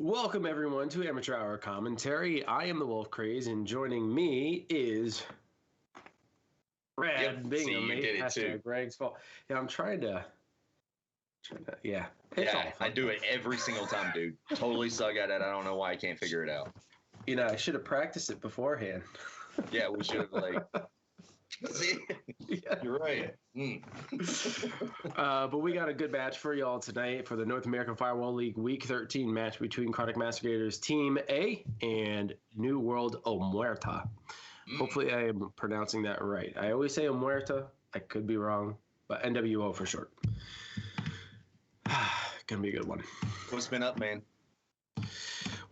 Welcome everyone to Amateur Hour Commentary. I am the Wolf Craze, and joining me is Brad Bingham. You did it too. Greg's fault. Yeah, I'm trying to. Yeah. I do it every single time, dude. Totally suck at it. I don't know why I can't figure it out. You know, I should have practiced it beforehand. Yeah, we should have See, yeah. You're right. But we got a good match for y'all tonight for the North American Firewall League Week 13 match between Chronic Master Gators Team A and New World Omerta. Hopefully I am pronouncing that right. I always say Omerta. I could be wrong, but NWO for short. Gonna be a good one. What's been up, man?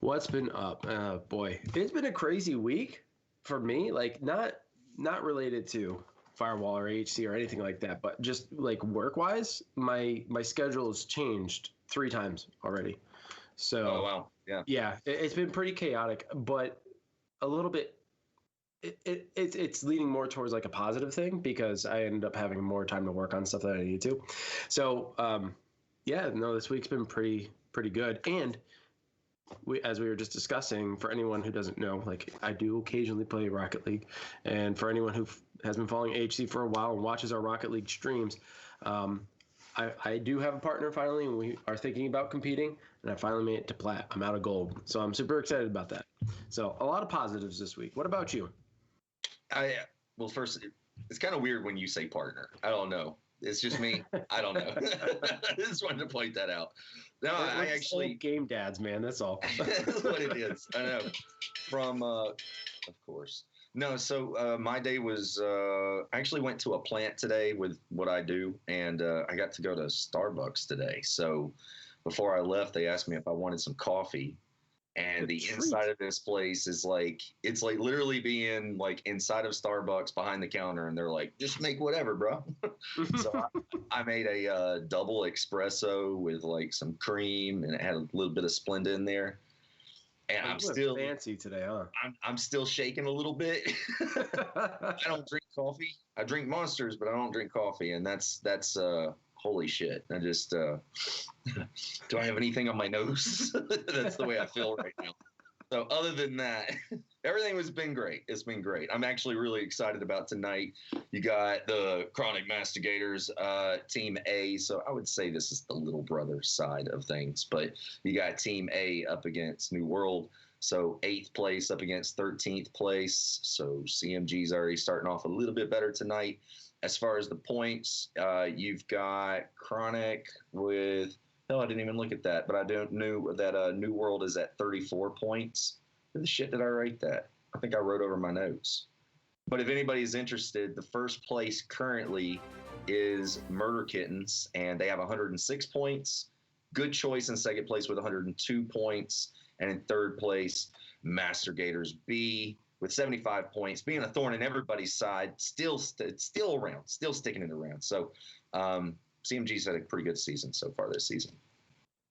What's been up? Boy, it's been a crazy week for me. Like not related to Firewall or HC or anything like that, but just like work-wise, my schedule has changed 3 times already. So, oh wow, yeah, it's been pretty chaotic, but a little bit. It's leaning more towards like a positive thing because I end up having more time to work on stuff that I need to. So, this week's been pretty good, and as we were just discussing, for anyone who doesn't know, like I do occasionally play Rocket League, and for anyone who has been following HC for a while and watches our Rocket League streams, I do have a partner finally, and we are thinking about competing, and I finally made it to plat. I'm out of gold, so I'm super excited about that. So a lot of positives this week. What about you? Well, first, it's kind of weird when you say partner. I don't know. It's just me. I don't know. I just wanted to point that out. No, I actually game dads, man. That's all. That's what it is. I know. From, of course. No, so my day was. I actually went to a plant today with what I do, and I got to go to Starbucks today. So before I left, they asked me if I wanted some coffee. And the inside of this place is it's like literally being like inside of Starbucks behind the counter. And they're like, just make whatever, bro. So I made a double espresso with like some cream, and it had a little bit of Splenda in there. And I'm still fancy today, huh? I'm still shaking a little bit. I don't drink coffee. I drink Monsters, but I don't drink coffee. And that's holy shit. I just, do I have anything on my nose? That's the way I feel right now. So other than that, everything has been great. It's been great. I'm actually really excited about tonight. You got the Chronic Master Gators, Team A. So I would say this is the little brother side of things, but you got Team A up against New World. So 8th place up against 13th place. So CMG's already starting off a little bit better tonight. As far as the points, you've got Chronic with – I didn't even look at that, but I knew that New World is at 34 points. Where the shit did I write that? I think I wrote over my notes. But if anybody's interested, the first place currently is Murder Kittens, and they have 106 points. Good Choice in second place with 102 points. And in third place, Master Gators B with 75 points, being a thorn in everybody's side, still around, still sticking it around. So CMG's had a pretty good season so far this season.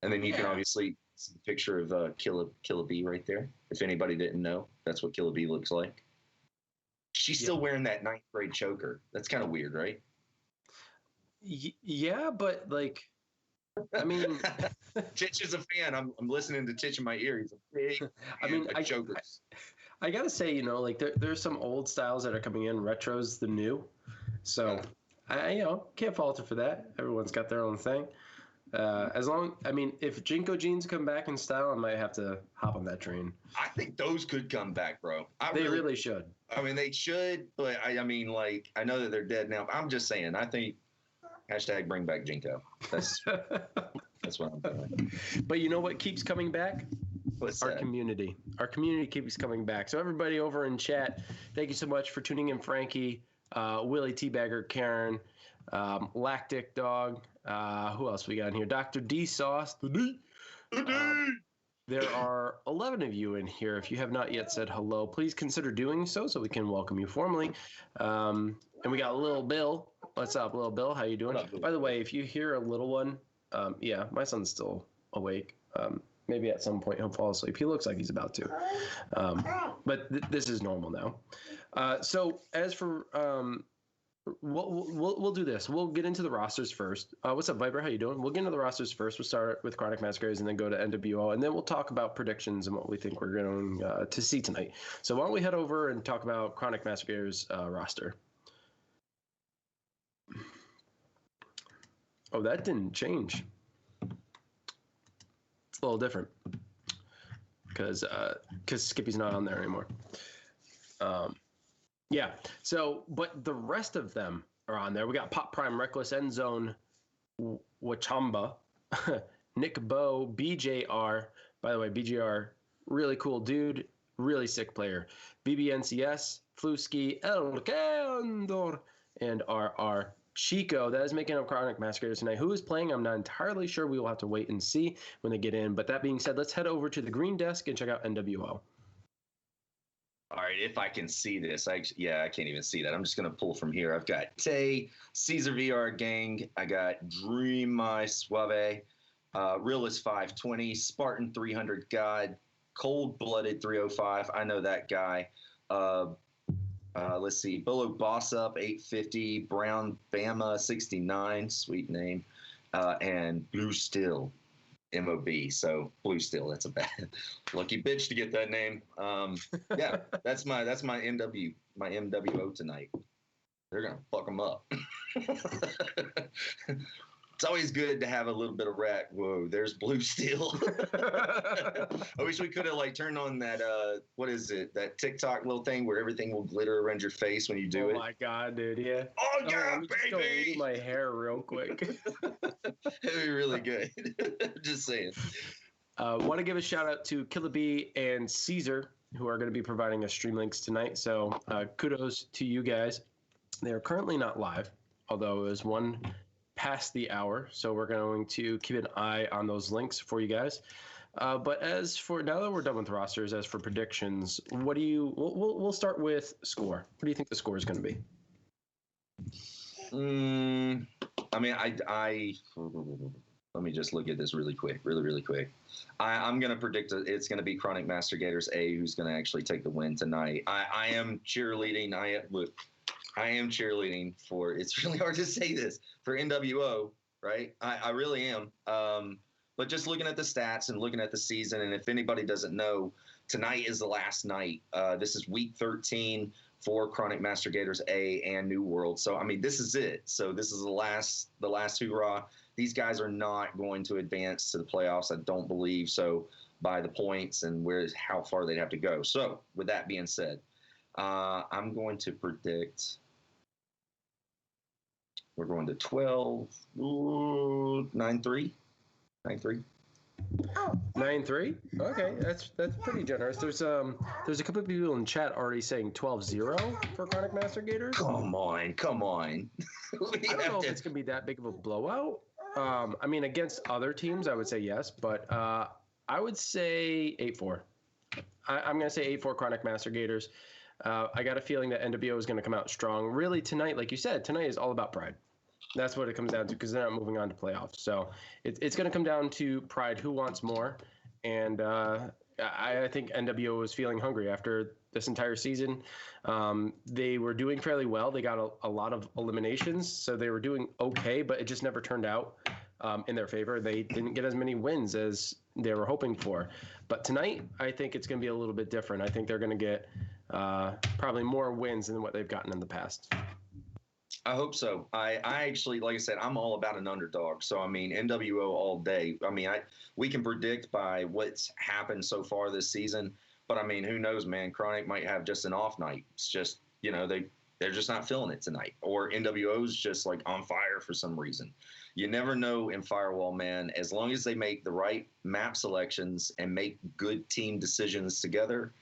And then you can obviously see the picture of Killa B right there. If anybody didn't know, that's what Killa B looks like. She's still wearing that 9th grade choker. That's kind of weird, right? Yeah, but like, I mean, Titch is a fan. I'm listening to Titch in my ear. He's a big fan of chokers. I gotta say, like there's some old styles that are coming in. Retro's the new, so I can't fault it for that. Everyone's got their own thing. If Jinko jeans come back in style, I might have to hop on that train. I think those could come back, bro. They really should. I mean, they should, but I know that they're dead now. I'm just saying. I think # bring back Jinko. That's what I'm doing. But you know what keeps coming back? What's our that? Community. Our community keeps coming back. So everybody over in chat, thank you so much for tuning in. Frankie, Willie Teabagger, Karen, Lactic Dog. Who else we got in here? Dr. D Sauce. There are 11 of you in here. If you have not yet said hello, please consider doing so we can welcome you formally. And we got Lil Bill. What's up, Lil Bill? How you doing? By the way, if you hear a little one, my son's still awake. Maybe at some point he'll fall asleep. He looks like he's about to. But this is normal now. So as for we'll do this. We'll get into the rosters first. What's up, Viper? How you doing? We'll get into the rosters first. We'll start with Chronic Masqueraders and then go to NWO, and then we'll talk about predictions and what we think we're going to see tonight. So why don't we head over and talk about Chronic Masqueraders roster? Oh, that didn't change. It's a little different because Skippy's not on there anymore. Yeah. So, but the rest of them are on there. We got Pop Prime, Reckless, End Zone, Wachamba, Nick Bow, BJR. By the way, BJR, really cool dude, really sick player. BBNCS, Flusky, El Candor, and RR Chico. That is making up Chronic Masqueraders tonight. Who is playing? I'm not entirely sure. We will have to wait and see when they get in. But that being said, let's head over to the green desk and check out NWO. All right, if I can see this, I can't even see that. I'm just gonna pull from here. I've got Tay, Caesar VR Gang. I got Dream My Suave, Realist 520, Spartan 300 God, Cold Blooded 305. I know that guy. Let's see, Billow Boss Up 850, Brown Bama 69, sweet name, and Blue Still. MOB, so Blue Steel. That's a bad lucky bitch to get that name. Yeah, that's my MWO tonight. They're gonna fuck them up. It's always good to have a little bit of rat. Whoa, there's Blue Steel. I wish we could have turned on that what is it? That TikTok little thing where everything will glitter around your face when you do it. Oh my god, dude, yeah. Oh yeah, let me just go baby. my hair real quick. It'd be really good. Just saying. Want to give a shout out to Killa B and Caesar, who are going to be providing us stream links tonight. So kudos to you guys. They are currently not live, although it was one past the hour. So we're going to keep an eye on those links for you guys. But as for now that we're done with rosters, as for predictions, what do you? We'll start with score. What do you think the score is going to be? I mean, I let me just look at this really quick. I'm going to predict it's going to be Chronic Masqueraders A who's going to actually take the win tonight. I am cheerleading. I am cheerleading for, it's really hard to say this, for NWO, right? I really am. But just looking at the stats and looking at the season, and if anybody doesn't know, tonight is the last night. This is week 13 for Chronic Masqueraders A and New World. So, I mean, this is it. So this is the last hoorah. These guys are not going to advance to the playoffs, I don't believe so, by the points and how far they'd have to go. So with that being said, I'm going to predict we're going to 12, 9-3. 9-3. Oh. 9-3. Okay, that's pretty generous. There's a couple of people in chat already saying 12-0 for Chronic Masqueraders. Come on. I don't know if it's gonna be that big of a blowout. I mean, against other teams, I would say yes, but I would say 8-4. I'm gonna say 8-4 Chronic Masqueraders. I got a feeling that NWO is gonna come out strong. Really tonight, like you said, tonight is all about pride. That's what it comes down to because they're not moving on to playoffs. So it's going to come down to pride, who wants more. And I think NWO was feeling hungry after this entire season. They were doing fairly well. They got a lot of eliminations, so they were doing okay, but it just never turned out in their favor. They didn't get as many wins as they were hoping for. But tonight, I think it's going to be a little bit different. I think they're going to get probably more wins than what they've gotten in the past. I hope so. I actually, like I said, I'm all about an underdog. So, I mean, NWO all day. I mean, we can predict by what's happened so far this season. But, I mean, who knows, man? Chronic might have just an off night. It's just, they're just not feeling it tonight. Or NWO's just, on fire for some reason. You never know in Firewall, man. As long as they make the right map selections and make good team decisions together,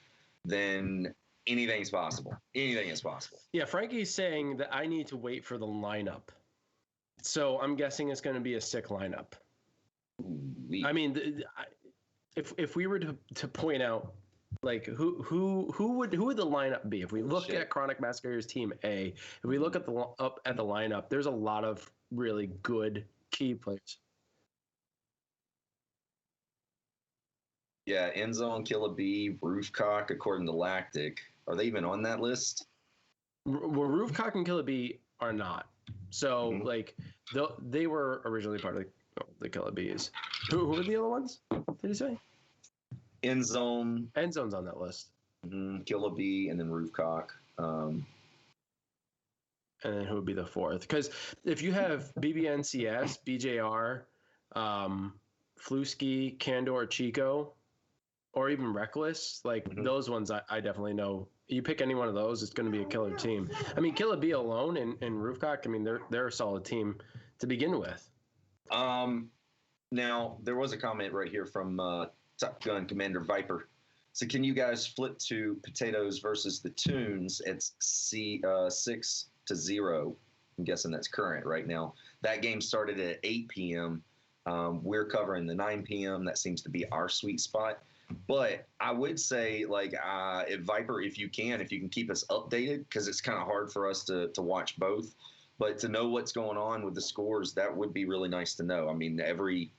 then anything's possible. Anything is possible. Yeah, Frankie's saying that I need to wait for the lineup. So I'm guessing it's going to be a sick lineup. I mean, if we were to point out, who would the lineup be? If we look at Chronic Masqueraders Team A, if we look at the lineup, there's a lot of really good key players. Yeah, End Zone, Killa B, Roofcock, according to Lactic. Are they even on that list? Well, Roofcock and Killa B are not. So like they were originally part of the Killer Bees. Who are the other ones? Did you say? End Zone. End Zone's on that list. Killer Bee, and then Roofcock. And then who would be the fourth? Because if you have BBNCS, BJR, Flusky, Candor, Chico, or even Reckless, like those ones I definitely know. You pick any one of those, it's going to be a killer team. I mean, Killer Bee alone and Roofcock, I mean, they're a solid team to begin with. Now, there was a comment right here from Top Gun Commander Viper. So can you guys flip to Potatoes versus the Tunes? It's 6-0. I'm guessing that's current right now. That game started at 8 p.m. We're covering the 9 p.m. That seems to be our sweet spot. But I would say, like, if Viper, if you can keep us updated, because it's kind of hard for us to watch both. But to know what's going on with the scores, that would be really nice to know. I mean, every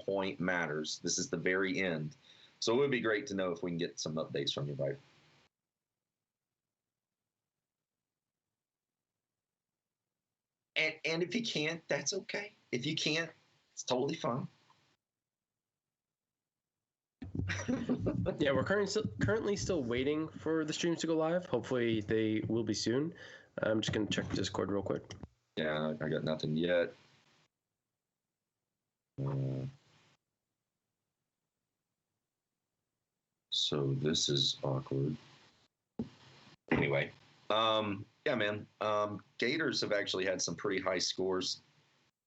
point matters. This is the very end. So it would be great to know if we can get some updates from you, Viper. And if you can't, that's okay. If you can't, it's totally fine. Yeah, we're currently still waiting for the streams to go live. Hopefully they will be soon. I'm just going to check Discord real quick. Yeah, I got nothing yet. So this is awkward. Anyway, yeah, man. Gators have actually had some pretty high scores.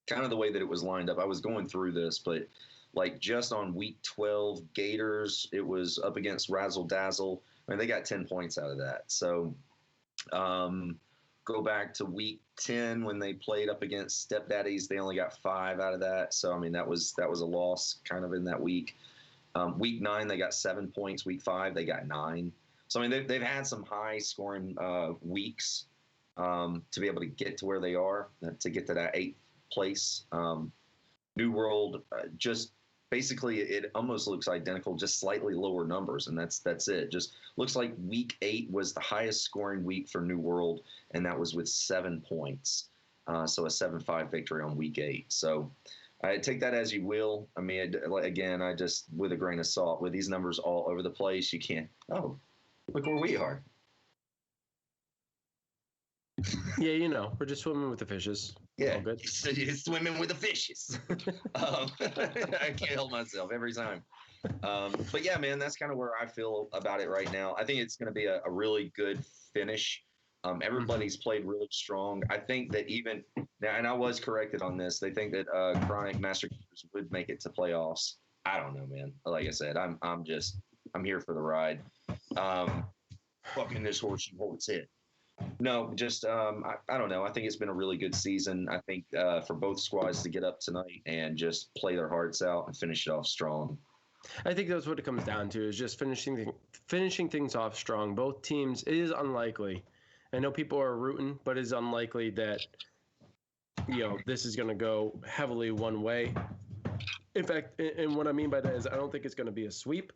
Kind of the way that it was lined up. I was going through this, but like just on week 12, Gators, it was up against Razzle Dazzle. I mean, they got 10 points out of that. So go back to week 10 when they played up against Stepdaddies, they only got 5 out of that. So I mean, that was a loss kind of in that week. Week 9, they got 7 points. Week 5, they got 9. So I mean, they've had some high scoring weeks to be able to get to where they are, to get to that 8th place. New World, just basically it almost looks identical, just slightly lower numbers, and that's it. Just looks like week 8 was the highest scoring week for New World, and that was with 7 points. So a 7-5 victory on week 8. So I take that as you will. I mean, again, I just, with a grain of salt, with these numbers all over the place, you can't, look where we are. Yeah, you know, we're just swimming with the fishes. Yeah, all good. You're swimming with the fishes. I can't help myself every time. But yeah, man, that's kind of where I feel about it right now. I think it's going to be a really good finish. Everybody's played really strong. I think that even now, and I was corrected on this, they think that Chronic Master would make it to playoffs. I don't know, man. Like I said, I'm here for the ride. Fucking this horse, you hold its head. No, just I don't know. I think it's been a really good season. I think for both squads to get up tonight and just play their hearts out and finish it off strong. I think that's what it comes down to, is just finishing things off strong. Both teams, it is unlikely. I know people are rooting, but it is unlikely that, you know, this is going to go heavily one way. In fact, and what I mean by that is I don't think it's going to be a sweep.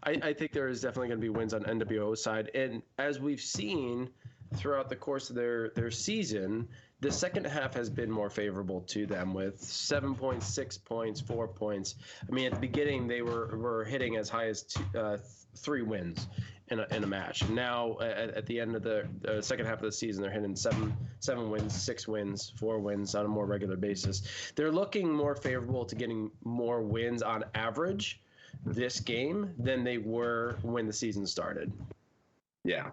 I think there is definitely going to be wins on NWO's side. And as we've seen throughout the course of their season, the second half has been more favorable to them with 7 points, 6 points, 4 points. I mean, at the beginning, they were hitting as high as 3 wins in a match. And now at the end of the second half of the season, they're hitting 7 wins, 6 wins, 4 wins on a more regular basis. They're looking more favorable to getting more wins on average this game than they were when the season started. Yeah.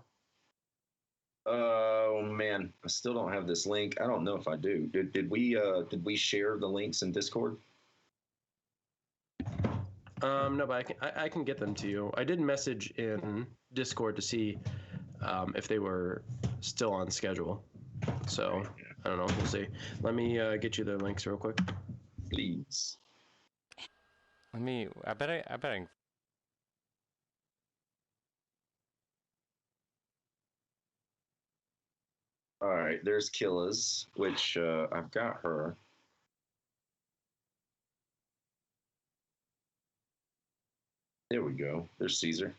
Oh man, I still don't have this link. I don't know if I do. Did we share the links in Discord? No, but I can get them to you. I did message in Discord to see if they were still on schedule. So I don't know. We'll see. Let me get you the links real quick, please. I bet I can. All right, there's Killas, which I've got her. There we go. There's Caesar.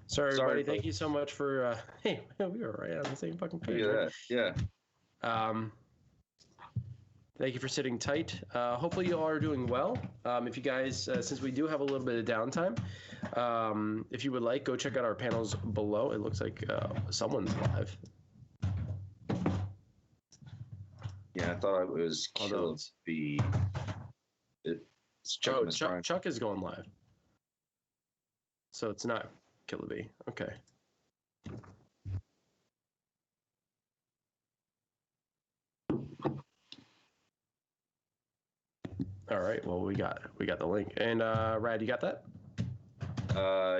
Sorry, Sorry, everybody. Thank you so much for. Hey, we were right on the same fucking page. Look at that. Yeah. Thank you for sitting tight. Hopefully, you all are doing well. If you guys, since we do have a little bit of downtime, if you would like, go check out our panels below. It looks like someone's live. Yeah, I thought it was Killer B. It's Chuck is going live. So it's not Killer B. Okay. All right. Well, we got the link. And Rad, you got that?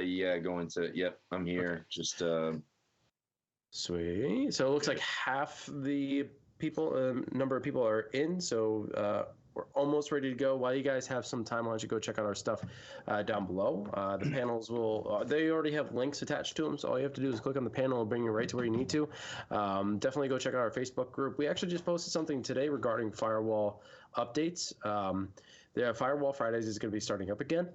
Yeah, going to. Yep, I'm here. Okay. Just Sweet. So it looks like half the people, number of people are in. So we're almost ready to go. While you guys have some time, why don't you go check out our stuff down below? The panels will, they already have links attached to them. So all you have to do is click on the panel and bring you right to where you need to. Definitely go check out our Facebook group. We actually just posted something today regarding Firewall updates. The Firewall Fridays is going to be starting up again.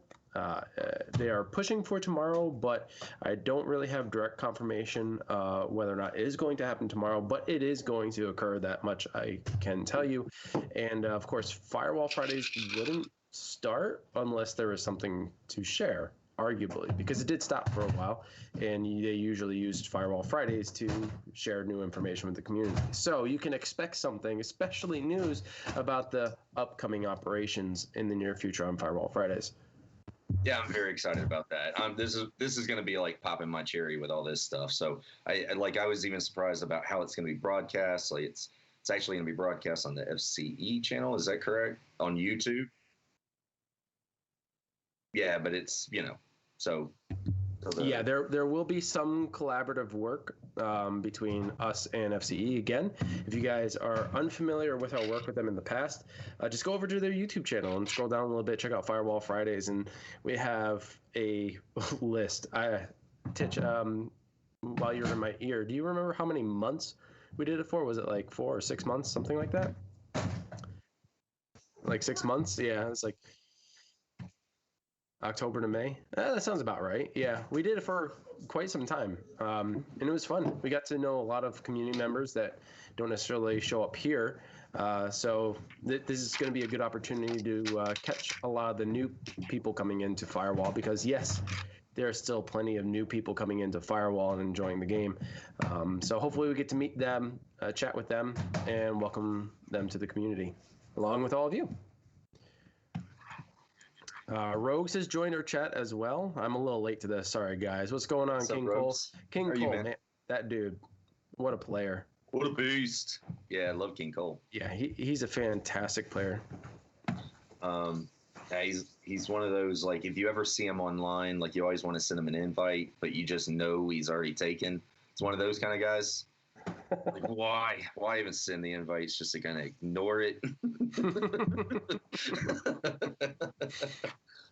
They are pushing for tomorrow, but I don't really have direct confirmation whether or not it is going to happen tomorrow, but it is going to occur. That much I can tell you. And of course, Firewall Fridays wouldn't start unless there was something to share, arguably, because it did stop for a while, and they usually used Firewall Fridays to share new information with the community. So you can expect something, especially news about the upcoming operations in the near future on Firewall Fridays. Yeah, I'm very excited about that. This is going to be like popping my cherry with all this stuff. So I was even surprised about how it's going to be broadcast. Like it's actually going to be broadcast on the FCE channel. Is that correct? On YouTube? Yeah, but it's so. Yeah, there will be some collaborative work between us and FCE. Again, if you guys are unfamiliar with our work with them in the past, just go over to their YouTube channel and scroll down a little bit, check out Firewall Fridays, and we have a list. Titch, while you're in my ear, do you remember how many months we did it for? Was it like 4 or 6 months, something like that? Like 6 months? Yeah, it's like October to May. That sounds about right. Yeah, we did it for quite some time, and it was fun. We got to know a lot of community members that don't necessarily show up here. So this is going to be a good opportunity to catch a lot of the new people coming into Firewall, because yes, there are still plenty of new people coming into Firewall and enjoying the game. So hopefully we get to meet them, chat with them, and welcome them to the community, along with all of you. Rogues has joined our chat as well. I'm a little late to this. Sorry, guys. What's going on, King Cole? King Cole, man, that dude, what a player. What a beast. Yeah, I love King Cole. Yeah, he's a fantastic player. He's one of those, like, if you ever see him online, like, you always want to send him an invite, but you just know he's already taken. It's one of those kind of guys. Like, why even send the invites just to kind of ignore it?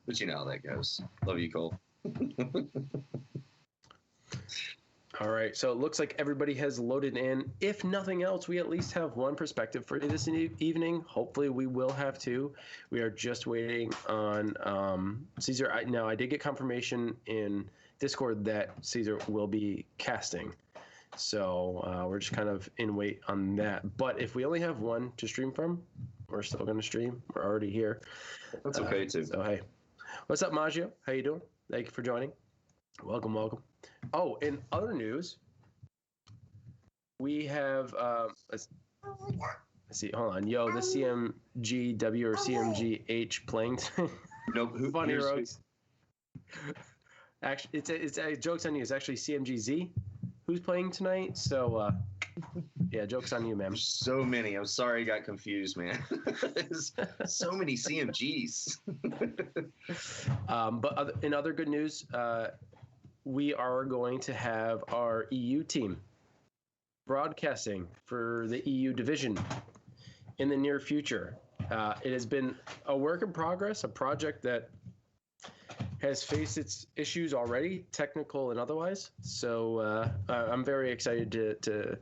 But you know how that goes. Love you, Cole. All right, so it looks like everybody has loaded in. If nothing else, we at least have one perspective for you this evening. Hopefully we will have two. We are just waiting on Caesar. I did get confirmation in Discord that Caesar will be casting. So we're just kind of in wait on that. But if we only have one to stream from, we're still going to stream. We're already here. That's okay, too. So, hey. What's up, Maggio? How you doing? Thank you for joining. Welcome, welcome. Oh, in other news, we have, let's see, hold on. Yo, the CMGW or CMGH playing. Nope. Funny, Rogues. Actually, it's joke's on you. It's actually CMGZ who's playing tonight. So, yeah, joke's on you, man. There's so many. I'm sorry I got confused, man. So many CMGs. But in other good news, we are going to have our EU team broadcasting for the EU division in the near future. It has been a work in progress, a project that has faced its issues already, technical and otherwise. So I'm very excited to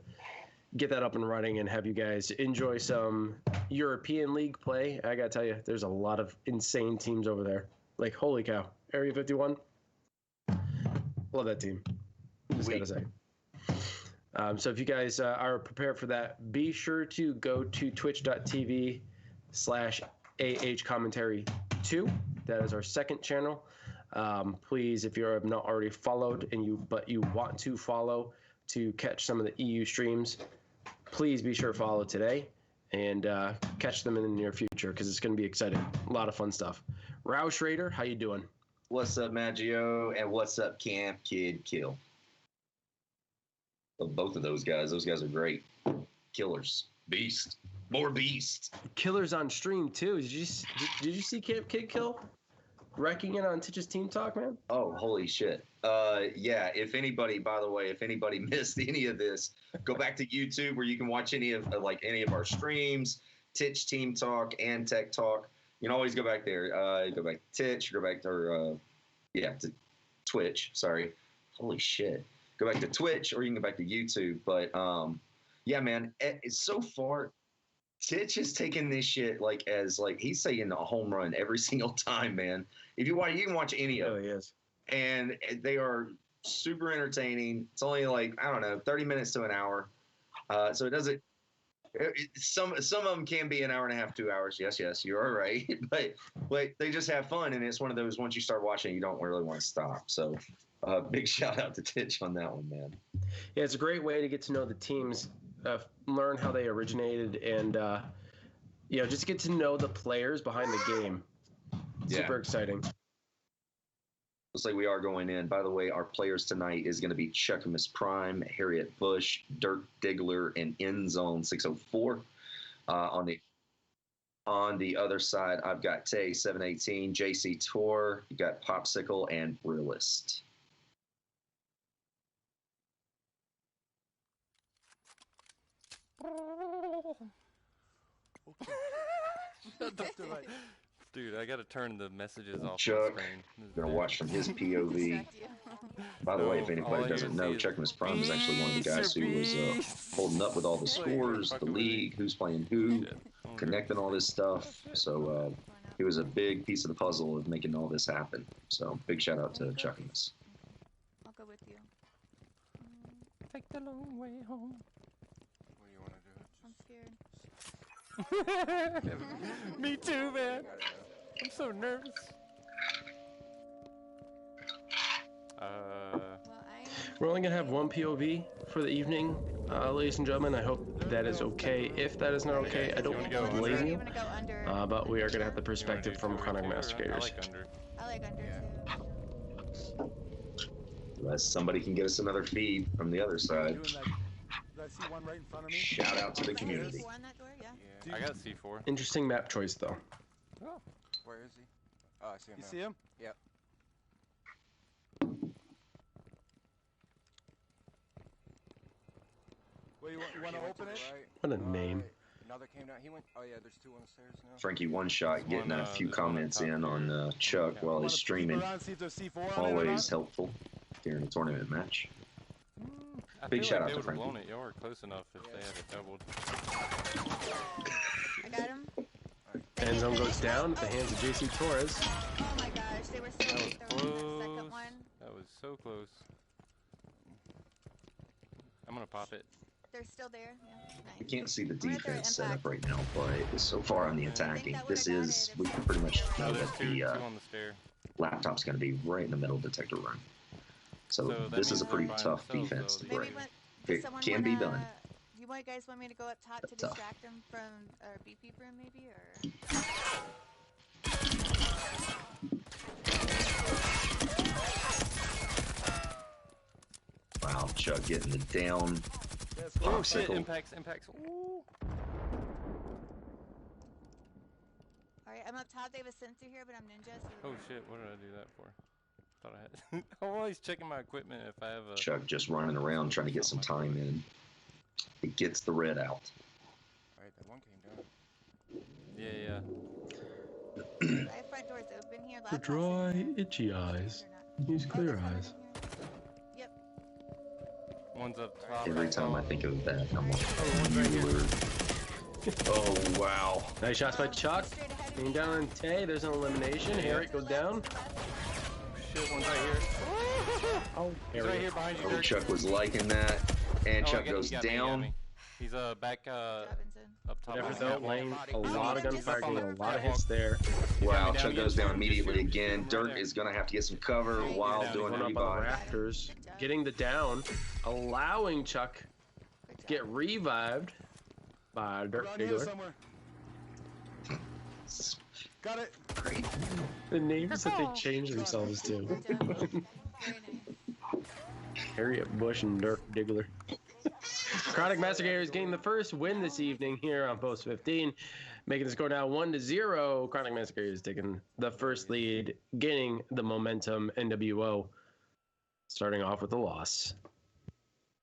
get that up and running and have you guys enjoy some European League play. I gotta tell you, there's a lot of insane teams over there. Like, holy cow. Area 51. Love that team. Just gotta say. So if you guys are prepared for that, be sure to go to twitch.tv/ahcommentary2. That is our second channel. Please, if you have not already followed but you want to follow to catch some of the EU streams, please be sure to follow today and catch them in the near future because it's going to be exciting. A lot of fun stuff. Roush Raider, how you doing? What's up, Maggio? And what's up, Camp Kid Kill? Love both of those guys. Those guys are great. Killers. Beast. More beast. Killers on stream, too. Did you see Camp Kid Kill? Wrecking it on Titch's Team Talk, man? Oh, holy shit. Yeah, if anybody, by the way, if anybody missed any of this, go back to YouTube where you can watch any of our streams, Titch Team Talk and Tech Talk. You can always go back there. Go back to Titch, go back to, to Twitch, sorry. Holy shit. Go back to Twitch or you can go back to YouTube. But, yeah, man, it's so far, Titch has taken this shit he's taking a home run every single time, man. If you want, you can watch any of them. Oh, yes. And they are super entertaining. It's only 30 minutes to an hour. So it doesn't. Some of them can be an hour and a half, 2 hours. Yes, you are right. But they just have fun, and it's one of those. Once you start watching, you don't really want to stop. So big shout out to Titch on that one, man. Yeah, it's a great way to get to know the teams, learn how they originated, and just get to know the players behind the game. Super exciting. Looks like we are going in. By the way, our players tonight is going to be Chuckamus Prime, Harriet Bush, Dirk Diggler, and Endzone 604. On the other side, I've got Tay 718, JC Tor, you got Popsicle, and Realist. Dude, I gotta turn the messages off Chuck, the screen. gonna watch from his POV. By the way, if anybody doesn't know, Chuckamus Prime is actually one of the guys who was holding up with all the scores, the league, who's playing who, connecting all this stuff. So he was a big piece of the puzzle of making all this happen. So big shout out to Chuckamus. I'll go with you. Take the long way home. What do you want to do? I'm scared. Me too, man. I'm so nervous. We're only gonna have one POV for the evening, ladies and gentlemen. I hope that is okay. If that is not okay, I don't blame you. But we are gonna have the perspective from Chronic Mastigators. I like under too. Unless somebody can get us another feed from the other side. Shout out to the community. I got C4. Interesting map choice, though. Oh, where is he? Oh, I see him. You see him? Yep. Well, you want to open it? Right. What a name. Another came down. He went. Oh yeah, there's two on the stairs now. Frankie One Shot getting a few comments in on Chuck while he's streaming. Always helpful during a tournament match. Big shout out to Frankie. Y'all were close enough if they had it doubled. I got him. End zone goes down at the hands of JC Torres. Oh my gosh, they were so close. Second one. That was so close. I'm gonna pop it. They're still there. Yeah. Nice. We can't see the defense set up right now, but so far on the attacking, we can pretty much know that the laptop's going to be right in the middle of detector room. So this is a pretty tough defense to break. It can be done. You guys want me to go up top to distract them from our BP room, maybe, or? Wow, Chuck getting it down. Oh shit! Impacts. Ooh. Alright, I'm up top. They have a sensor here, but I'm ninja. So oh shit! What did I do that for? Thought I had. I'm always checking my equipment if I have a. Chuck just running around trying to get some time in. It gets the red out. Alright, that one came down. Yeah. My front door's open here. For dry, itchy eyes, use clear eyes. Yep. One's up top. Every time I think of that, I'm like, oh wow. Nice shots by Chuck. Getting down on Tay. There's an elimination. Harriet goes down. Shit, one's right here. Oh, He's right here behind you, Oh, Dirk. Chuck was liking that, and Oh, Chuck goes he got me, he got down. me. He's back Robinson. up top. Whatever of the though, catwalk. laying a Oh, lot of yeah, gunfire, just getting a above lot of catwalk. hits there. Wow, me Chuck down, goes yeah. down immediately Just shoot him again. right Dirk there. is gonna have to get some cover He's while down, doing he's Going a up on the revive. rafters, Good job. getting the down, allowing Chuck to Good job. get revived by Dirk Around here Diggler. somewhere. Got it. Great. The names that they change themselves to. Good job. Very nice. Harriet Bush and Dirk Diggler. Chronic Massacre is getting the first win this evening here on Post 15, making the score now 1-0. Chronic Massacre is taking the first lead, gaining the momentum. NWO starting off with a loss.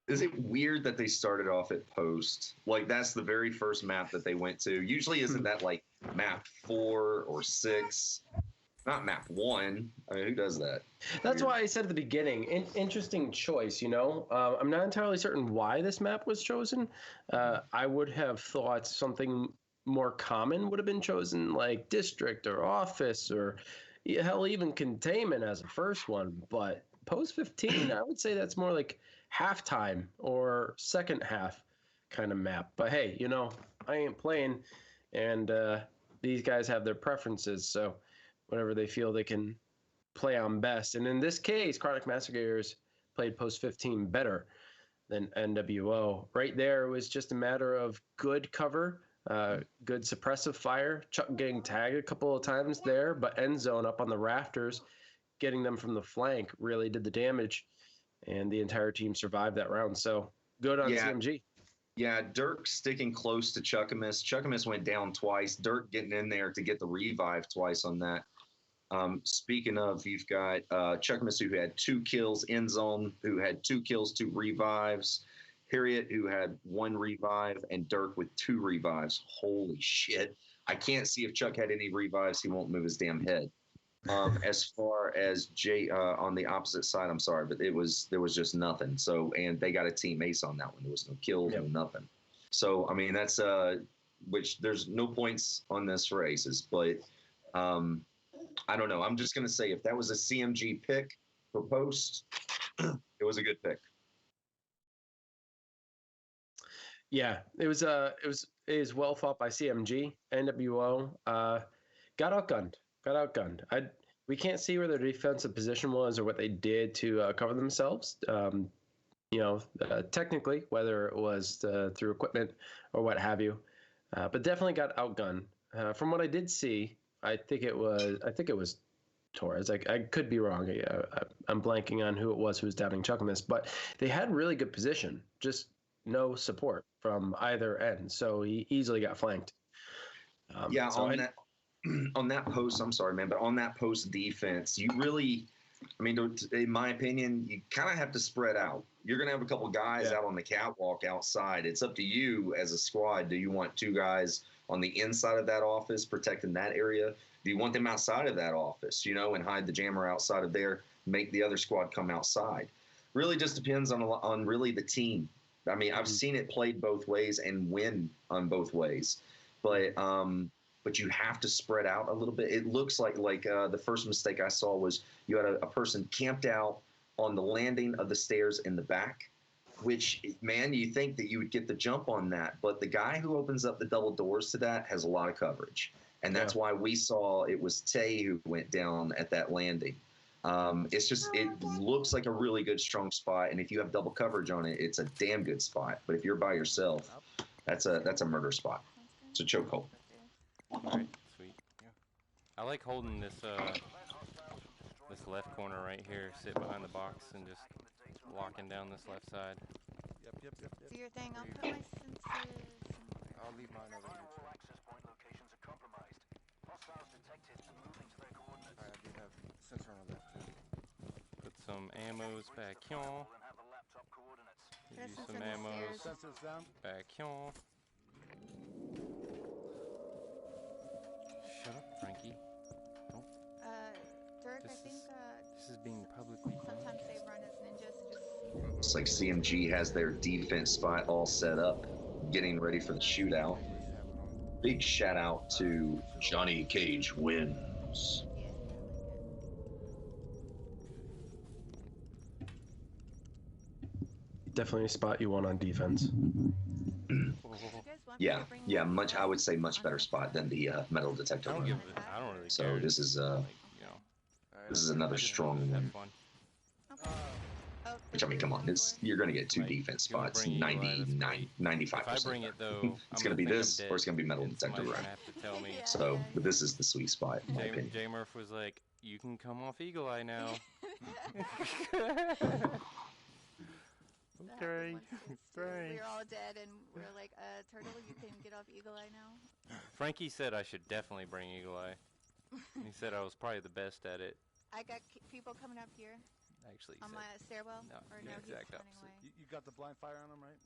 Is it weird that they started off at post? Like, that's the very first map that they went to. Usually, isn't that like map 4 or 6? Not map 1. I mean, who does that? That's Weird. why I said at the beginning, interesting choice, you know? I'm not entirely certain why this map was chosen. I would have thought something more common would have been chosen, like District or Office or hell, even Containment as a first one. But Post 15, I would say that's more like halftime or second half kind of map. But hey, you know, I ain't playing, and these guys have their preferences, so whatever they feel they can play on best. And in this case, Chronic Massacres played Post 15 better than NWO. Right there, it was just a matter of good cover, good suppressive fire. Chuck getting tagged a couple of times there, but end zone up on the rafters, getting them from the flank really did the damage, and the entire team survived that round. So good on CMG. Yeah, Dirk sticking close to Chuckamus. Chuckamus went down twice. Dirk getting in there to get the revive twice on that. Speaking of, you've got Chuckamus, who had 2 kills, end zone, who had 2 kills, 2 revives. Harriet, who had 1 revive, and Dirk with 2 revives. Holy shit. I can't see if Chuck had any revives. He won't move his damn head. As far as Jay on the opposite side, I'm sorry, but there was just nothing. So, and they got a team ace on that one. There was no kills, no nothing. So, I mean, that's which there's no points on this for aces, but I don't know. I'm just gonna say if that was a CMG pick for post, it was a good pick. Yeah, it was well fought by CMG. NWO got outgunned. We can't see where their defensive position was or what they did to cover themselves. Technically, whether it was through equipment or what have you, but definitely got outgunned. From what I did see, I think it was Torres. I could be wrong. I'm blanking on who it was who was doubting Chuckamus, but they had really good position, just no support from either end, so he easily got flanked. On that post, I'm sorry, man, but on that post defense, you really, I mean, in my opinion, you kind of have to spread out. You're going to have a couple guys out on the catwalk outside. It's up to you as a squad. Do you want 2 guys on the inside of that office protecting that area? Do you want them outside of that office, and hide the jammer outside of there, make the other squad come outside? Really just depends on really the team. I mean, I've seen it played both ways and win on both ways, but you have to spread out a little bit. It looks like the first mistake I saw was you had a person camped out on the landing of the stairs in the back, which, man, you think that you would get the jump on that. But the guy who opens up the double doors to that has a lot of coverage. And that's why we saw it was Tay who went down at that landing. It looks like a really good, strong spot. And if you have double coverage on it, it's a damn good spot. But if you're by yourself, that's a murder spot. It's a chokehold. All right, sweet. Yeah. I like holding this this left corner right here, sit behind the box, and just locking down this left side. Yep. Do your thing. I'll put my sensors somewhere. I'll leave mine over here. Alright, I do have sensor on the left too. Put some ammos back here. Give you some ammos Sensors down. back here. Shut up, Frankie. Dirk, I think This is being publicly sometimes they broadcast. run as ninjas. It's like CMG has their defense spot all set up, getting ready for the shootout. Big shout out to Johnny Cage wins. Definitely a spot you want on defense. Do you guys want me Yeah, to bring yeah, one much. I would say much on better this spot side? than the metal detector I don't run. give. I don't really So care. this is Like, you know, All right, this I is got another it. strong have one. fun. Okay. Oh, Which I mean, come on, this you're gonna get two defense If you wanna spots, bring Eagle Eye, that's 99, great. 95%. If I bring it though, It's I'm gonna be think this, I'm or it's dead, gonna be metal and detector somebody's run. gonna have to tell me. Yeah. So, but this is the sweet spot, in my opinion. J Murph was like, "You can come off Eagle Eye now." Okay, We thanks. were all dead, and we were like, Turtle, you can get off Eagle Eye now. Frankie said I should definitely bring Eagle Eye. He said I was probably the best at it. I got people coming up here Actually, he on said, my stairwell. No, or the no, he's exact running opposite. away. You got the blind fire on him, right?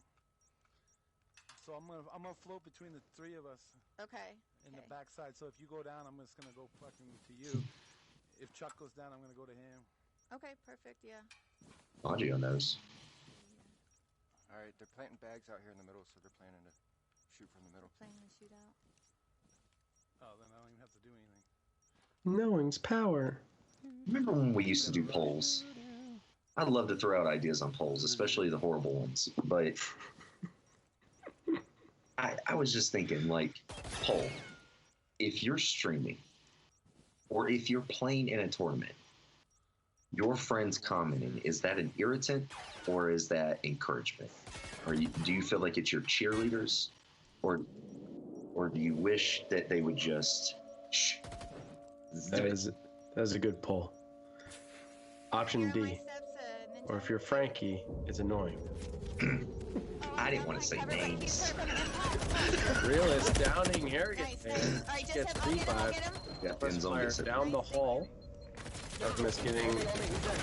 So I'm gonna float between the three of us Okay. in the okay. backside. So if you go down, I'm just gonna go fucking to you. If Chuck goes down, I'm gonna go to him. Okay, perfect. Yeah. Logic on those. All right, they're planting bags out here in the middle, so they're planning to shoot from the middle. Playing the shootout. Oh, then I don't even have to do anything. Knowing's power. Remember when we used to do polls? I'd love to throw out ideas on polls, especially the horrible ones. But I was just thinking, like, poll. If you're streaming, or if you're playing in a tournament, your friends commenting, is that an irritant or is that encouragement? Do you feel like it's your cheerleaders, or do you wish that they would just That is a good pull. Option Here are my D. steps, Or if you're Frankie, it's annoying. I didn't want to say names. Realist downing Harrigan. Nice. All right, just Gets him. I'll get him. Yeah, end zone Fire gets it. down the hall. Darkness getting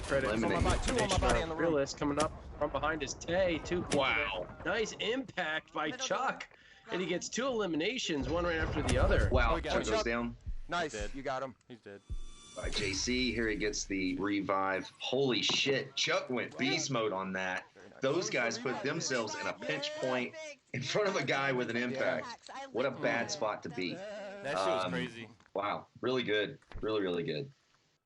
credit Eliminated. from Realist coming up from behind his Tay. Wow. Nice impact by Middle Chuck. door. And he gets two eliminations, one right after the other. Wow, we got Chuck him. goes down Nice, dead. you got him. He's dead. by JC. Here he gets the revive. Holy shit, Chuck went beast mode on that. Those guys put themselves in a pinch point in front of a guy with an impact. What a bad spot to be. That shit was crazy. Wow, really good. Really, really good.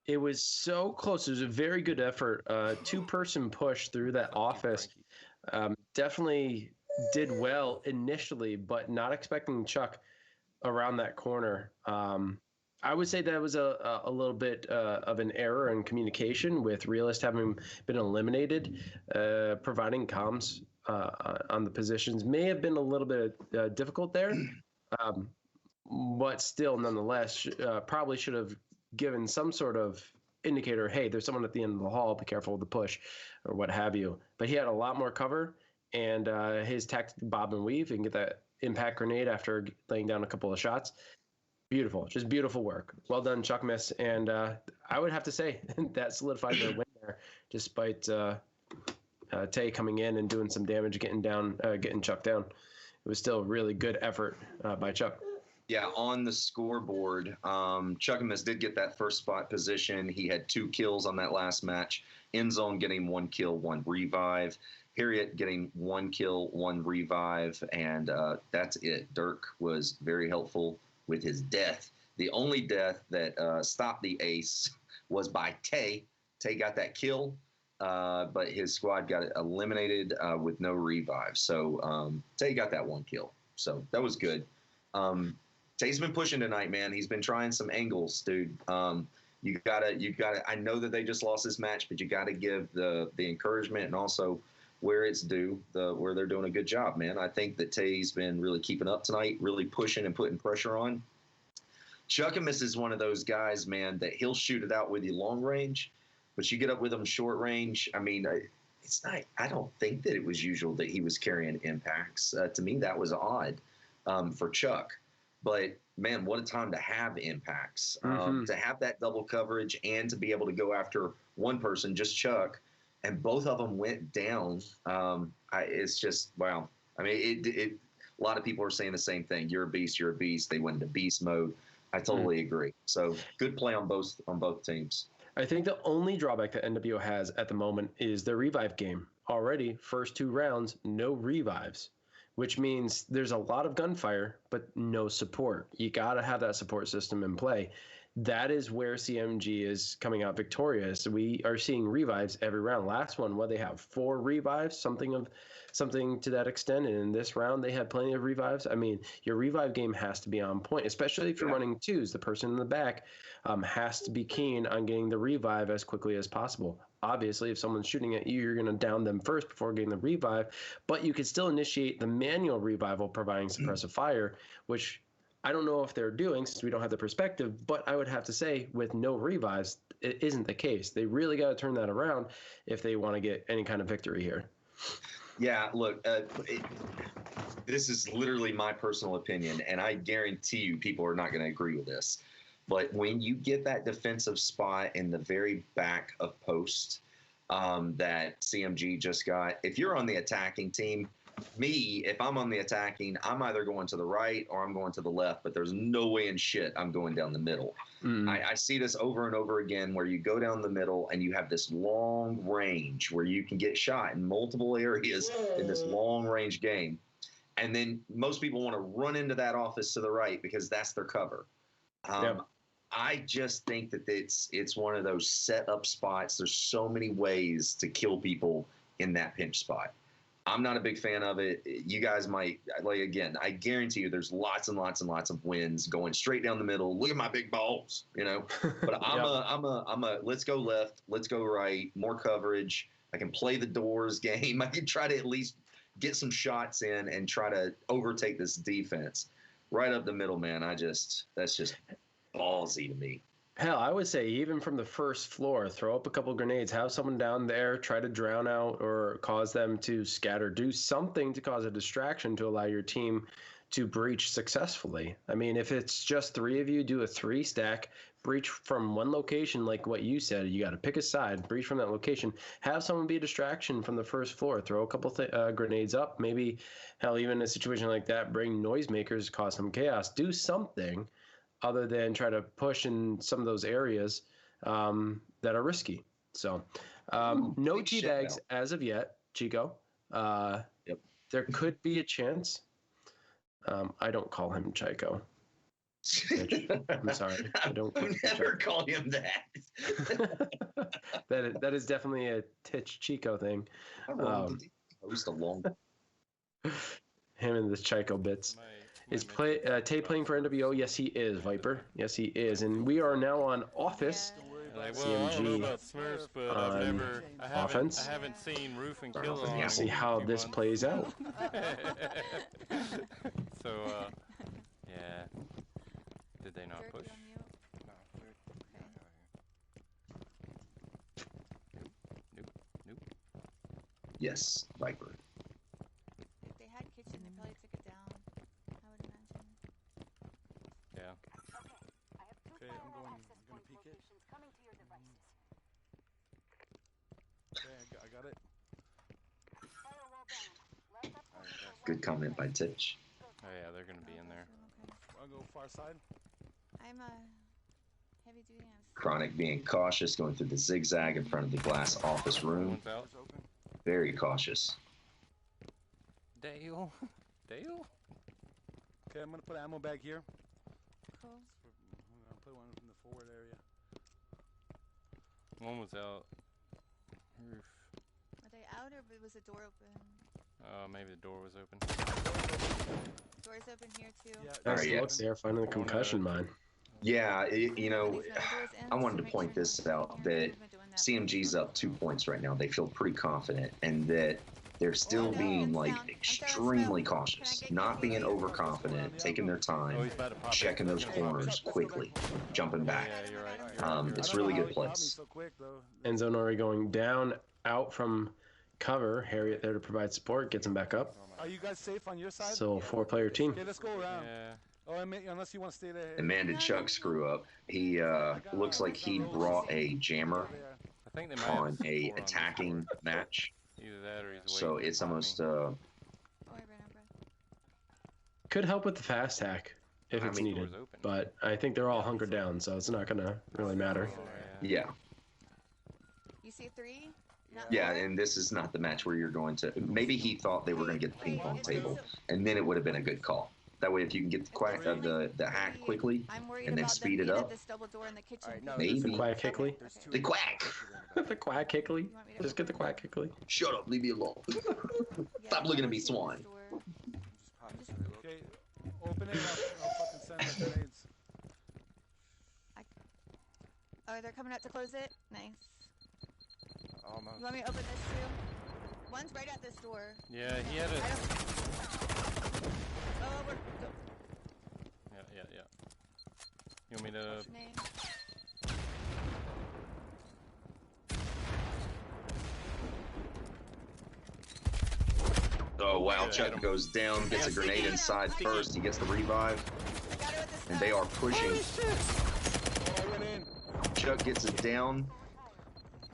It was so close. It was a very good effort. Two-person push through that office. Definitely did well initially, but not expecting Chuck around that corner. I would say that was a little bit of an error in communication with Realist having been eliminated. Providing comms on the positions may have been a little bit difficult there, but still, nonetheless, probably should have given some sort of indicator, hey, there's someone at the end of the hall, be careful with the push, or what have you. But he had a lot more cover, and his tactic bob and weave and get that impact grenade after laying down a couple of shots. Beautiful, just beautiful work. Well done, Chuck Miss. And I would have to say that solidified their win there, despite Tay coming in and doing some damage, getting Chuck down. It was still a really good effort by Chuck. Yeah, on the scoreboard, Chuck and Miss did get that first spot position. He had 2 kills on that last match. End zone getting 1 kill, 1 revive. Harriet getting 1 kill, 1 revive, and that's it. Dirk was very helpful with his death. The only death that stopped the ace was by Tay. Tay got that kill, but his squad got eliminated with no revive. So Tay got that 1 kill. So that was good. Tay's been pushing tonight, man. He's been trying some angles, dude. You gotta. I know that they just lost this match, but you gotta give the encouragement and also where it's due, where they're doing a good job, man. I think that Tay's been really keeping up tonight, really pushing and putting pressure on. Chuckamus is one of those guys, man, that he'll shoot it out with you long range, but you get up with him short range. I mean, it's not. I don't think that it was usual that he was carrying impacts. To me, that was odd for Chuck. But man, what a time to have impacts, to have that double coverage and to be able to go after one person, just Chuck, and both of them went down. It's just, wow. I mean, a lot of people are saying the same thing. You're a beast. You're a beast. They went into beast mode. I totally agree. So good play on both teams. I think the only drawback that NWO has at the moment is their revive game. Already, first 2 rounds, no revives, which means there's a lot of gunfire, but no support. You got to have that support system in play. that is where CMG is coming out victorious. We are seeing revives every round. Last one, what they have 4 revives, something to that extent. And in this round, they had plenty of revives. I mean, your revive game has to be on point, especially if you're running twos. The person in the back has to be keen on getting the revive as quickly as possible. Obviously, if someone's shooting at you, you're going to down them first before getting the revive, but you can still initiate the manual revival providing suppressive fire, which I don't know if they're doing since we don't have the perspective, but I would have to say with no revives, it isn't the case. They really got to turn that around if they want to get any kind of victory here. Yeah, look, this is literally my personal opinion, and I guarantee you people are not going to agree with this. But when you get that defensive spot in the very back of post that CMG just got, if you're on the attacking team, if I'm on the attacking, I'm either going to the right or I'm going to the left, but there's no way in shit I'm going down the middle. I see this over and over again where you go down the middle and you have this long range where you can get shot in multiple areas in this long range game. And then most people want to run into that office to the right because that's their cover. I just think that it's one of those set up spots. There's so many ways to kill people in that pinch spot. I'm not a big fan of it. You guys might, like, again, I guarantee you there's lots and lots and lots of wins going straight down the middle. Look at my big balls, you know. But I'm a let's go left, let's go right, more coverage. I can play the doors game. I can try to at least get some shots in and try to overtake this defense. Right up the middle, man. That's just ballsy to me. Hell, I would say even from the first floor, throw up a couple grenades, have someone down there, try to drown out or cause them to scatter, do something to cause a distraction to allow your team to breach successfully. I mean, if it's just 3 of you, do a 3 stack, breach from one location, like what you said. You got to pick a side, breach from that location, have someone be a distraction from the first floor, throw a couple grenades up, maybe, hell, even in a situation like that, bring noisemakers, cause some chaos, do something other than try to push in some of those areas that are risky. So no teabags as of yet, Chico. There could be a chance. I don't call him Chico. I'm sorry. I don't never call him that. that is definitely a Titch Chico thing. Post a long. Him and the Chico bits. Is Tay playing for NWO? Yes, he is, Viper. Yes, he is. And we are now on Office. CMG I don't know about Smurfs, but offense. I haven't seen Roof and Kill on. We'll see how this plays out. So, yeah. Did they not push? No, Nope. Yes, Viper. If they had kitchen, they probably took it down. I would imagine. Yeah. Okay, I'm gonna peek it. Okay, I got it. Good comment by Titch. Oh yeah, they're gonna be in there. Okay. I'll go far side. I'm a heavy duty. Chronic being cautious, going through the zigzag in front of the glass office room. One's out. Doors open. Very cautious. Dale. Okay, I'm gonna put an ammo bag here. Cool. I'm gonna put one in the forward area. One was out. Roof. Were they out or was the door open? Maybe the door was open. Door's open here too. Yeah, All right, Look, they're finding the concussion mine. Yeah, I wanted to point this out that CMG's up 2 points right now. They feel pretty confident, and that they're still being like extremely cautious, not being overconfident, taking their time, checking those corners quickly, jumping back. Yeah, you're right. It's really good place. End zone already going down, out from cover. Harriet there to provide support, gets him back up. Are you guys safe on your side? So 4-player team. Okay, let's go around. Yeah. Oh, unless you want to stay there. And man, did Chuck screw up. He looks like he brought a jammer I think they might have on a four on attacking the match. Either that or he's So waiting it's for almost me. Oh, I ran out of breath. Could help with the fast hack if I it's mean, needed. door's open. But I think they're all hunkered down, so it's not going to really matter. Oh, yeah. Yeah. You see 3? Not Yeah, 4? and this is not the match where you're going to. Maybe he thought they were going to get the ping pong table, and then it would have been a good call. That way, if you can get the the hack quickly I'm worried and then about speed them it being up. at this double door in the kitchen. Alright, no, Maybe. The quack Okay, Hickley. There's okay. two The quack. The quack Hickley. You want me to Just get the quack Hickley. Shut up, leave me alone. Yeah, Stop looking at me, double team this Swan. door. Just pop it so they look. Okay, open it. I'll fucking send the grenades. Oh, they're coming out to close it? Nice. Almost. You want me to open this too? One's right at this door. Yeah, he had I a. don't... Oh, we're... Yeah. You want me to? What's your name? Oh wow, Yeah, Chuck hit him. goes down, gets a grenade inside first. He gets the revive, Got it with this and gun. they are pushing. Oh, I went in. Chuck gets it down.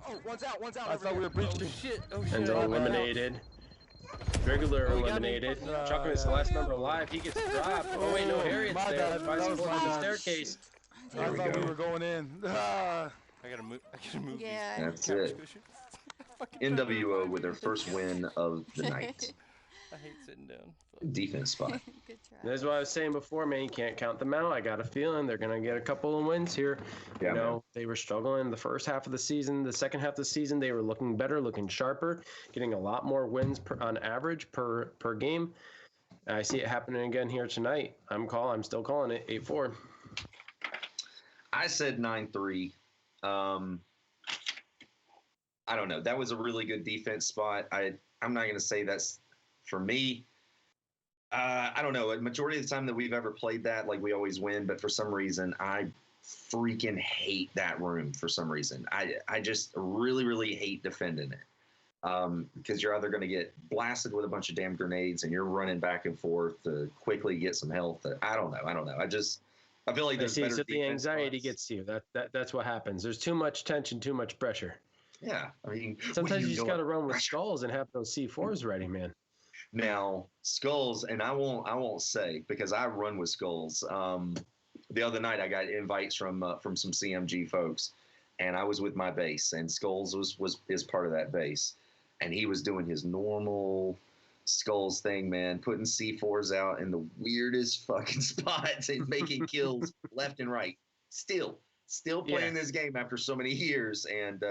Oh, one's out. I thought we were breaching. Shit! Oh And shit! they're eliminated. Regular Oh, he got me. eliminated. Chuckman is the last member alive. He gets dropped. Oh wait, no, Harriet's my there. bad. Tries That to was go my up the bad. staircase. There I we thought go. we were going in. I gotta move. Yeah. That's Couch it. cushion. NWO with their first win of the night. I hate sitting down. Defense spot. Good try. That's what I was saying before, man. You can't count them out. I got a feeling they're going to get a couple of wins here. Yeah, You know, they were struggling the first half of the season. The second half of the season, they were looking better, looking sharper, getting a lot more wins on average per game. I see it happening again here tonight. I'm still calling it 8-4. I said 9-3. I don't know. That was a really good defense spot. I'm not going to say that's for me. I don't know. A majority of the time that we've ever played that, like we always win, but for some reason, I freaking hate that room for some reason. I just really, really hate defending it. Because you're either going to get blasted with a bunch of damn grenades and you're running back and forth to quickly get some health. I don't know. I feel like I there's see, better so the defense anxiety spots. gets to you. That's what happens. There's too much tension, too much pressure. Yeah, I mean, Sometimes you just got to run with pressure? skulls and have those C4s ready, man. Now skulls, and I won't say because I run with skulls. The other night I got invites from some CMG folks, and I was with my base, and Skulls is part of that base, and he was doing his normal Skulls thing, man, putting C4s out in the weirdest fucking spots and making kills left and right. Still playing this game after so many years, and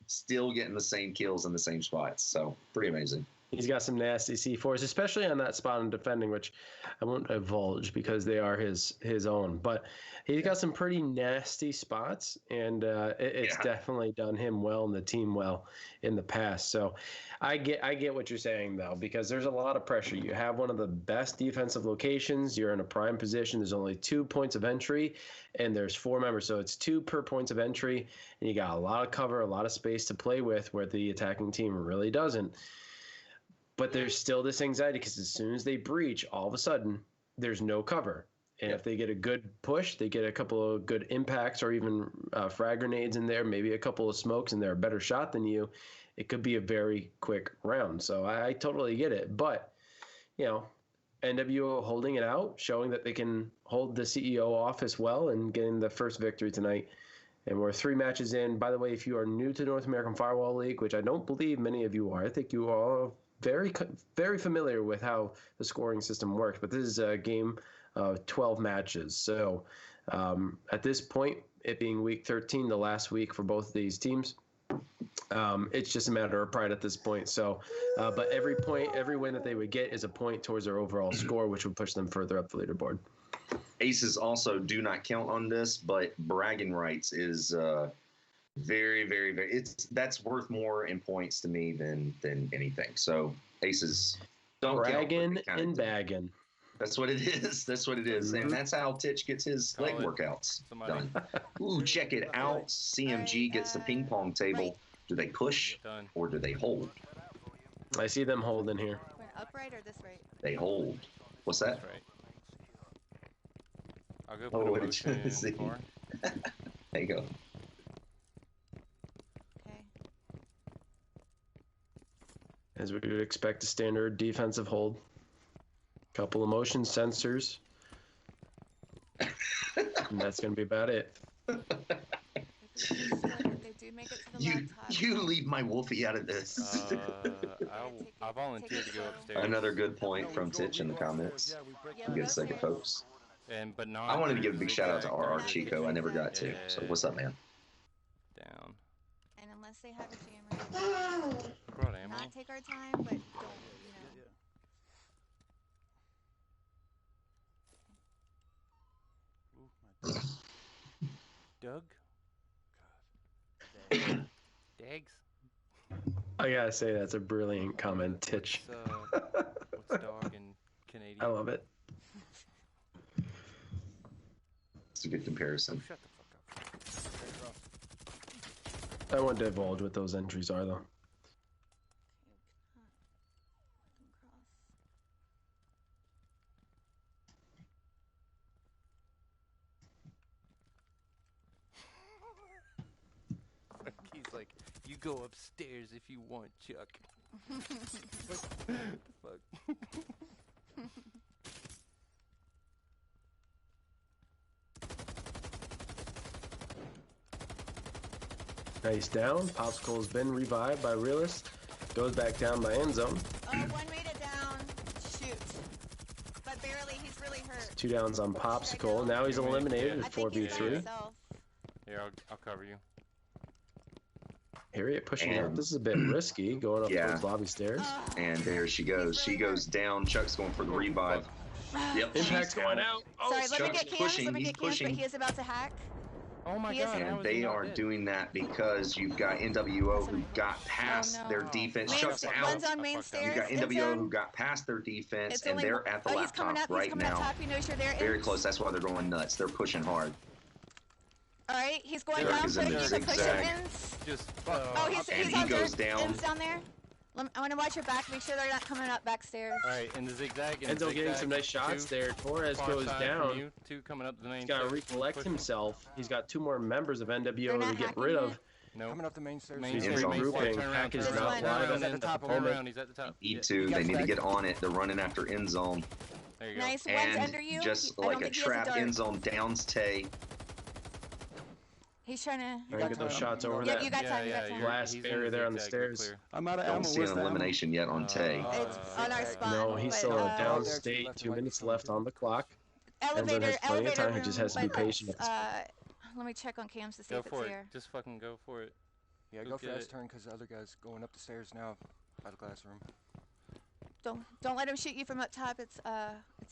still getting the same kills in the same spots. So pretty amazing. He's got some nasty C4s, especially on that spot in defending, which I won't divulge because they are his own. But he's got some pretty nasty spots, and it's definitely done him well and the team well in the past. So I get what you're saying, though, because there's a lot of pressure. You have one of the best defensive locations. You're in a prime position. There's only 2 points of entry, and there's 4 members. So it's 2 per points of entry, and you got a lot of cover, a lot of space to play with where the attacking team really doesn't. But there's still this anxiety because as soon as they breach, all of a sudden, there's no cover. And if they get a good push, they get a couple of good impacts or even frag grenades in there, maybe a couple of smokes, and they're a better shot than you, it could be a very quick round. So I totally get it. But, NWO holding it out, showing that they can hold the CEO off as well and getting the first victory tonight. And we're 3 matches in. By the way, if you are new to North American Firewall League, which I don't believe many of you are, I think you are very, very familiar with how the scoring system works. But this is a game of 12 matches. So at this point, it being week 13, the last week for both of these teams, it's just a matter of pride at this point. So, but every win that they would get is a point towards their overall score, which would push them further up the leaderboard. Aces also do not count on this, but bragging rights is very, very, very. That's worth more in points to me than anything. So aces don't bragging count, but and bagging. That's what it is. That's what it is, and that's how Titch gets his leg workouts done. Ooh, check it out. CMG gets the ping pong table. Do they push or do they hold? I see them holding here. Going up right or this right? They hold. What's that? That's right. I'll go put a motion in see. for. There you go. Okay. As we would expect, a standard defensive hold. Couple of motion sensors. And that's going to be about it. They do make it to the laptop. You leave my Wolfie out of this. I volunteered to go upstairs. Another good point from Titch in the comments. Yeah, we break Yep, Good go second, upstairs. folks. But not. I wanted to give a through big shout out to zigzag RR or Chico. I never got to. So what's up, man? Down. And unless they have a jammer, Brought ammo. not take our time, but don't, you know. Yeah. Ooh, my Doug? God. Dags? I gotta say that's a brilliant comment, Titch. What's dog in Canadian? I love it. It's a good comparison. Shut the fuck up. I won't divulge what those entries are, though. He's like, you go upstairs if you want, Chuck. Fuck. Nice down. Popsicle's been revived by Realist. Goes back down by end zone. Oh, one made it down. Shoot. But barely, he's really hurt. 2 downs on Popsicle. Now he's eliminated I at think he's by 4v3. himself. Here, I'll cover you. Harriet pushing And- up. This is a bit risky, going up Yeah. towards lobby stairs. And there she goes. She goes down. Chuck's going for the revive. Yep. Impact's she's going out. out. Oh, Sorry, let me Chuck's get cams. pushing, Let me he's get cams, but pushing. he is about to hack. Oh my He is god. in- how And is they he not are dead? doing that because you've got NWO who got past no. their defense. Main Chuck's sta- out. one's on main I fucked up. You stairs. got End NWO zone. who got past their defense, It's and only they're at the he's coming laptop up. He's right coming up now. top. He knows you're there. Very close. That's why they're going nuts. They're pushing hard. All right, he's going Dirk down. is Put in a the he's a push zigzag. ins. Just, Oh, he's and he's he on goes Dirk. down. Ends down there. I want to watch your back. Make sure they're not coming up backstairs. Alright, in the zigzag. In the Enzo getting zigzag, some nice shots two, there. Torres far goes side from down. You, two coming up the main He's got to stairs, recollect pushing. himself. He's got 2 more members of They're NWO not to get hacking rid yet? of. No. Coming up the main stairs. Main He's stairs, in main regrouping. stairs, turn Hack is around, not turn live around, at the top. turn around, he's at the top. Need Yeah. to. You They got need to back. get on it. They're running after end zone. There you go. Nice. One's And under you. just I don't like a think he has trap dart. end zone downs Tay. He's trying to. Trying to get those shots over Yep, that you got time. You got time. glass he's in barrier there on the zigzag, you're stairs. clear. I'm out of Don't ammo. see Where's an the ammo? elimination yet on Tay. It's on our spot. No, he's but, still in a uh, down there to the state. left 2 and minutes right. left on the clock. Elevator, has plenty of elevator time, he room. just has to be but patient at let's, this let me check on cams to see Go if it's for it. here. Just fucking go for it. Yeah, Go go get fast it. turn because the other guy's going up the stairs now by the glass room. Don't let him shoot you from up top. It's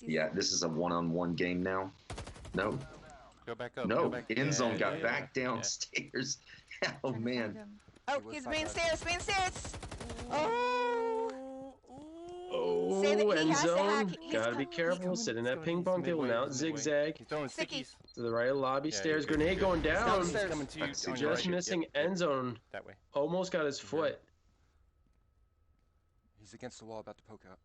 easy. Yeah, this is a one-on-one game now. No, Go back up. no. Go back. End zone Yeah, got yeah, back yeah. downstairs. Oh Trying to man. find him. Oh, He was he's by main glass. stairs. Main stairs. Oh. Oh, Say that he end has to hack. zone. He's Gotta be coming. careful. Sitting at ping pong table now. Zigzag He's throwing Sticky. stickies. to the right of the lobby. Yeah, Stairs. you're good, Grenade you're going good. down. He's coming to you. Just On your Just right. missing Yep, yep. end zone. That way. Almost got his foot. He's against the wall about to poke out.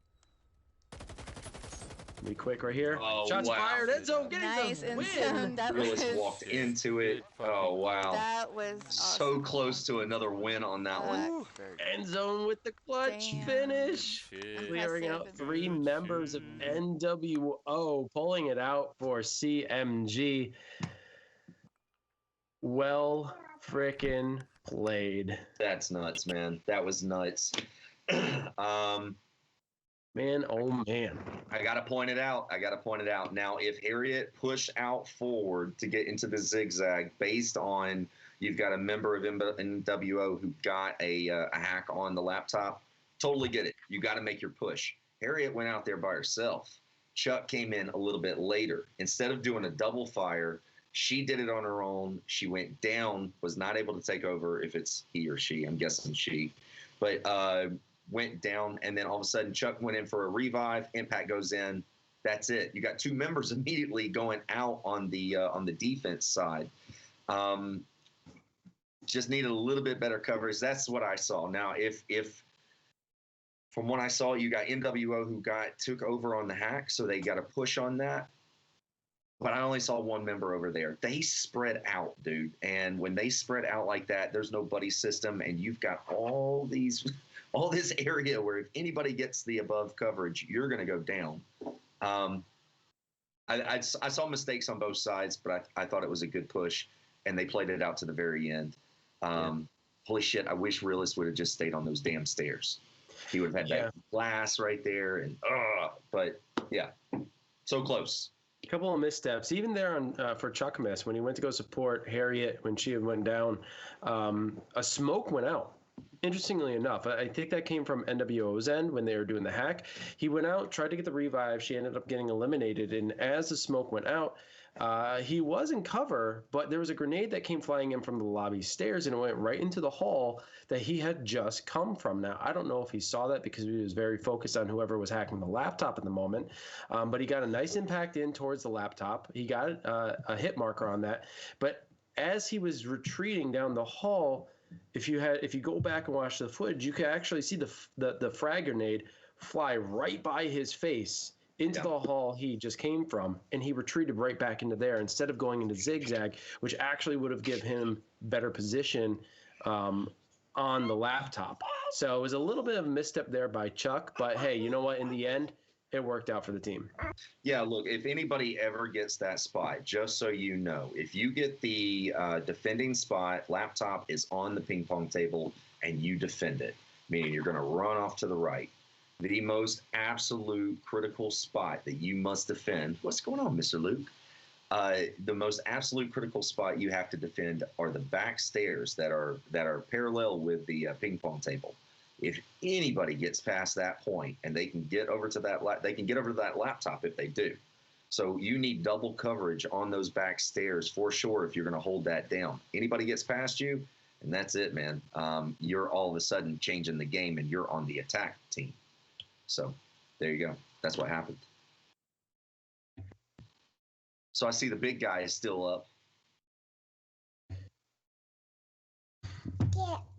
Be quick right here. Oh, Shots wow. fired. End zone getting Nice the and win. zone. That Realist was walked into it. Good fucking- Oh wow. that was So awesome. close to another win on that one. Ooh, very good. End zone with the clutch Damn. finish. Shit. Clearing out Impressive. 3 members of NWO, pulling it out for CMG. Well frickin' played. That's nuts, man. That was nuts. Man, oh man. I gotta point it out. Now, if Harriet push out forward to get into the zigzag, based on you've got a member of NWO who got a hack on the laptop, totally get it. You got to make your push. Harriet went out there by herself. Chuck came in a little bit later. Instead of doing a double fire, she did it on her own. She went down, was not able to take over. If it's he or she, I'm guessing she, but went down, and then all of a sudden Chuck went in for a revive. Impact goes in. That's it. You got 2 members immediately going out on the defense side. Just needed a little bit better coverage. That's what I saw. Now, if from what I saw, you got NWO who took over on the hack, so they got a push on that. But I only saw 1 member over there. They spread out, dude. And when they spread out like that, there's no buddy system, and you've got all this area where if anybody gets the above coverage, you're going to go down. I saw mistakes on both sides, but I thought it was a good push, and they played it out to the very end. Holy shit, I wish Realist would have just stayed on those damn stairs. He would have had that glass right there, and but yeah, So close. A couple of missteps, even there on for Chuck Miss when he went to go support Harriet when she went down. A smoke went out. Interestingly enough, I think that came from NWO's end when they were doing the hack. He went out, tried to get the revive. She ended up getting eliminated, and as the smoke went out, he was in cover, but there was a grenade that came flying in from the lobby stairs, and it went right into the hall that he had just come from. Now, I don't know if he saw that because he was very focused on whoever was hacking the laptop at the moment, but he got a nice impact in towards the laptop. He got a hit marker on that, but as he was retreating down the hall, if you go back and watch the footage, you can actually see the frag grenade fly right by his face into the hall he just came from, and he retreated right back into there instead of going into zigzag, which actually would have given him better position on the laptop. So it was a little bit of a misstep there by Chuck, but hey, you know what? In the end, it worked out for the team. Yeah, look, if anybody ever gets that spot, just so you know, if you get the defending spot, laptop is on the ping pong table, and you defend it, meaning you're going to run off to the right. The most absolute critical spot that you must defend. What's going on, Mr. Luke? The most absolute critical spot you have to defend are the back stairs that are parallel with the ping pong table. If anybody gets past that point and they can get over to that laptop if they do. So you need double coverage on those back stairs for sure if you're going to hold that down. Anybody gets past you, and that's it, man. You're all of a sudden changing the game, and you're on the attack team. So there you go. That's what happened. So I see the big guy is still up.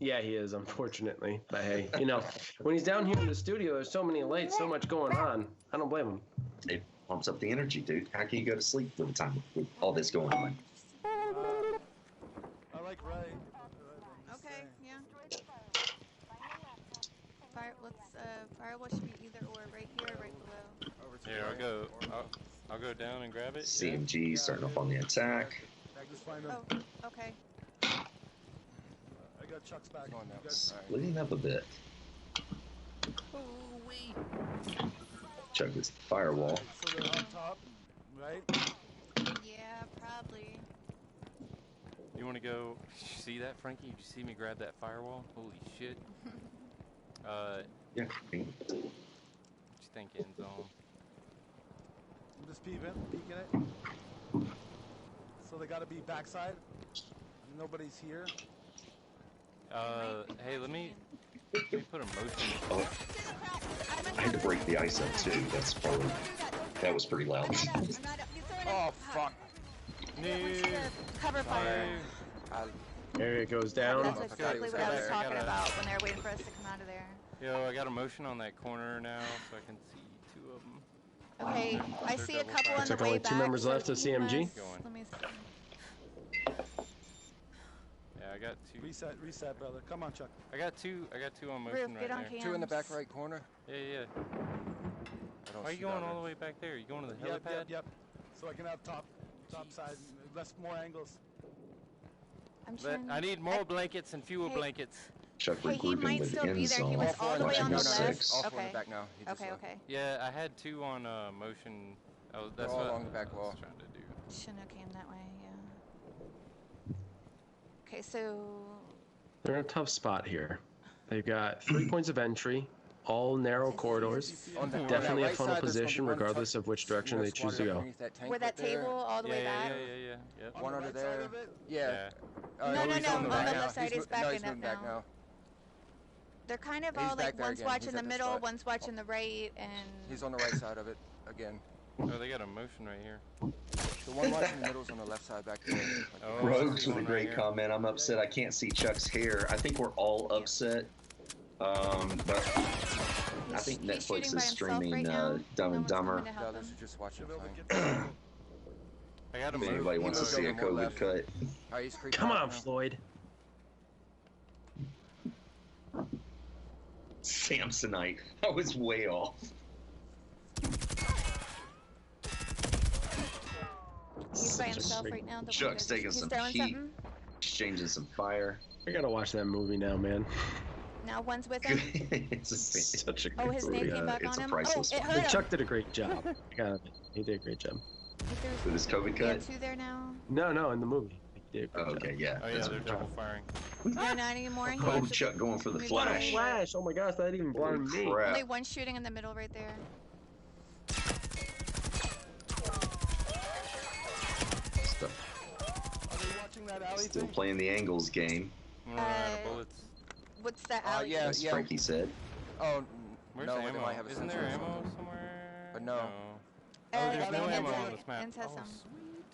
Yeah, he is, unfortunately. But hey, you know, when he's down here in the studio, there's so many lights, so much going on. I don't blame him. It pumps up the energy, dude. How can you go to sleep with the time with all this going on? I like right. Okay, yeah. Firewall should be either or, right here or right below. Here, I'll go down and grab it. CMG starting off on the attack. Just find him. Oh, okay. I got Chuck's back on now. Splitting up a bit. Oh, wait. Chuck is firewall. So they're on top, right? Yeah, probably. You want to go see that, Frankie? Did you see me grab that firewall? Holy shit. Yeah. What you think, end zone? I'm just peeking it. So they got to be backside. Nobody's here. Hey, let me put a motion. Oh, I had to break the ice up too. That was pretty loud. Oh, fuck. Cover fire. There it goes down. That's exactly what I was talking about when they were waiting for us to come out of there. Yo, I got a motion on that corner now, so I can see two of them. Okay, I see a couple on Looks the like way only back. two members left of he CMG. must- Let me see. Yeah, I got two. Reset, brother. Come on, Chuck. I got two on motion Roof, right get on there. cams. Two in the back right corner. Yeah. I don't Why are you see going that all the one. way back there? You going to the helipad? Yep. So I can have top side, less more angles. I'm trying. I need more blankets and fewer Hey. blankets. Chuck Hey, he regrouping might with still end be there. He zone. was all the way on the Watching left. six. All four in Okay. the back now. He just Okay, left. okay. Yeah, I had two on motion. That's They're all what along the back I wall. was trying to do. Shouldn't have came that way, yeah. Okay, so They're in a tough spot here. They've got 3 points of entry, all narrow corridors. On that Definitely a right funnel side, there's gonna be position one regardless truck of which direction they choose to squatted go. underneath that tank where that right there. table all the way back? Yeah. Yep. One On the under right there. side of it? Yeah. No, he's no, on the on right the now. left side, he's No, backing he's up moving back now. now. They're kind of He's all back like there one's again. watching He's the at the middle, spot. one's watching the right, and He's on the right side of it again. Oh, they got a motion right here. The one watching the middle's on the left side back there. Like Oh. Rogues with a Right great here. comment. I'm upset I can't see Chuck's hair. I think we're all upset. But I think he's Netflix shooting by is himself streaming right now. Dumb No and one's Dumber. coming to help The others him. are just watching Should be able to playing. get the I got a If motion. anybody wants to moved see a over to the COVID left. cut, Alright, he's creeping Come out on, now. Floyd. Samsonite. I was way off. He's by himself right now. The Chuck's window. taking He's some throwing heat. something. Exchanging some fire. I gotta watch that movie now, man. Now one's with him. It's Such a Oh, great his movie. name came back it's on a him. priceless Oh, it one. hurt him. Chuck did a great job. He did a great job. With his COVID We have cut. 2 there now. No, in the movie. He did a great Oh, job. okay, yeah. Oh yeah, that's they're what double firing. No, not anymore. He Oh, just Chuck going for the moved What a away. flash. flash! Oh my gosh, that even Holy blinded me. crap. Only one shooting in the middle right there. Still, Are they watching that alley still thing? playing the angles game, I'm running out of bullets. What's that alley? yeah, as Frankie said. Oh, Where's no, the they ammo? might have a Isn't sensor there or ammo something. somewhere? But no. Oh, there's I no think ammo Enz- on this map. Enz has Oh, some. sweet.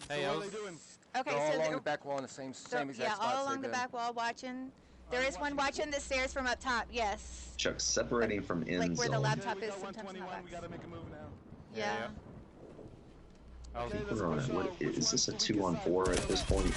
So Hey, what I are was they doing? Okay, They're all so along they're, the back wall in the same exact yeah, spots all along they've the been. back wall watching. There is one watching the stairs from up top. Yes. Chuck separating from end Like where the zone. laptop Okay, we is got sometimes in the 121. box. We gotta make a move now. Yeah. I was Okay, let's We're on push it. What, out. Which is this a one's the weakest 2-on-4 side? at this point?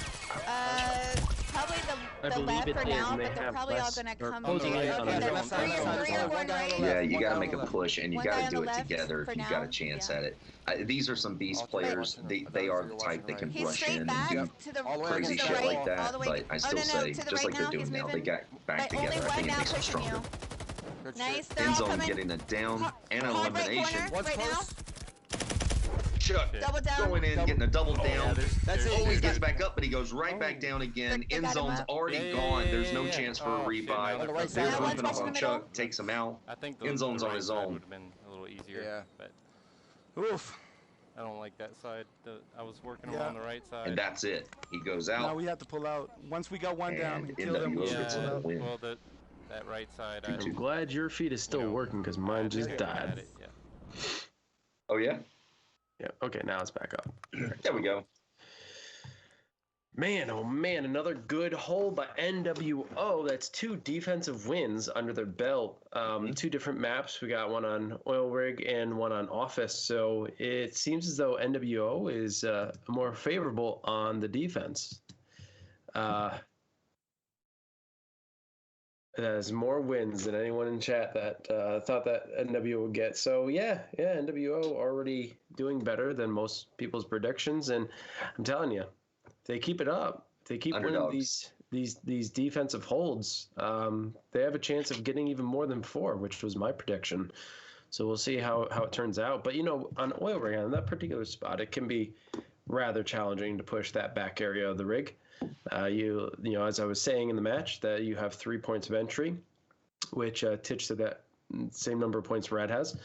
Probably I the believe left it for is, now, and they but they're have probably all less- gonna or come. on the right, Okay, on the there's left, three on the or left. three or one One right. guy Yeah, on you the got to left. make a push, and you One got guy to on do the it left together if for you've got now, a chance yeah. at it. These are some beast All three players. watching, They are you're the watching type that can He's rush straight in back and do to the All the way crazy against to the shit right, like all that. the way. But I still no, say, to the just right like they're now, doing he's now, they moving. got back But only together. I one think it now makes them pushing stronger. you. Good Nice. shit. They're End all zone coming. getting a down and an Hard right elimination. corner. One's Right now. close. Chuck Double down. going in, getting a double Oh, yeah, down. That's it. Oh, he He's gets got- back up, but he goes right back down again. They End got him zone's up. already gone. There's no chance for a Oh, shit, now revive. they're On the right They're side. Now moving one's up watching on the Chuck, takes him out. I think End zone's the on right his side own. would have been a little easier. Yeah. But Oof. I don't like that side. I was working Yeah. on the right side. And that's it. He goes Now out. we have to pull out. Once we got one down, And kill them. NWO We should gets pull a out. win. Well, that right side, I, I'm glad your feed is still You know, working because I mine just didn't died. at it, yeah. Oh, yeah? Yeah. Okay, now it's back up. There we go. Man, oh man, another good hold by NWO. That's 2 defensive wins under their belt. 2 different maps. We got one on Oil Rig and one on Office. So it seems as though NWO is more favorable on the defense. It has more wins than anyone in chat that thought that NWO would get. So yeah, NWO already doing better than most people's predictions. And I'm telling you, if they keep it up, if they keep winning these defensive holds, they have a chance of getting even more than 4, which was my prediction. So we'll see how it turns out. But on Oil Rig, on that particular spot, it can be rather challenging to push that back area of the rig. You know, as I was saying in the match, that you have 3 points of entry, which Titch said that same number of points Red has.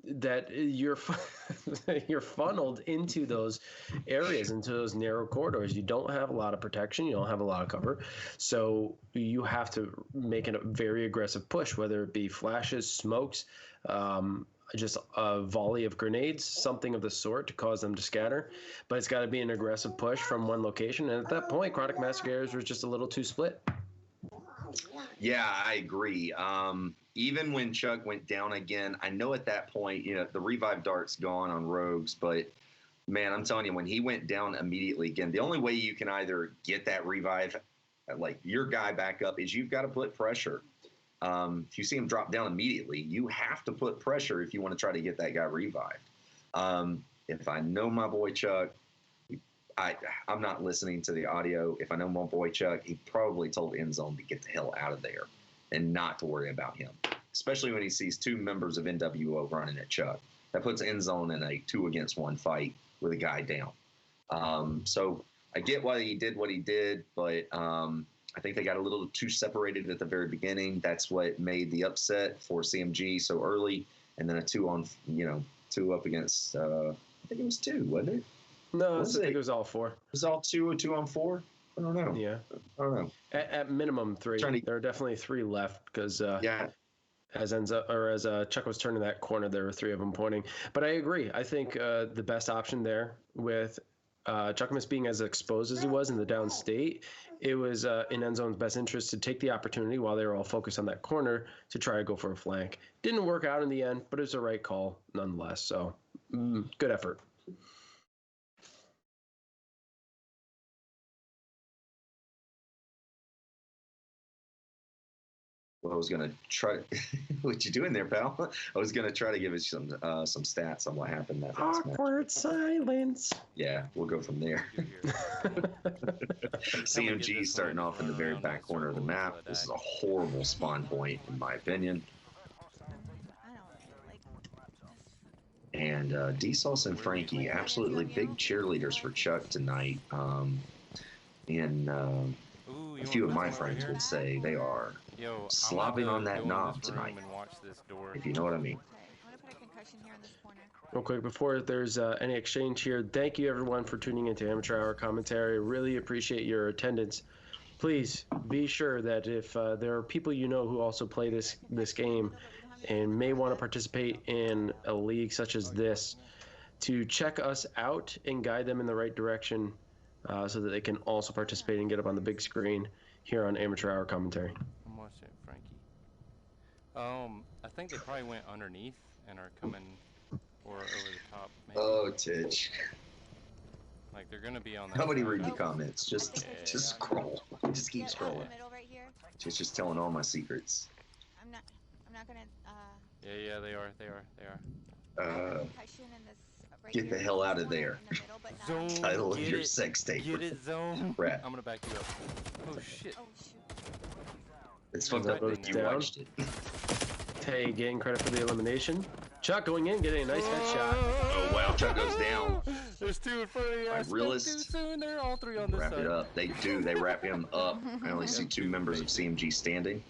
That you're funneled into those areas, into those narrow corridors. You don't have a lot of protection. You don't have a lot of cover. So you have to make a very aggressive push, whether it be flashes, smokes, just a volley of grenades, something of the sort to cause them to scatter. But it's got to be an aggressive push from one location. And at that point, Chronic Massacres was just a little too split. Yeah, I agree. Even when Chuck went down again, I know at that point, the revive dart's gone on Rogues, but man, I'm telling you, when he went down immediately again, the only way you can either get that revive, like your guy back up, is you've got to put pressure. If you see him drop down immediately, you have to put pressure if you want to try to get that guy revived. If I know my boy Chuck, I'm not listening to the audio. If I know my boy Chuck, he probably told End Zone to get the hell out of there and not to worry about him, especially when he sees 2 members of NWO running at Chuck. That puts End Zone in a 2-against-1 fight with a guy down. So I get why he did what he did, but I think they got a little too separated at the very beginning. That's what made the upset for CMG so early, and then a 2 up against. I think it was 2, wasn't it? No, I think it was all 4. It was all 2 on 4. I don't know. Yeah, I don't know. At minimum 3. There are definitely 3 left because as Chuck was turning that corner, there were 3 of them pointing. But I agree. I think the best option there with Chuckamus being as exposed as he was in the downstate, it was in End Zone's best interest to take the opportunity while they were all focused on that corner to try to go for a flank. Didn't work out in the end, but it was the right call nonetheless. So good effort. Well, I was gonna try. What you doing there, pal? I was gonna try to give us some stats on what happened that last match. Awkward silence. Yeah, we'll go from there. CMG starting off in the very back corner of the map. This is a horrible spawn point, in my opinion. And D-Sauce and Frankie, absolutely big cheerleaders for Chuck tonight. And a few of my friends would say they are slobbing on that knob tonight, if you know what I mean. Real quick, before there's any exchange here, thank you everyone for tuning into Amateur Hour Commentary. Really appreciate your attendance. Please be sure that if there are people you know who also play this game and may want to participate in a league such as this, to check us out and guide them in the right direction so that they can also participate and get up on the big screen here on Amateur Hour Commentary. I'm watching Frankie. I think they probably went underneath and are coming or over the top. Maybe. Oh, Titch. Like they're gonna be on that. Nobody read the comments. Just scroll. Just keep scrolling. Just telling all my secrets. I'm not gonna. Yeah, they are. Get the hell out of there. Zone. Title of your sex tape. Get it, Zone. Rat. I'm gonna back you up. Oh shit. Oh shoot. It's fucked up that you watched it. Tay getting credit for the elimination. Chuck going in, getting a nice headshot. Oh wow, Chuck goes down. There's two in front of you. I realized- too soon. They're all three on this Wrap side. it up. They do. They wrap him up. I only see 2 members of CMG standing.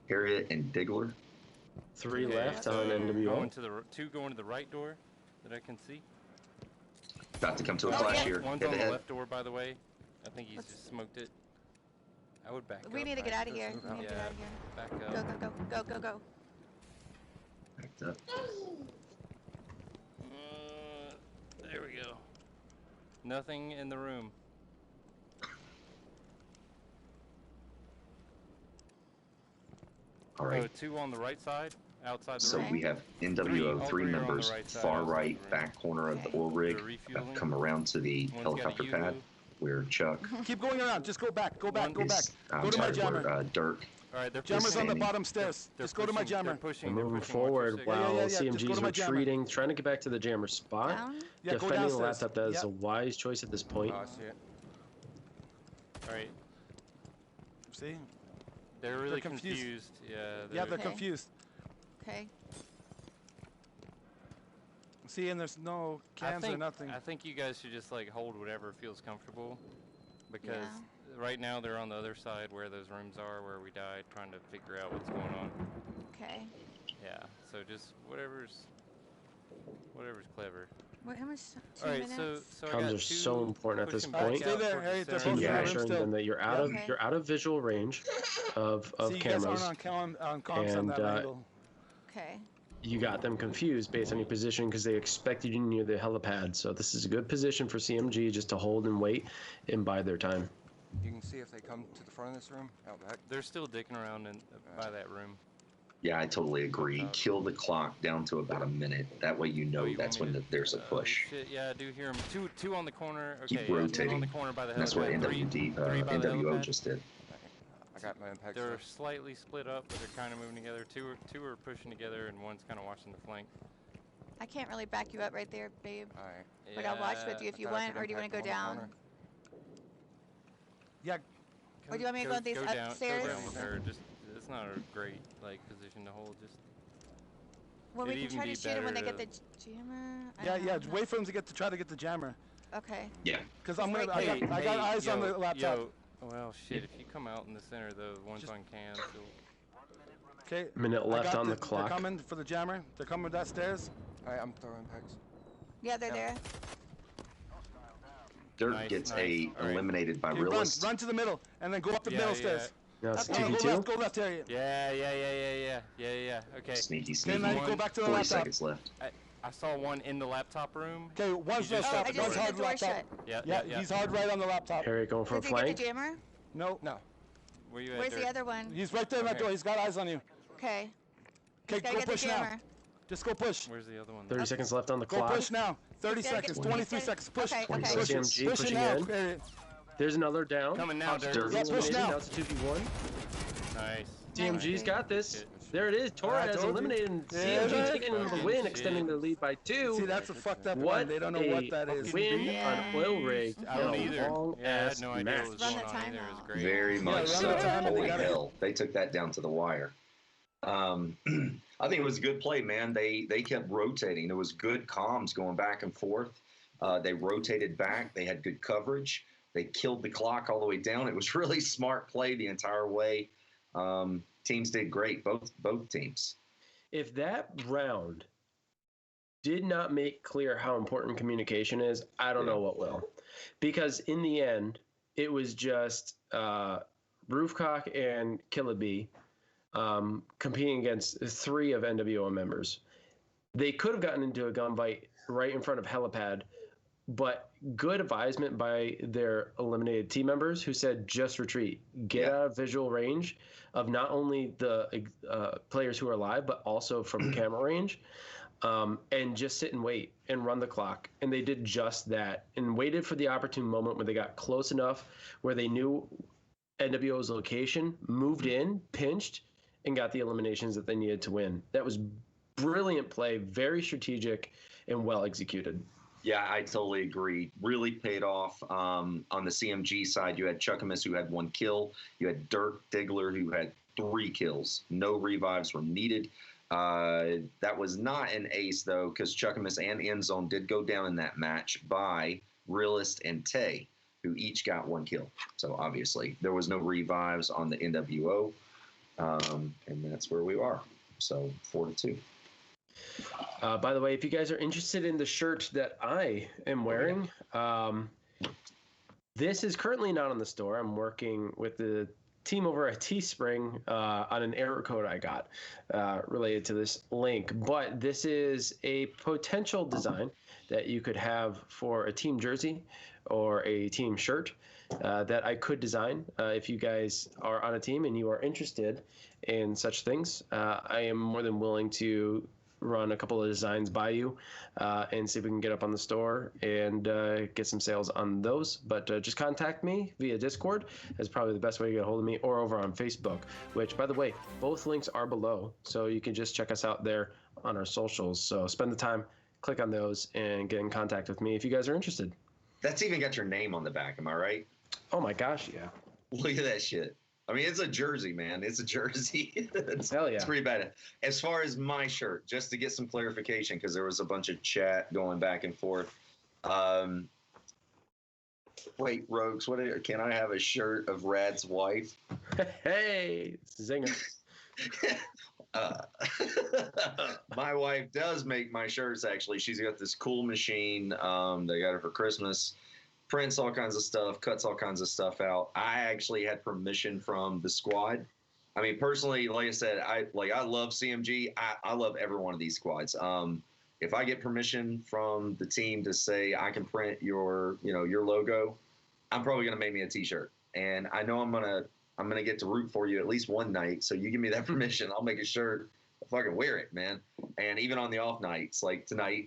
Harriet and Diggler. 3 Okay, left so on NWO. two going to the right door that I can see. About to come to a flash here. One's Head on to the head. left door, by the way. I think he's just smoked it. I would back up. We need to get out of here. We need to get Yeah, out of here. back up. Go. Backed up. There we go. Nothing in the room. All right. Oh, 2 on the right side, outside the So room. we have NWO, All 3 three are on the members, right side, far outside right, the room. back corner of the oil They're rig. refueling. Come around to the One's got a helicopter pad U-Hoo. where Chuck Keep going around. Just go back. Go back. Go back. is. I'm Go to my sorry, jammer. where Dirk. All right, they're Jammer's on the standing. bottom stairs. They're Just go to my pushing- jammer. They're pushing. We're They're moving pushing. Watch your forward six. while Yeah. Just go CMG's to my jammer. retreating, trying to get back to the jammer spot. Down. Yeah, go Defending the downstairs. laptop, that is Yep. a wise choice at this point. Oh, I see it. All right, See? they're really confused. confused. Yeah. Yeah, they're Okay. confused. Okay. See, and there's no cans or nothing. I think you guys should just like hold whatever feels comfortable, because Yeah. right now they're on the other side where those rooms are where we died, trying to figure out what's going on. Okay. Yeah. So just whatever's clever. Wait, how much? 2 All right. minutes? So I Comms got are 2 so important at this pushing point. back Stay out there, towards Harry, the they're center. both You're Yeah. assuring still. them that you're out Okay. you're out of visual range of See, you guys cameras. aren't on comms on And, that angle. Okay. You got them confused based on your position because they expected you near the helipad. So this is a good position for CMG just to hold and wait and bide their time. You can see if they come to the front of this room, out back. They're still dicking around by that room. Yeah, I totally agree. Kill the clock down to about a minute. That way you know Oh, you that's want me when there's a push. Shit, yeah, I do hear them. Two on the corner. Okay, Keep yeah, 2 rotating. on the corner by the And that's what helipad. Three by the NWO helipad. just did. I got my impact. They're stuff. slightly split up, but they're kind of moving together. Two are pushing together, and one's kind of watching the flank. I can't really back you up right there, babe. All right. But I'll watch with you if you I thought I want, could or do you want to go impact one down? Yeah, Or do you want me to go these upstairs? Go down with her. Just, it's not a great position to hold. Just Well, we It'd can try even to be shoot him when they better get the jammer. I yeah. don't know. Wait for him to try to get the jammer. Okay. Yeah. Because I got Hey, eyes on yo, the laptop. Yo, well, shit. If you come out in the center, the one's Just- on cans. So Okay. Minute I left got on the They're clock. coming for the jammer. They're coming that stairs. All right, I'm throwing impacts. Yeah, they're there. Dirk Nice, gets nice. All right. eliminated by Okay, realist. run to the middle and then go up the middle stairs. Now it's Okay. Go 2v2. left, go left, Harriet. yeah. Okay. Sneaky, Okay, sneaky. now you One- go back to the 40 laptop. seconds left. I saw one in the laptop room. Okay, one's You just laptop, I just one's see hard the door laptop. shut. Yeah. He's hard right on the laptop. Harriet going for a Did he get flank. the jammer? No, No. Where you at? Where's Dirk? the other one? he's right there in that Okay. door. He's got eyes on you. Okay. Okay, Gotta go get the push now. jammer. Just go push. Where's the other one? 30 seconds left on the Go clock. push now. 30 He's gotta seconds, get- 23 he's gotta- seconds. Push. Okay, okay. Push it. CMG Push it pushing now, in. Harriet. There's another down. Coming now, Dirk. Dirk Yeah, push eliminated. now. Now it's a 2v1. Nice. CMG's got this. There it is. Torres told you. eliminated and Yeah, CMG right. taking the Fucking win, shit. extending their lead by 2. See, that's a fucked up What one. They don't know what that is. win on Oil Rig I don't in a either. long Yeah, I had ass no idea match. what was Run going the on either. It was timeout. great. Very much run so. the time and they Holy gotta hell, they took that down to the wire. I think it was a good play, man. They kept rotating. There was good comms going back and forth. They rotated back. They had good coverage. They killed the clock all the way down. It was really smart play the entire way. Teams did great, both teams. If that round did not make clear how important communication is, I don't know what will. Because in the end, it was just Roofcock and Killaby competing against 3 of NWO members. They could have gotten into a gunfight right in front of Helipad, but good advisement by their eliminated team members who said, just retreat, get out of visual range of not only the players who are alive, but also from camera range, and just sit and wait and run the clock. And they did just that and waited for the opportune moment when they got close enough where they knew NWO's location, moved in, pinched, and got the eliminations that they needed to win. That was brilliant play, very strategic, and well executed. Yeah, I totally agree. Really paid off. On the CMG side, you had Chuckamus, who had 1 kill. You had Dirk Diggler, who had 3 kills. No revives were needed. That was not an ace, though, because Chuckamus and Endzone did go down in that match by Realist and Tay, who each got 1 kill. So, obviously, there was no revives on the NWO, and that's where we are. So, 4-2. By the way, if you guys are interested in the shirt that I am wearing, this is currently not on the store. I'm working with the team over at Teespring on an error code I got related to this link. But this is a potential design that you could have for a team jersey or a team shirt that I could design. If you guys are on a team and you are interested in such things, I am more than willing to run a couple of designs by you and see if we can get up on the store and get some sales on those. But just contact me via Discord is probably the best way to get a hold of me, or over on Facebook, which, by the way, both links are below. So you can just check us out there on our socials. So spend the time, click on those, and get in contact with me if you guys are interested. That's even got your name on the back, am I right? Oh my gosh, yeah. Look at that shit. I mean, it's a jersey, man. It's a jersey. Hell yeah. It's pretty bad. As far as my shirt, just to get some clarification, because there was a bunch of chat going back and forth. Wait, Rogues, can I have a shirt of Rad's wife? Hey, zinger. My wife does make my shirts, actually. She's got this cool machine. They got it for Christmas. Prints all kinds of stuff, cuts all kinds of stuff out. I actually had permission from the squad. I mean, personally, like I said, I love CMG. I love every one of these squads. If I get permission from the team to say I can print your logo, I'm probably gonna make me a T-shirt. And I know I'm gonna get to root for you at least one night. So you give me that permission, I'll make a shirt. I'll fucking wear it, man. And even on the off nights, like tonight,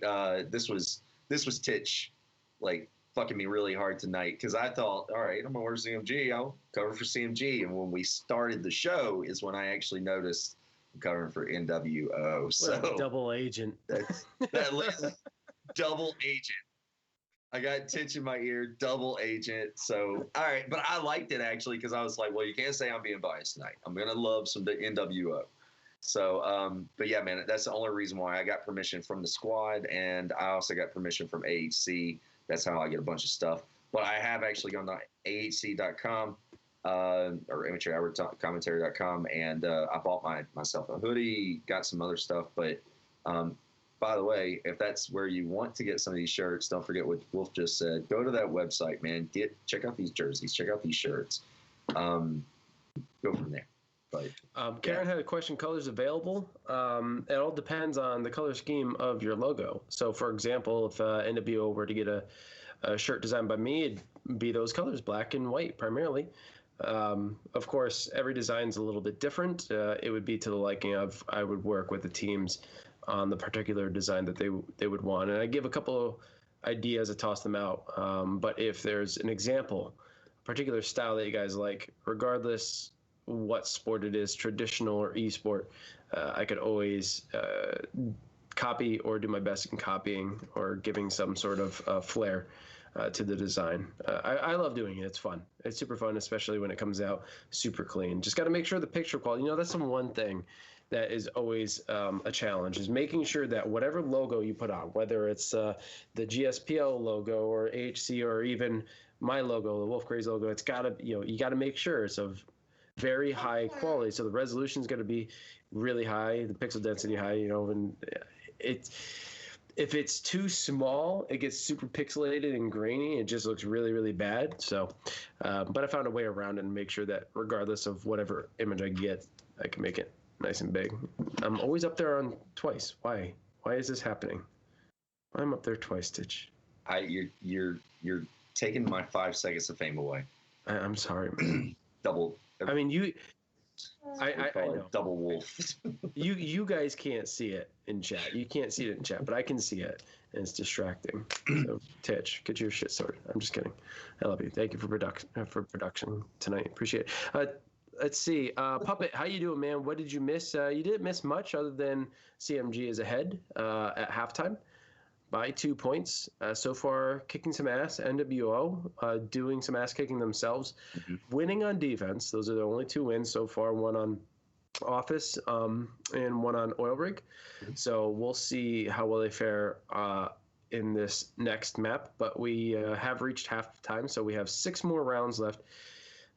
this was Titch, like, fucking me really hard tonight, because I thought, all right, I'm gonna wear CMG, I'll cover for CMG. And when we started the show is when I actually noticed I'm covering for NWO. So double agent. Double agent. I got Titch in my ear, double agent. So all right, but I liked it actually, because I was like, well, you can't say I'm being biased tonight. I'm gonna love some NWO. So, but yeah, man, that's the only reason why I got permission from the squad, and I also got permission from AHC. That's how I get a bunch of stuff. But I have actually gone to ahc.com or amateurhourcommentary.com, and I bought myself a hoodie, got some other stuff. But by the way, if that's where you want to get some of these shirts, don't forget what Wolf just said. Go to that website, man. Check out these jerseys. Check out these shirts. Go from there. But, Karen had a question, colors available. It all depends on the color scheme of your logo. So, for example, if NWO were to get a shirt designed by me, it'd be those colors, black and white primarily. Of course, every design's a little bit different. It would be to the liking of, I would work with the teams on the particular design that they would want. And I give a couple of ideas, I toss them out. But if there's an example, a particular style that you guys like, regardless what sport it is, traditional or esport, I could always copy or do my best in copying or giving some sort of flair to the design. I love doing it. It's fun. It's super fun, especially when it comes out super clean. Just got to make sure the picture quality, that's the one thing that is always a challenge, is making sure that whatever logo you put on, whether it's the GSPL logo or HC or even my logo, the Wolf Craze logo, it's got to, you got to make sure it's of very high quality. So the resolution is going to be really high, the pixel density high, and if it's too small, it gets super pixelated and grainy. It just looks really, really bad. So, but I found a way around it and make sure that regardless of whatever image I get, I can make it nice and big. I'm always up there on twice. Why? Why is this happening? Why am I up there twice, Stitch? You're taking my 5 seconds of fame away. I'm sorry. Double. I mean, I know. Double wolf. you guys can't see it in chat. You can't see it in chat, but I can see it, and it's distracting. So, Titch, get your shit sorted. I'm just kidding. I love you. Thank you for production tonight. Appreciate it. Let's see. Puppet, how you doing, man? What did you miss? You didn't miss much other than CMG is ahead at halftime by 2 points. So far, kicking some ass. NWO doing some ass kicking themselves, winning on defense. Those are the only 2 wins so far. One on Office and one on Oil Rig. So we'll see how well they fare in this next map. But we have reached halftime, so we have 6 more rounds left.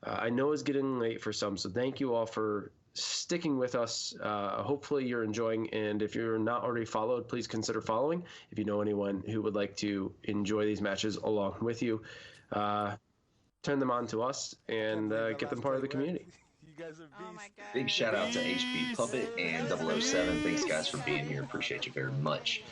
I know it's getting late for some, so thank you all for sticking with us. Hopefully you're enjoying, and if you're not already followed, please consider following. If you know anyone who would like to enjoy these matches along with you, turn them on to us and get them part of the community. You guys are beasts. Oh my god. Big shout out to HB Puppet and 007. Thanks, guys, for being here. Appreciate you very much.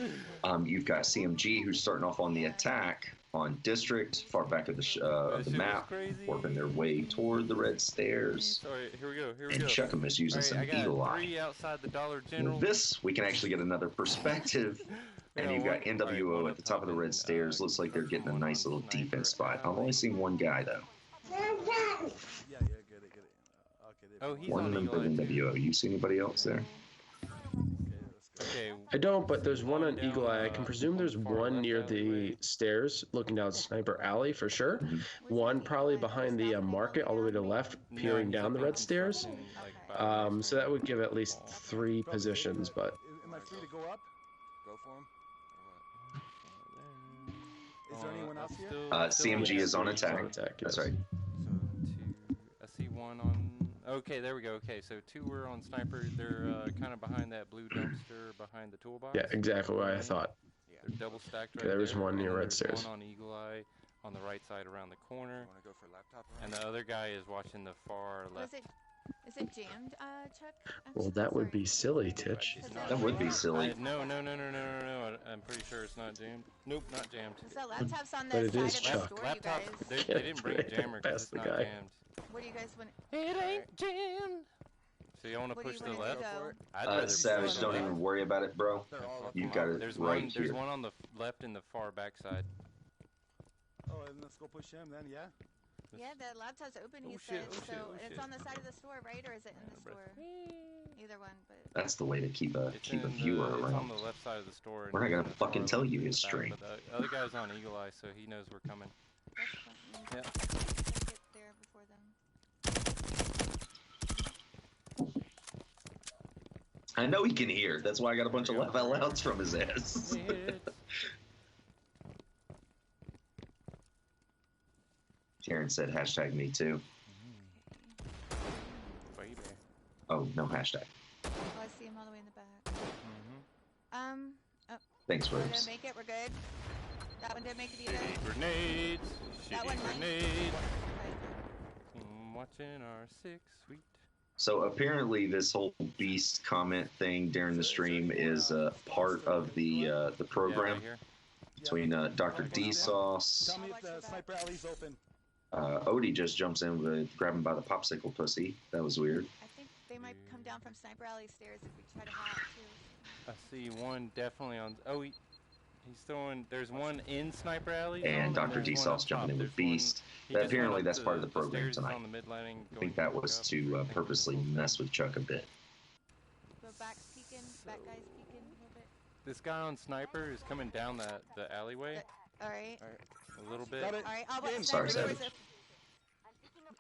You've got CMG, who's starting off on the attack on District, far back of the map, working their way toward the red stairs. Alright, here we go. And Chuckum is using some Eagle Eye. 3 outside the Dollar General. This, we can actually get another perspective. And you've got NWO at the top of the red stairs. Looks like they're getting a nice little defense spot. I've only seen one guy, though. Yeah, get it. Okay, He's one on member of Eagle Eye, too. NWO. You see anybody else there? Okay. I don't, but there's one on Eagle Eye. I can presume there's one near the stairs looking down Sniper Alley for sure. One probably behind the market all the way to the left, peering down the red stairs. So that would give at least 3 positions, but... Am I free to go up? Go for him? Is there anyone else here? CMG is on attack. That's right. So 2, I see 1 on... Okay, there we go. Okay, so 2 were on Sniper. They're kind of behind that blue dumpster behind the toolbox. Yeah, exactly what I thought. They're double stacked right There was there. one near And then red there's stairs. One on Eagle Eye on the right side around the corner. Want to go for laptop? And the other guy is watching the far left. Is it jammed, Chuck? Well, that would be silly, Titch. That would be silly. No. I'm pretty sure it's not jammed. Nope, not jammed. So laptops on But the it side is of Chuck. the store, you Laptop. guys. They didn't bring a jammer because it's Past the not guy. jammed. What do you guys want? It ain't jammed. So you want to What do push you the wanna left? do, though? I'd rather Savage, push don't the even left. worry about it, bro. They're all up. You've got it There's right one. here. There's one on the left in the far back side. Oh, and let's go push him then, yeah? Yeah, the laptop's open, he Oh, shit, said. oh, shit, So oh, it's shit. on the side of the store, right? Or is it in the store? Either one, but... That's the way to keep a It's keep a in viewer It's on around. the left side of the store. and We're not it's gonna in the fucking far tell you back, his stream. But the other guy's on Eagle Eye, so he knows we're coming. That's fine. Yeah. Let's get there before them. I know he can hear. That's why I got a bunch of laugh out louds from his ass. Karen said hashtag me too. Baby. Oh, no hashtag. Oh, I see him all the way in the back. Oh, Thanks, we Rose. didn't make it. We're good. That one didn't make it either. Shitty grenades. That Shitty one might. grenade. Right. Watching our 6 sweet. So apparently, this whole beast comment thing during the stream is part of the program Yeah, right here. between Dr. D Sauce. Tell me if the sniper alley's open. Odie just jumps in with grab him by the popsicle pussy. That was weird. I think they might come down from Sniper Alley stairs if we try to hack too. I see one definitely on. Oh, He's throwing. There's one in Sniper Alley. And zone, Dr. there's one D-Sauce up jumping top. in There's with Beast. He But just apparently went up that's part of the program stairs tonight. On the mid lining, I think that was to purposely mess with Chuck a bit. Go back peeking, back guys peeking a little bit. This guy on Sniper is coming down the alleyway. All right. A little bit. Got it. All right. I'll In. Sorry, Sniper, Savage. Get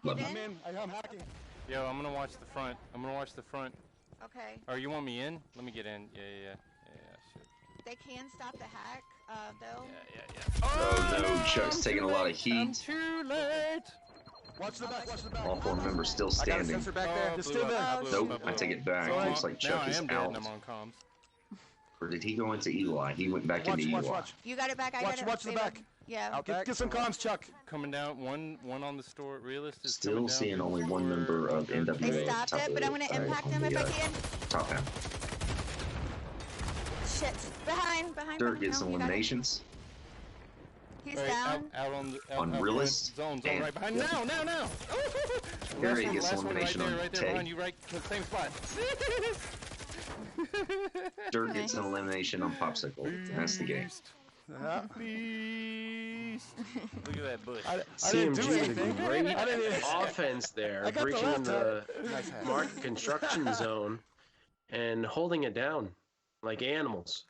Love I'm in. in. I'm hacking. Yo, I'm gonna watch the front. Okay. Oh, you want me in? Let me get in. Yeah. Shit. They can stop the hack, though. Yeah. Oh no, Chuck's I'm taking too a lot of late. heat. I'm too late. Watch the back. Watch the back. All 4 members still I got a standing. sensor back there. Just blew stay up, there. blew Nope, up, I take it back. So Looks like now Chuck I is am dead out. and I'm on comms. Or did he go into Eli? He went back Watch, into watch, Eli. watch. You got it back. I got it. Watch the back. Yeah. Out Get back. some comms, Chuck. Coming down, one on the store. Realist is Still coming down. seeing only one member of NWO. They stopped top it, of but I'm gonna the- impact on them if the, I can. Top half. Shit. Behind. Dirt gets No, some you got it. eliminations. He's Right, down. out on the out, On out realist, front. Zone and- right behind. yep. Now. Harry Last gets one, elimination on right there Tay. behind you, right, same spot. Dirt gets an elimination on Popsicle. That's the game. Beast. Look at that bush. I didn't do CMG with anything. a great I didn't. offense there, I got the breaching in the Nice hack. market construction zone and holding it down like animals,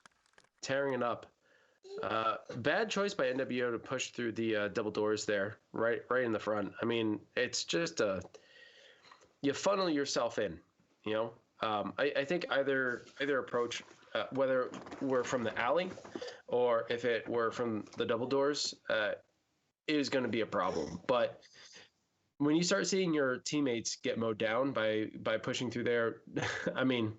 tearing it up. Bad choice by NWO to push through the double doors there, right in the front. I mean, it's just you funnel yourself in, you know. I think either approach, whether we're from the alley or if it were from the double doors, is going to be a problem. But when you start seeing your teammates get mowed down by pushing through there, I mean,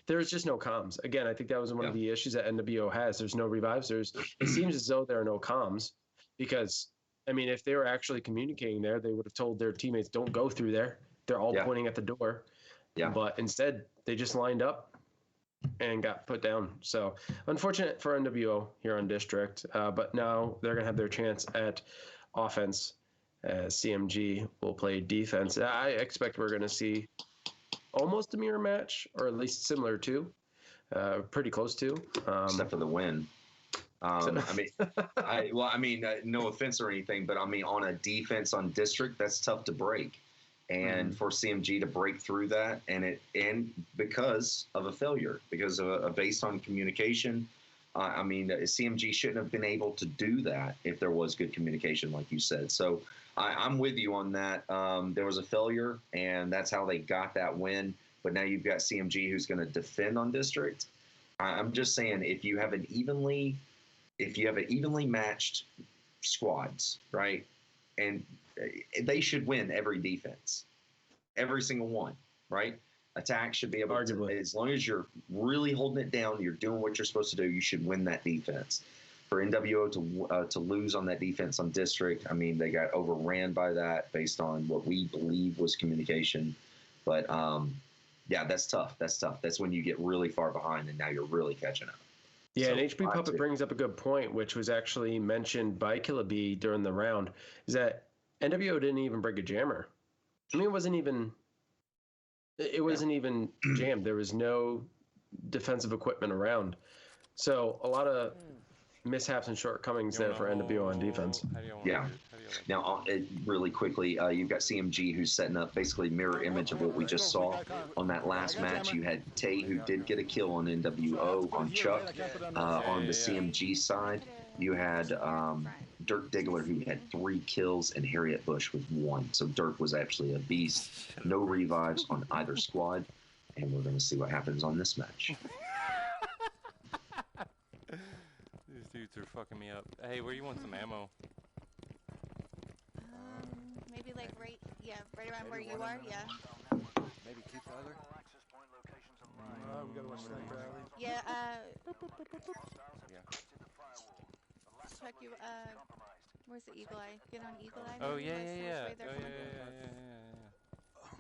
there's just no comms. Again, I think that was one of the issues that NWO has. There's no revives. It seems as though there are no comms because, I mean, if they were actually communicating there, they would have told their teammates, don't go through there. They're all pointing at the door. Yeah. But instead, they just lined up and got put down. So unfortunate for NWO here on District. But now they're going to have their chance at offense. CMG will play defense. I expect we're going to see almost a mirror match, or at least similar to, pretty close to. Except for the win. I mean, no offense or anything, but I mean, on a defense on District, that's tough to break. And for CMG to break through that, and because of a failure, because of based on communication, I mean, CMG shouldn't have been able to do that if there was good communication, like you said. So I'm with you on that. There was a failure, and that's how they got that win. But now you've got CMG who's going to defend on District. I'm just saying, if you have an evenly matched squads, right, and they should win every defense, every single one, right? Attack should be able to, as long as you're really holding it down, you're doing what you're supposed to do, you should win that defense. For NWO to lose on that defense on District, I mean, they got overran by that based on what we believe was communication. But yeah, that's tough. That's tough. That's when you get really far behind and now you're really catching up. Yeah, So, and HP Puppet brings up a good point, which was actually mentioned by Killa B during the round, is that NWO didn't even break a jammer. I mean, it wasn't even jammed. There was no defensive equipment around. So a lot of mishaps and shortcomings there for NWO on defense. Yeah. Now, really quickly, you've got CMG who's setting up basically mirror image of what we just saw on that last match. You had Tay who did get a kill on NWO on Chuck. On the CMG side, you had Dirk Diggler who had 3 kills and Harriet Bush with 1. So Dirk was actually a beast. No revives on either squad. And we're going to see what happens on this match. These dudes are fucking me up. Hey, where you want some ammo? Maybe like right around where you are. Yeah. Maybe keep the other. We gotta watch Sniper Alley. Yeah. Yeah. Check you. Where's the Eagle Eye? Get on Eagle Eye. Oh, maybe? yeah. Where's right there Oh, for me? yeah.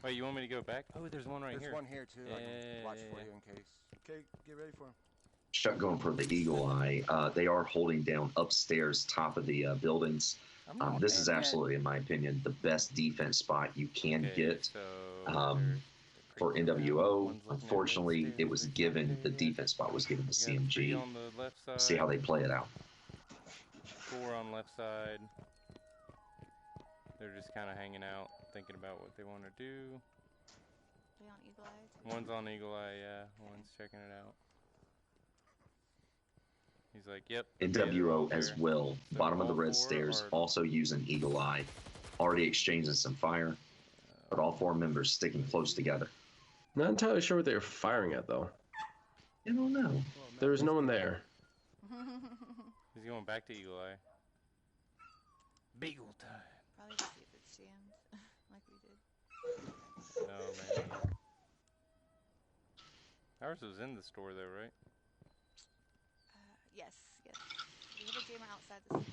Wait, you want me to go back? Oh, there's one right There's here. one here too. I can watch for Yeah. you in case. Okay, get ready for him. Chuck going for the Eagle Eye. They are holding down upstairs, top of the buildings. This is absolutely, in my opinion, the best defense spot you can get. So for NWO. Unfortunately, it was given, the defense spot was given to CMG. On the left side. See how they play it out. 4 on left side. They're just kind of hanging out, thinking about what they want to do. They on Eagle Eye too? One's on Eagle Eye, yeah. One's checking it out. He's like, yep. NWO as well. So Bottom of the all red 4 stairs, are- also using Eagle Eye. Already exchanging some fire, but all 4 members sticking close together. Not entirely sure what they were firing at, though. I don't know. There was no one there. He's going back to Eagle Eye. Beagle time. Probably to see if it's jammed, like we did. No, man. Ours was in the store, though, right? Yes, yes. We have a jammer outside the store.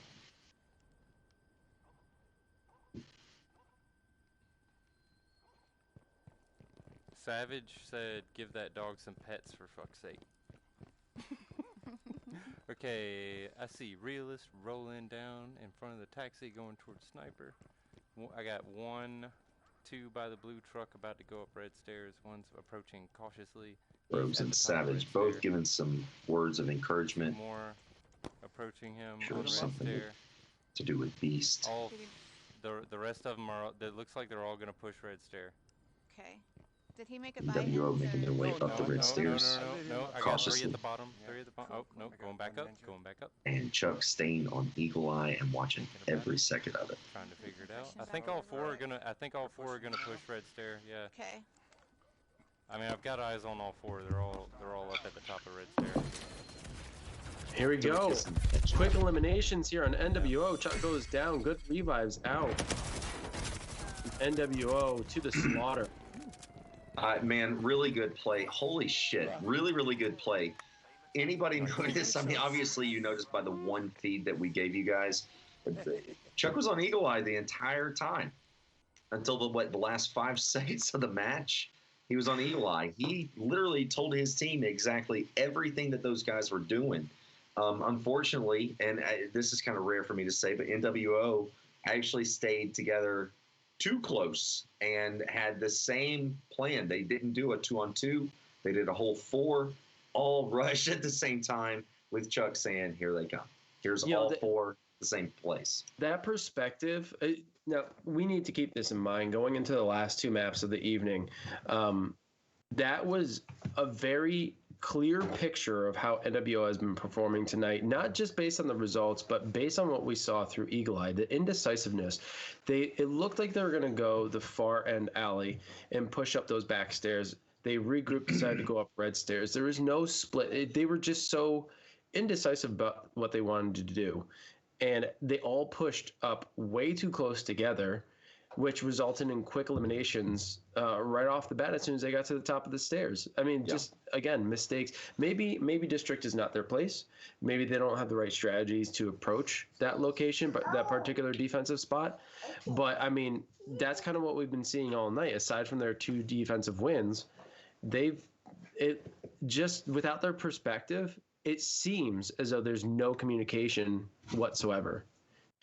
Savage said, give that dog some pets for fuck's sake. Okay, I see realist rolling down in front of the taxi going towards sniper. I got 1, 2 by the blue truck about to go up red stairs. One's approaching cautiously. Rose and Savage both giving some words of encouragement. More approaching him Sure, on red something stair. to do with Beast. All the rest of them are. It looks like they're all gonna push red stair. Okay. Did he make it by NWO hands, making or- their way up the red stairs. No. I got 3 Cautiously. at the bottom. 3 at the bottom. Oh, no, going back up. Going back up. And Chuck staying on Eagle Eye and watching every second of it. Trying to figure it out. I think all 4 are gonna. Push red stair. Yeah. Okay. I mean, I've got eyes on all 4. They're all up at the top of red stair. Here we go. Quick eliminations here on NWO. Chuck goes down. Good revives out. NWO to the slaughter. Man, really good play. Holy shit. Really, really good play. Anybody notice? I mean, obviously you noticed by the one feed that we gave you guys. Chuck was on Eagle Eye the entire time. Until the last 5 seconds of the match. He was on Eagle Eye. He literally told his team exactly everything that those guys were doing. Unfortunately, and this is kind of rare for me to say, but NWO actually stayed together too close and had the same plan. They didn't do a 2-on-2. They did a whole 4 all rush at the same time with Chuck saying, here they come. Here's all 4 the same place. That perspective, now we need to keep this in mind going into the last 2 maps of the evening. That was a very clear picture of how NWO has been performing tonight, not just based on the results, but based on what we saw through Eagle Eye, the indecisiveness. It looked like they were going to go the far end alley and push up those back stairs. They regrouped, decided to go up red stairs. There was no split. They were just so indecisive about what they wanted to do. And they all pushed up way too close together, which resulted in quick eliminations right off the bat as soon as they got to the top of the stairs. I mean, just, again, mistakes. Maybe District is not their place. Maybe they don't have the right strategies to approach that location, but that particular defensive spot. But, I mean, that's kind of what we've been seeing all night. Aside from their 2 defensive wins, just without their perspective, it seems as though there's no communication whatsoever.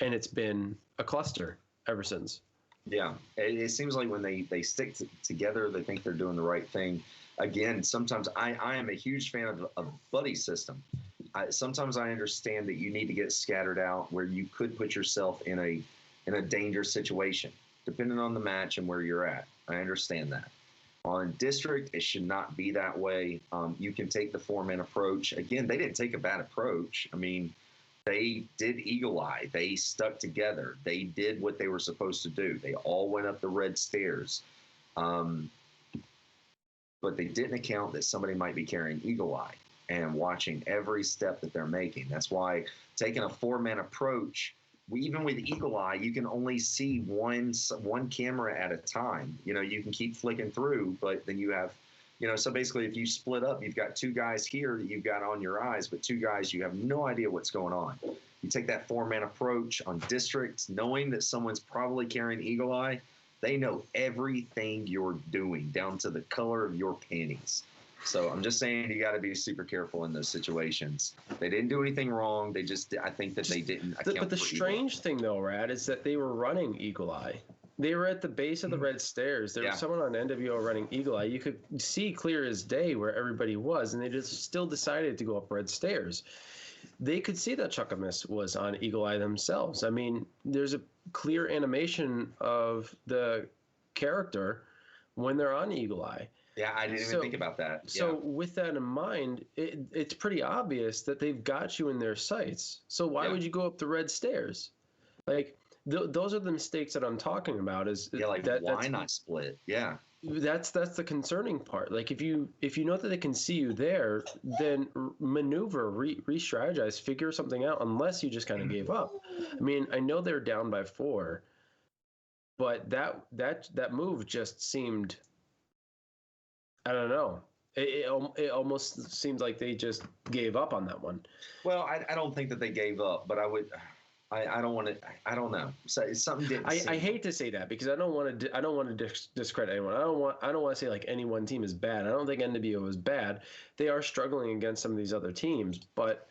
And it's been a cluster ever since. Yeah, it seems like when they stick together, they think they're doing the right thing. Again, sometimes I am a huge fan of a buddy system. Sometimes I understand that you need to get scattered out where you could put yourself in a dangerous situation, depending on the match and where you're at. I understand that. On District, it should not be that way. You can take the 4-man approach. Again, they didn't take a bad approach. I mean, they did Eagle Eye. They stuck together. They did what they were supposed to do. They all went up the red stairs. But they didn't account that somebody might be carrying Eagle Eye and watching every step that they're making. That's why taking a 4-man approach, even with Eagle Eye, you can only see one camera at a time. You know, you can keep flicking through, but then you have, so basically if you split up, you've got 2 guys here that you've got on your eyes, but 2 guys, you have no idea what's going on. You take that 4-man approach on District, knowing that someone's probably carrying Eagle Eye, they know everything you're doing, down to the color of your panties. So I'm just saying you got to be super careful in those situations. They didn't do anything wrong. I think that they didn't account But the for strange thing, though, Rad, is that they were running Eagle Eye. They were at the base of the red stairs. There was someone on NWO running Eagle Eye. You could see clear as day where everybody was, and they just still decided to go up red stairs. They could see that Chuckamus was on Eagle Eye themselves. I mean, there's a clear animation of the character when they're on Eagle Eye. Yeah, I didn't even think about that. So with that in mind, it's pretty obvious that they've got you in their sights. So why would you go up the red stairs? Like, those are the mistakes that I'm talking about. Why not split? Yeah, that's the concerning part. Like, if you know that they can see you there, then maneuver, re-strategize, figure something out. Unless you just kind of gave up. I mean, I know they're down by 4, but that move just seemed, I don't know. It almost seemed like they just gave up on that one. Well, I don't think that they gave up, but I would. I don't want to. I don't know. So something didn't. I hate to say that because I don't want to discredit anyone. I don't want to say like any one team is bad. I don't think NWO is bad. They are struggling against some of these other teams, but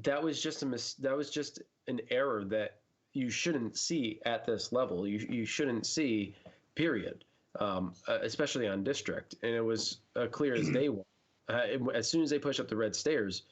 that was just an error that you shouldn't see at this level. You shouldn't see, period. Especially on district, and it was clear as day one. As soon as they pushed up the red stairs,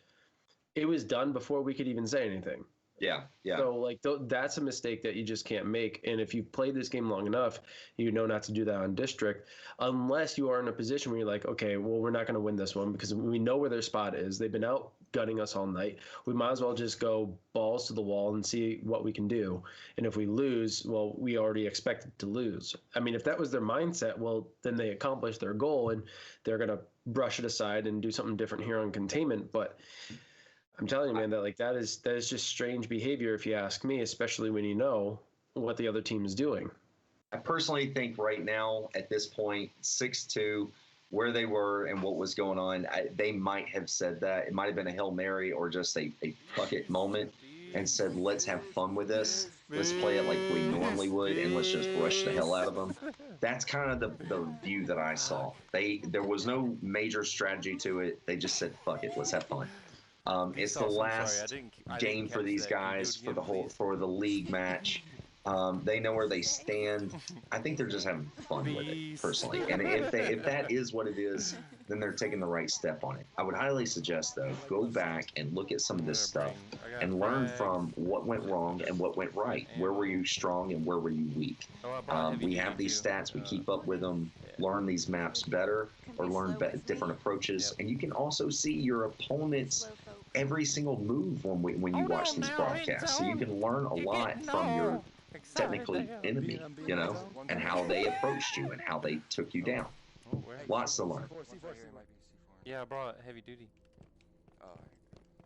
it was done before we could even say anything. Yeah. So like that's a mistake that you just can't make. And if you've played this game long enough, you know not to do that on district, unless you are in a position where you're like, okay, well, we're not going to win this one because we know where their spot is. They've been out gunning us all night. We might as well just go balls to the wall and see what we can do. And if we lose, well, we already expected to lose. I mean, if that was their mindset, well, then they accomplished their goal and they're going to brush it aside and do something different here on containment. But I'm telling you, man, that is just strange behavior if you ask me, especially when you know what the other team is doing. I personally think right now at this point, 6-2, where they were and what was going on, they might have said that. It might have been a Hail Mary or just a fuck it moment and said, let's have fun with this. Let's play it like we normally would and let's just rush the hell out of them. That's kind of the view that I saw. There was no major strategy to it. They just said, fuck it, let's have fun. It's the last game for these guys for the league match. They know where they stand. I think they're just having fun with it, personally. And if that is what it is, then they're taking the right step on it. I would highly suggest, though, go back and look at some of this stuff and learn from what went wrong and what went right. Where were you strong and where were you weak? We have these stats. We keep up with them. Learn these maps better or learn different approaches. And you can also see your opponent's every single move when you watch these broadcasts. So you can learn a lot from your technically enemy, and how they approached you and how they took you down. Lots to learn. Yeah, I brought heavy duty.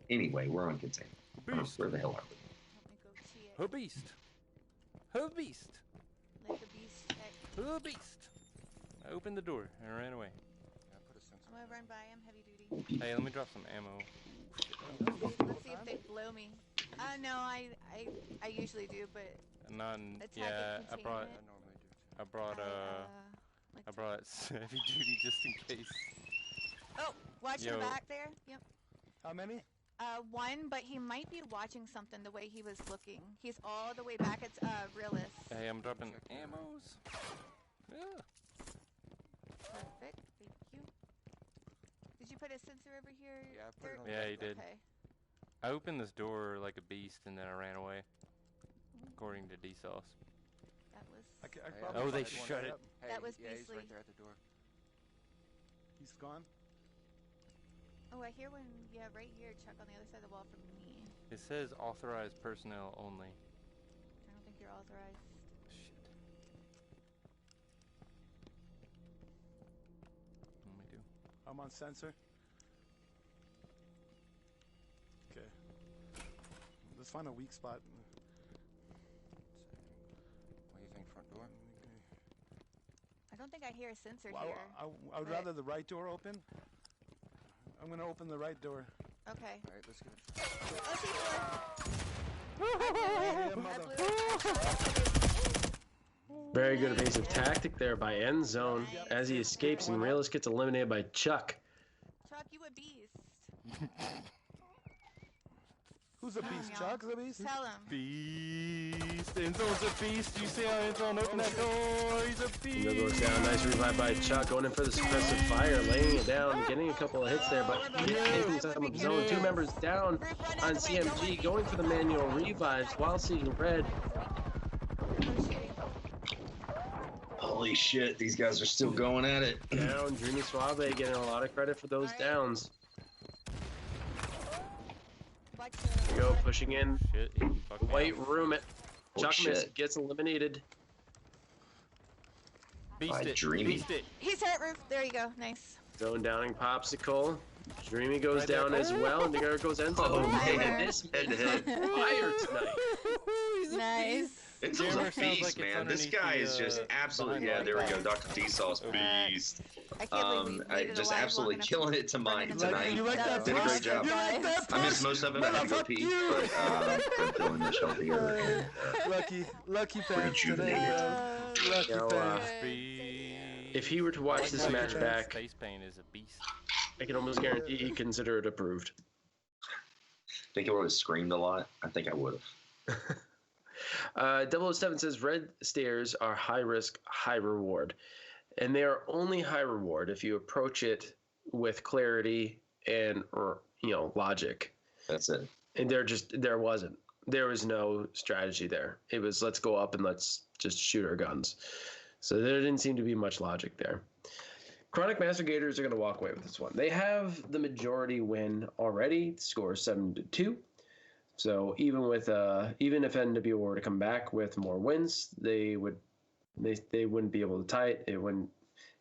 Anyway, we're on containment. Where the hell are we? Her beast. Her beast. Like a beast. Her beast. I opened the door and ran away. I'm gonna run by him, heavy duty. Hey, let me drop some ammo. Let's see if they blow me. No, I usually do, but I brought heavy duty just in case. Oh, watch the back there. Yep. How many? One, but he might be watching something the way he was looking. He's all the way back. It's realist. Hey, I'm dropping ammos. Yeah. Perfect. Thank you. Did you put a sensor over here? Yeah, I put it on Yeah, he did. Okay. I opened this door like a beast and then I ran away. According to D-Sauce. That was. Oh, they shut it. Hey, That was yeah, he's beastly. right there at the door. He's gone. Oh, I hear one. Yeah, right here, Chuck, on the other side of the wall from me. It says authorized personnel only. I don't think you're authorized. Shit. What do we do? I'm on sensor. Okay. Let's find a weak spot. What do you think, front door? I don't think I hear a sensor Well, here. I would rather the right door open. I'm gonna open the right door. Okay. All right, let's get it. Very good evasive tactic there by End Zone as he escapes and Realist gets eliminated by Chuck. Chuck, you a beast. Who's a beast? Chuck's a beast? Tell him. Beast. Enzo's a beast. You see how Enzo opened that door? He's a beast. Enzo goes down. Nice revive by Chuck. Going in for the suppressive fire. Laying it down. Getting a couple of hits there. But taking some of his own. 2 members down on CMG. Going for the manual revives while seeing red. Holy shit, these guys are still going at it. Down. Dreamy Suave getting a lot of credit for those downs. There you go, pushing in. Shit, White room it. Oh, Chuckmas gets eliminated. Beast By it. Dreamy. Beast it. He's hurt, Roof. There you go. Nice. Zone downing Popsicle. Dreamy goes Right down there. as well, and there goes Enzo. Oh, man, this head-to-head fire tonight. Nice. It's Jammer a sounds beast, like it's man. This underneath guy the, is just absolutely, behind yeah, the there we go. light. Dr. D Sauce, beast. I can't believe we waited Just alive absolutely long enough killing to it tonight. run into tonight. You like that Did a push? great job. You like that push? I missed most of it. I had to go pee, but been feeling the show together. Lucky fans today, Rejuvenated. bro. Lucky Now, fans. If he were to watch this match back, Face paint is a beast. I can almost guarantee he'd consider it approved. Think I would have screamed a lot. I think I would have. 007 says red stairs are high risk, high reward. And they are only high reward if you approach it with clarity and logic. That's it. And there was no strategy there. It was let's go up and let's just shoot our guns. So there didn't seem to be much logic there. Chronic Master Gators are going to walk away with this one. They have the majority win already. The score is 7-2. So even if NWO were to come back with more wins, they wouldn't be able to tie it. It wouldn't.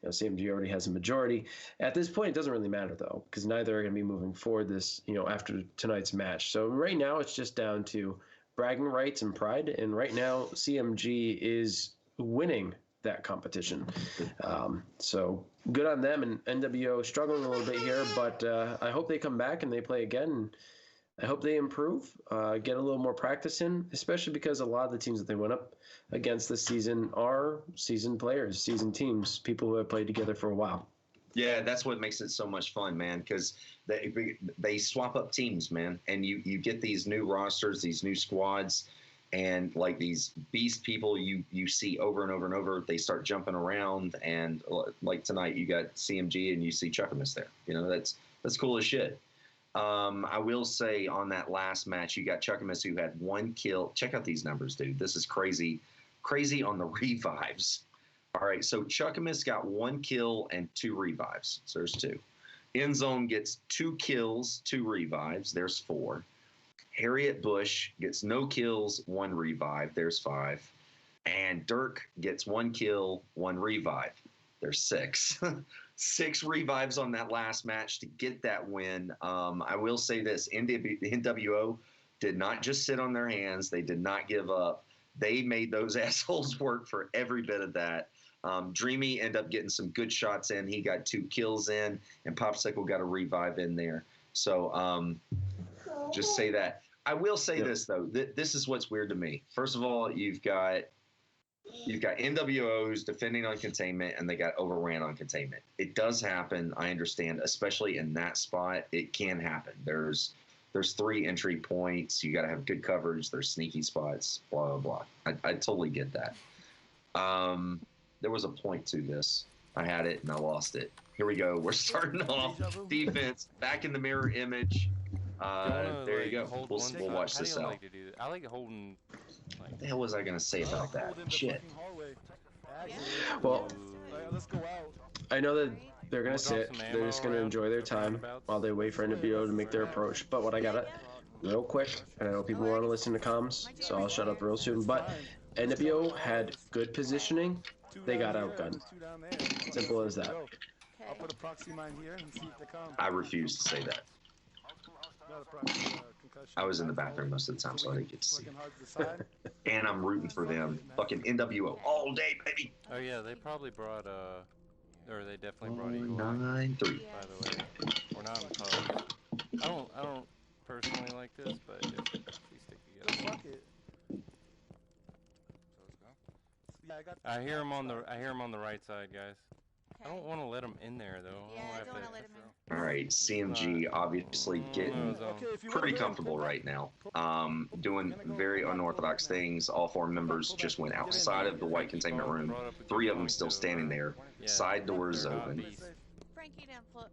CMG already has a majority. At this point, it doesn't really matter though, because neither are going to be moving forward this after tonight's match. So right now, it's just down to bragging rights and pride. And right now, CMG is winning that competition. So good on them, and NWO struggling a little bit here, but I hope they come back and they play again. I hope they improve, get a little more practice in, especially because a lot of the teams that they went up against this season are seasoned players, seasoned teams, people who have played together for a while. Yeah, that's what makes it so much fun, man, because they swap up teams, man, and you get these new rosters, these new squads, and like these beast people you see over and over and over, they start jumping around, and like tonight you got CMG and you see Chuckamus there. That's cool as shit. I will say on that last match, you got Chuckamus who had 1 kill. Check out these numbers, dude. This is crazy on the revives. All right, so Chuckamus got 1 kill and 2 revives. So there's 2. Endzone gets 2 kills, 2 revives. There's 4. Harriet Bush gets no kills, 1 revive. There's 5. And Dirk gets 1 kill, 1 revive. There's 6. 6 revives on that last match to get that win. I will say this, NWO did not just sit on their hands. They did not give up. They made those assholes work for every bit of that. Dreamy ended up getting some good shots in. He got 2 kills in, and Popsicle got a revive in there. So just say that. I will say this, though. This is what's weird to me. First of all, you've got NWO who's defending on containment, and they got overran on containment. It does happen. I understand, especially in that spot. It can happen. There's 3 entry points. You got to have good coverage. There's sneaky spots. Blah blah blah. I totally get that. There was a point to this. I had it and I lost it. Here we go. We're starting off defense. Back in the mirror image. There you go. We'll watch this out. I like holding. What the hell was I gonna say about that? Shit. Well, let's go out. I know that they're going to sit. They're just going to enjoy their time while they wait for NWO to make their approach. But what I got real quick, and I know people want to listen to comms, so I'll shut up real soon. But NWO had good positioning. They got outgunned. Simple as that. I'll put a proxy mine here and see if they come. I refuse to say that. I was in the bathroom most of the time, so I didn't get to see it. And I'm rooting for them. Fucking NWO all day, baby. Oh yeah, they probably brought or they definitely brought Eagle. 9-3. By the way, we're not opposed. I don't personally like this, but if we stick together. Fuck it. So let's go. Yeah, I hear him on the right side, guys. I don't want to let them in there though. Yeah, I don't want to let them in. All right, CMG obviously getting pretty comfortable right now. Doing very unorthodox things. All 4 members just went outside of the white containment room. 3 of them still standing there. Side doors open. Frankie didn't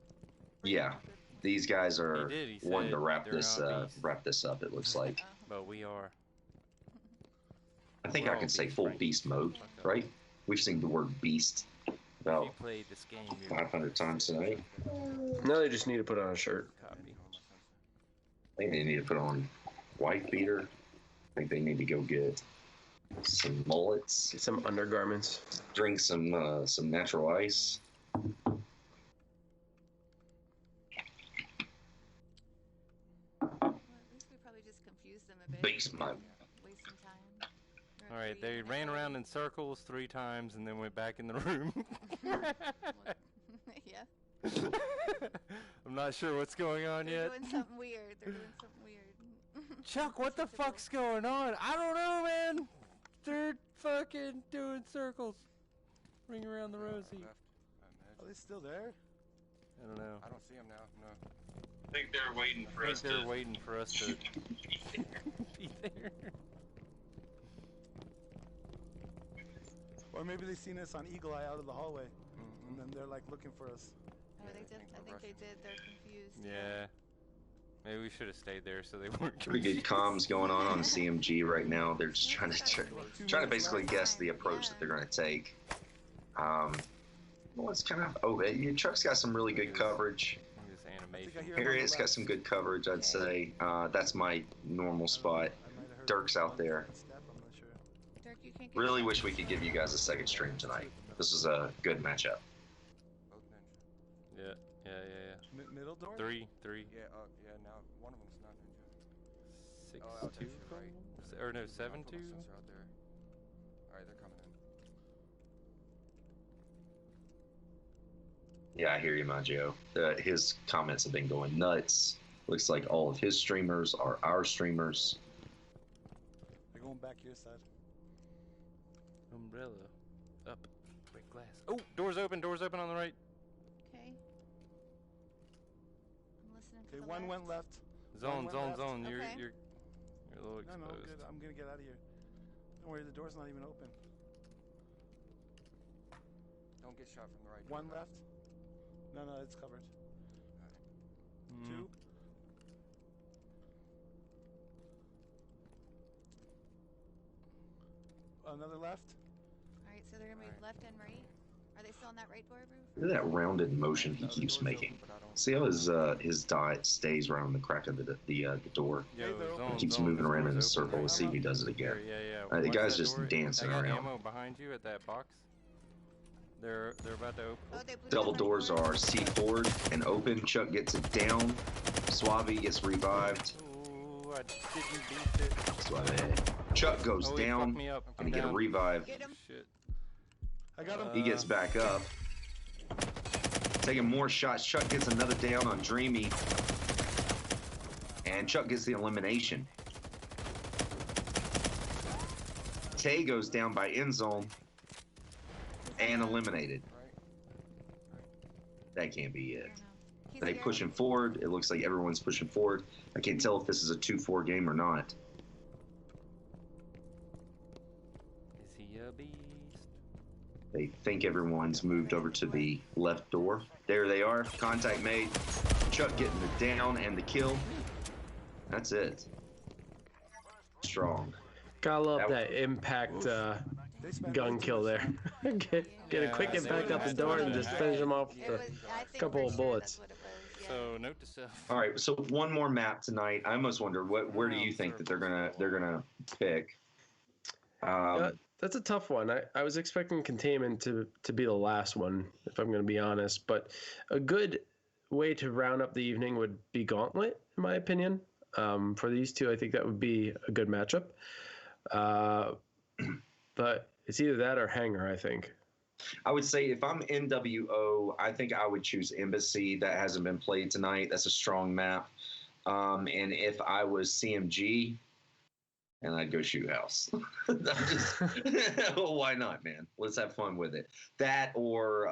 Yeah, these guys are wanting to wrap this up. It looks like. But we are. I think I can say full beast mode, right? We've seen the word beast about 500 times tonight. No, they just need to put on a shirt. I think they need to put on white beater. I think they need to go get some mullets, get some undergarments, drink some natural ice. Well, at least we probably just confused them a bit. Beast mode. Wasting time. All right, they ran around in circles 3 times and then went back in the room. Yeah. I'm not sure what's going on yet. They're doing something weird. Chuck, what the fuck's going on? I don't know, man. They're fucking doing circles. Ring around the rosy. Are they still there? I don't know. I don't see them now. No. I think they're waiting for us to... They're waiting for us to be there. Or maybe they've seen us on Eagle Eye out of the hallway, and then they're like looking for us. Oh, they did. I think they did. They're confused. Yeah. Maybe we should have stayed there so they weren't. Pretty good comms going on CMG right now. They're just trying to basically guess the approach that they're going to take. Well, it's kind of Chuck's got some really good coverage. Harriet's got some good coverage, I'd say. That's my normal spot. Dirk's out there. Really wish we could give you guys a second stream tonight. This is a good matchup. Yeah. Middle door? 3. Yeah, now one of them's not ninja. 6-2? Right. Or no, 7-2? Out there. Alright, they're coming in. Yeah, I hear you, my Joe. His comments have been going nuts. Looks like all of his streamers are our streamers. They're going back your side. Umbrella. Up. Quick glass. Oh, doors open on the right. Okay. I'm listening for Okay, the one left. went left. Zone. Okay. You're a little exposed. No, good. I'm gonna get out of here. Don't worry, the door's not even open. Don't get shot from the right. One left. No, it's covered. 2. Another left. Alright, so they're gonna move left and right. Are they still on that right door, Bruce? Look at that rounded motion he keeps making. See how his dot stays around the crack of the door? He keeps moving around in a circle. Let's see if he does it again. Yeah. The guy's just dancing I got around. ammo behind you at that box. They're about to open. Oh, they blew Double the doors door. are C forward and open. Chuck gets it down. Suave gets revived. Ooh, I didn't beat it. Suave. Chuck goes down. Me up. Gonna get a revive. Get him. Shit. I got him. He gets back up. Taking more shots. Chuck gets another down on Dreamy. And Chuck gets the elimination. Tay goes down by end zone and eliminated. That can't be it. They pushing forward. It looks like everyone's pushing forward. I can't tell if this is a 2-4 game or not. Is he a beast? They think everyone's moved over to the left door. There they are. Contact made. Chuck getting the down and the kill. That's it. Strong. Gotta love that impact gun kill there. get a quick impact out the door and just finish them off with a couple of bullets. So note to self. All right, so one more map tonight. I almost wonder where do you think that they're gonna pick? That's a tough one. I was expecting containment to be the last one, if I'm going to be honest. But a good way to round up the evening would be Gauntlet, in my opinion. For these two, I think that would be a good matchup. But it's either that or Hangar, I think. I would say if I'm NWO, I think I would choose Embassy. That hasn't been played tonight. That's a strong map. And if I was CMG, and I'd go shoot house. Well, why not, man? Let's have fun with it. That or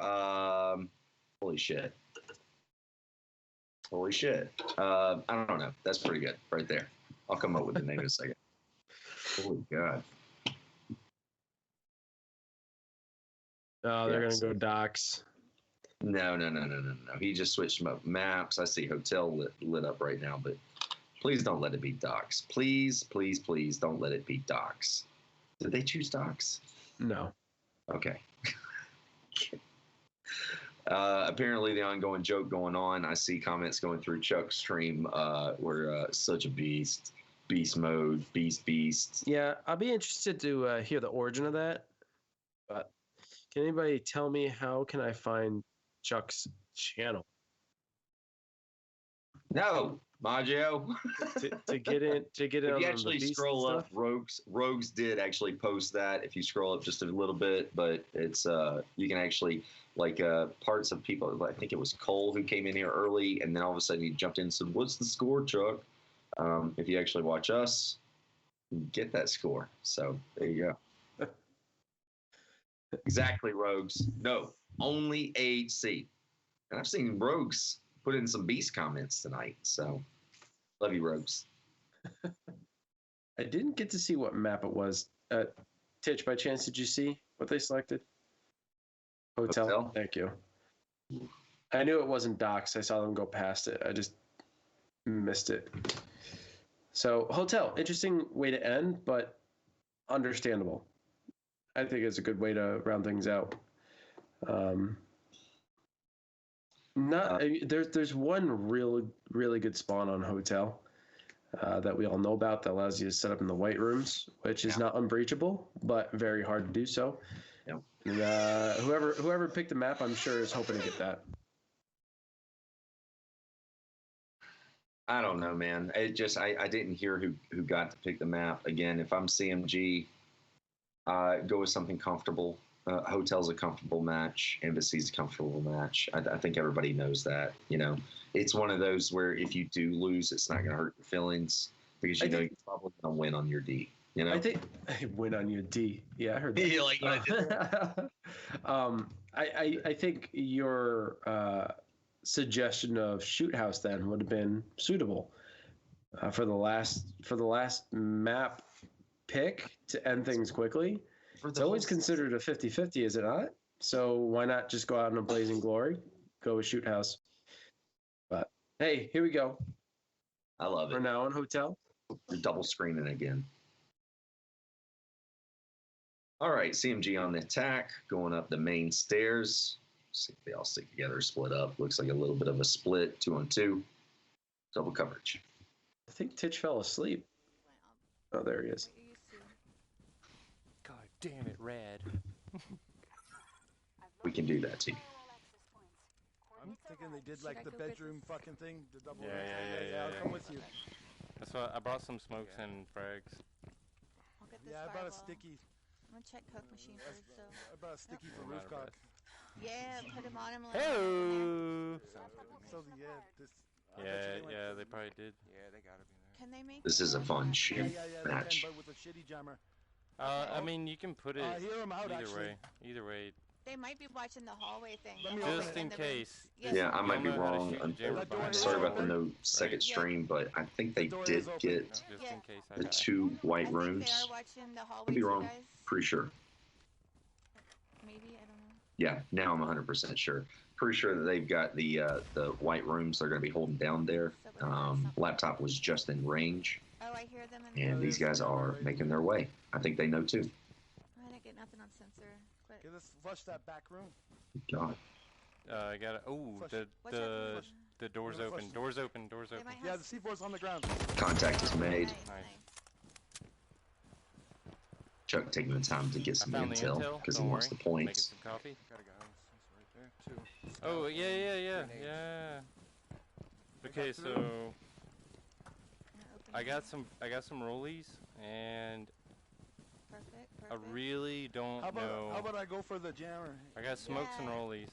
holy shit. I don't know. That's pretty good right there. I'll come up with the name in a second. Holy God. Oh, they're gonna go docs. No. He just switched them up. Maps. I see hotel lit up right now, but please don't let it be docs. Please don't let it be docs. Did they choose docs? No. Okay. Apparently, the ongoing joke going on. I see comments going through Chuck's stream. We're such a beast mode, beast. Yeah, I'll be interested to hear the origin of that. But can anybody tell me how can I find Chuck's channel? No, Maggio. to get in. If you actually scroll up, Rogues did actually post that. If you scroll up just a little bit, but it's you can actually like parts of people. I think it was Cole who came in here early, and then all of a sudden he jumped in and said, "What's the score, Chuck?" If you actually watch us, you get that score. So there you go. Exactly, Rogues. No, only AHC. And I've seen Rogues put in some beast comments tonight. So love you, Rogues. I didn't get to see what map it was. Titch, by chance, did you see what they selected? Hotel. Thank you. I knew it wasn't docks. I saw them go past it. I just missed it. So hotel, interesting way to end, but understandable. I think it's a good way to round things out. There's one really good spawn on hotel that we all know about that allows you to set up in the white rooms, which is not unbreachable, but very hard to do so. Yeah. And, whoever picked the map, I'm sure is hoping to get that. I don't know, man. It just I didn't hear who got to pick the map. Again, if I'm CMG, go with something comfortable. Hotel's a comfortable match. Embassy's a comfortable match. I think everybody knows that. You know, it's one of those where if you do lose, it's not going to hurt your feelings because you know you're probably going to win on your D. You know, I think win on your D. Yeah, I heard that. Yeah, like I think your suggestion of shoot house then would have been suitable for the last map pick to end things quickly. It's always considered a 50-50, is it not? So why not just go out in a blazing glory, go with shoot house? But hey, here we go. I love it. For now on hotel. You're double screening again. All right, CMG on the attack, going up the main stairs. See if they all stick together, split up. Looks like a little bit of a split, 2-on-2. Double coverage. I think Titch fell asleep. Oh, there he is. God damn it, Rad. We can do that too. I'm thinking they did like the bedroom fucking thing, the double. Yeah. I'll come with you. That's why I brought some smokes and frags. I'll get this Yeah, I brought a sticky. I'm gonna check Coke machine first, so. I brought a sticky for Roofcock. Yeah, put him on him. Hey. So yeah, this. Yeah, they probably did. Yeah, they gotta be there. Can they make? This is a fun shit match. But with a shitty jammer. I mean, you can put it hear him out, either way. They might be watching the hallway thing. Just in case. Yeah, I might be wrong. I'm sorry about the no second stream, but I think they did get the 2 white rooms. Could be wrong. Pretty sure. Maybe, I don't know. Yeah, now I'm 100% sure. Pretty sure that they've got the white rooms they're going to be holding down there. Laptop was just in range. Oh, I hear them. And these guys are making their way. I think they know too. I didn't get nothing on sensor. But... Okay, let's flush that back room. God. I got it. Oh, the door's open. Door's open. Yeah, the C4's on the ground. Contact is made. Nice. Chuck taking the time to get some intel because he wants the points. Making some coffee. Got a guy. It's right there too. Oh yeah. Okay, so I got some rollies and Perfect. I really don't know. How about I go for the jammer? I got smokes and rollies.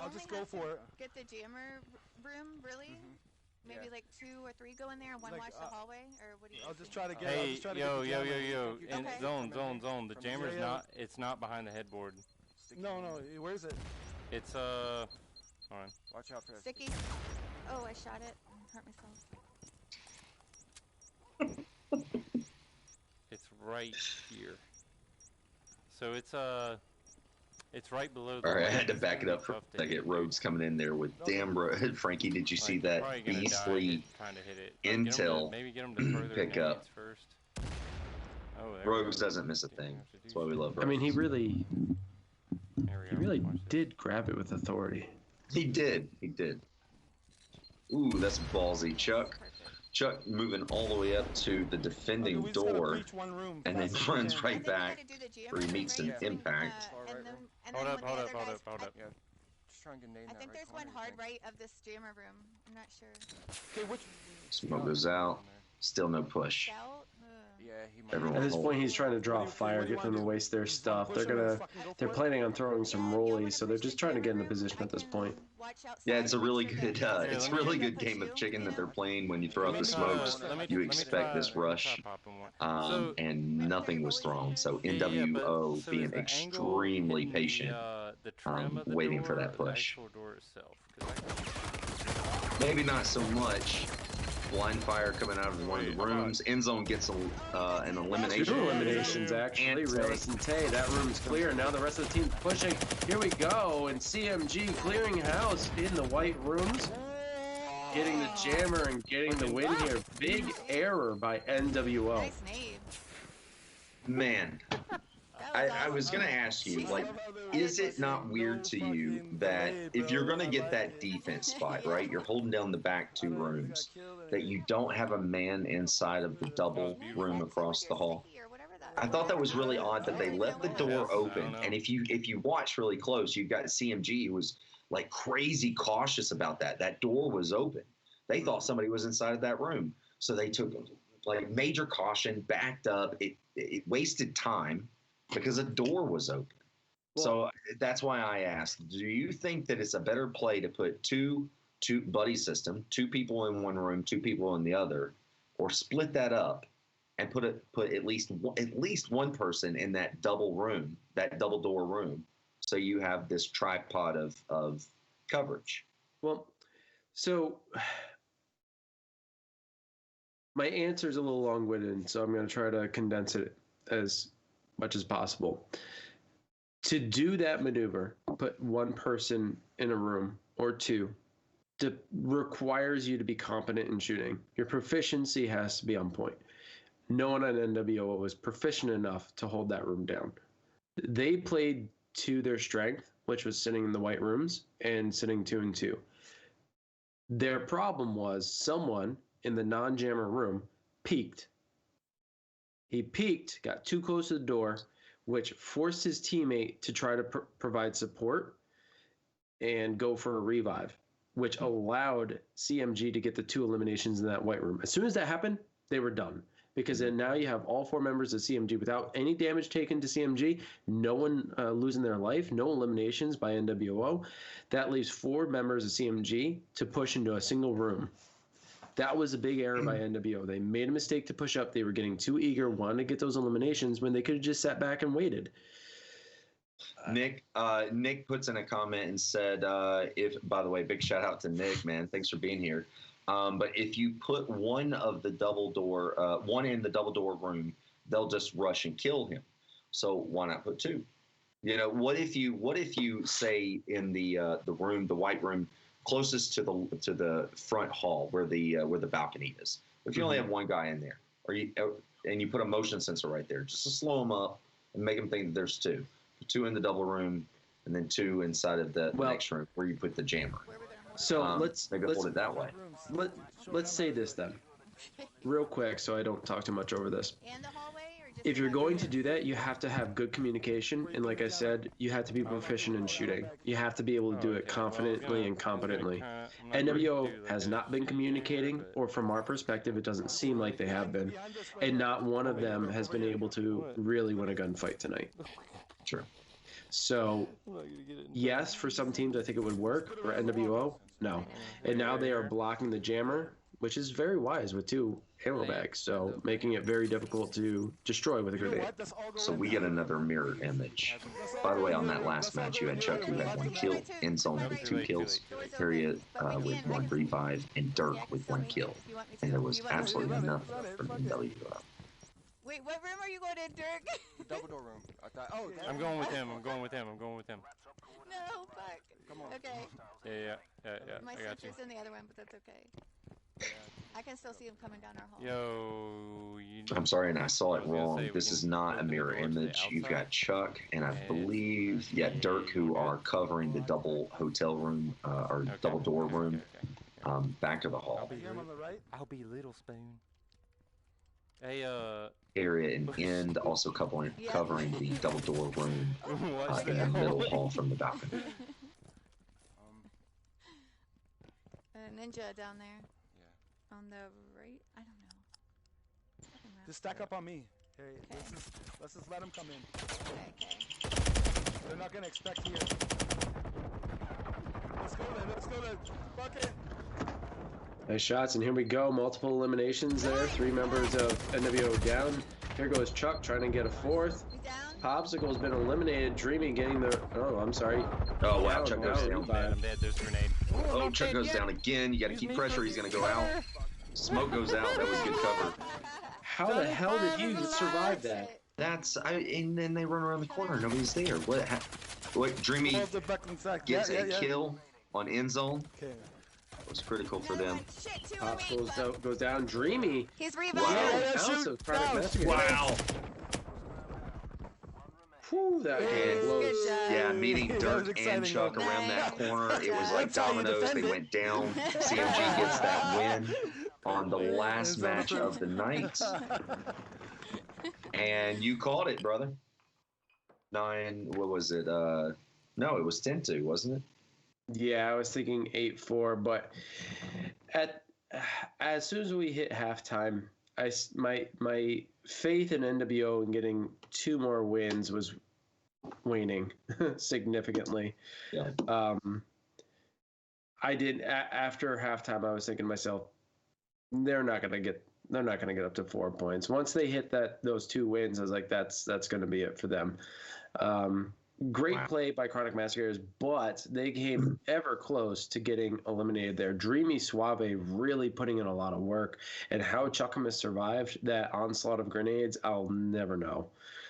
I'll just go for it. Get the jammer room, really? maybe like 2 or 3 go in there and one Like, watch the hallway, or what do you? I'll just try to get. Hey, yo. In Okay. zone. The jammer's not. It's not behind the headboard. No. Where is it? It's hold on. Watch out for that. Sticky. Oh, I shot it. Hurt myself. It's right here. So it's right below. All right, I had to back it up for I get Rhodes coming in there with damn Frankie. Did you see that beastly intel pick up? First. Rhodes doesn't miss a thing. That's why we love Rhodes. I mean, he really did grab it with authority. He did. Ooh, that's ballsy, Chuck. Chuck moving all the way up to the defending door, and then runs right back where he meets an impact. Hold up. Yeah. Just try and get Nate in I that think right there's corner, one hard I think. right of this jammer room. I'm not sure. Okay, which? Smoke goes out. Still no push. Scout? Yeah, he might. Everyone At this hold. point, he's trying to draw fire, get them to waste their stuff. They're planning on throwing some rollies, so they're just trying to get into position at this point. Yeah, it's a really good game of chicken that they're playing. When you throw out the smokes, you expect this rush, and nothing was thrown. So NWO being extremely patient, waiting for that push. Maybe not so much. Blind fire coming out of one of the rooms. End zone gets an elimination. 2 eliminations, actually. Realist and Tay, that room's clear. Now the rest of the team's pushing. Here we go. And CMG clearing house in the white rooms. Getting the jammer and getting the win here. Big error by NWO. Nice name. Man. I was going to ask you, like, is it not weird to you that if you're going to get that defense spot, right, you're holding down the back 2 rooms, that you don't have a man inside of the double room across the hall? I thought that was really odd that they left the door open. And if you watch really close, you've got CMG who was, like, crazy cautious about that. That door was open. They thought somebody was inside of that room. So they took, like, major caution, backed up. It wasted time, because a door was open. So that's why I asked, do you think that it's a better play to put two buddy system, 2 people in one room, 2 people in the other, or split that up and put at least one person in that double room, that double door room, so you have this tripod of coverage? Well, so my answer is a little long-winded, so I'm going to try to condense it as much as possible. To do that maneuver, put 1 person in a room or 2, requires you to be competent in shooting. Your proficiency has to be on point. No one on NWO was proficient enough to hold that room down. They played to their strength, which was sitting in the white rooms and sitting 2 and 2. Their problem was someone in the non-jammer room peeked. He peeked, got too close to the door, which forced his teammate to try to provide support and go for a revive, which allowed CMG to get the 2 eliminations in that white room. As soon as that happened, they were done. Because then now you have all 4 members of CMG without any damage taken to CMG, no one losing their life, no eliminations by NWO. That leaves 4 members of CMG to push into a single room. That was a big error by NWO. They made a mistake to push up. They were getting too eager, wanting to get those eliminations when they could have just sat back and waited. Nick puts in a comment and said, by the way, big shout out to Nick, man. Thanks for being here. But if you put one in the double door room, they'll just rush and kill him. So why not put 2? You know, what if you say in the room, the white room, closest to the front hall where the balcony is. If you only have 1 guy in there, and you put a motion sensor right there, just to slow them up and make them think that there's 2. 2 in the double room, and then 2 inside of the next room where you put the jammer. So let's hold it that way. Let's say this then, real quick, so I don't talk too much over this. And the hallway, or just If you're going to do that, you have to have good communication, and like I said, you have to be proficient in shooting. You have to be able to do it confidently and competently. NWO has not been communicating, or from our perspective, it doesn't seem like they have been, and not one of them has been able to really win a gunfight tonight. Sure. So, yes, for some teams, I think it would work. For NWO, no. And now they are blocking the jammer, which is very wise with 2 ammo bags, so making it very difficult to destroy with a grenade. So we get another mirror image. By the way, on that last match, you had Chuck who had 1 kill, End Zone with 2 kills, Harriet with 1 revive, and Dirk with 1 kill. And there was absolutely nothing from NWO. Wait, what room are you going in, Dirk? The double door room. I'm going with him. I'm going with him. No, fuck. Come on. Okay. Yeah. My I got you. sister's in the other one, but that's okay. I can still see him coming down our hall. Yo, I'm sorry, and I saw it wrong. This is not a mirror image. You've got Chuck and I believe, Dirk, who are covering the double hotel room or double door room back of the hall. I'll be Little Spoon. Hey, Area and End also covering the double door room in the middle hall from the balcony. Ninja down there. Yeah. On the right? I don't know. Just stack up on me. Hey, let's just let them come in. Okay. They're not gonna expect here. Let's go then. Fuck it. Nice shots, and here we go. Multiple eliminations there. 3 members of NWO down. Here goes Chuck trying to get a 4th. Popsicle's been eliminated. Dreamy getting the... Oh, I'm sorry. Oh, wow. Chuck goes down. I'm dead. There's a grenade. Oh, Chuck goes down again. You got to keep pressure. He's going to go out. Smoke goes out. That was good cover. How the hell did you survive that? And then they run around the corner. Nobody's there. What Dreamy gets a kill on End Zone. Okay. That was critical for them. Popsicle goes down. Dreamy. He's revived. Wow. Whew, that game close. Yeah, meeting Dirk and Chuck around that corner, it was like dominoes. They went down. CMG gets that win on the last match of the night. And you called it, brother. 9, what was it? No, it was 10-2, wasn't it? Yeah, I was thinking 8-4, but as soon as we hit halftime, my faith in NWO and getting 2 more wins was waning significantly. Yeah. After halftime, I was thinking to myself, they're not gonna get up to 4 points. Once they hit those 2 wins, I was like, that's gonna be it for them. Great play by Chronic Massacres, but they came ever close to getting eliminated there. Dreamy Suave really putting in a lot of work, and how Chuckamus survived that onslaught of grenades, I'll never know.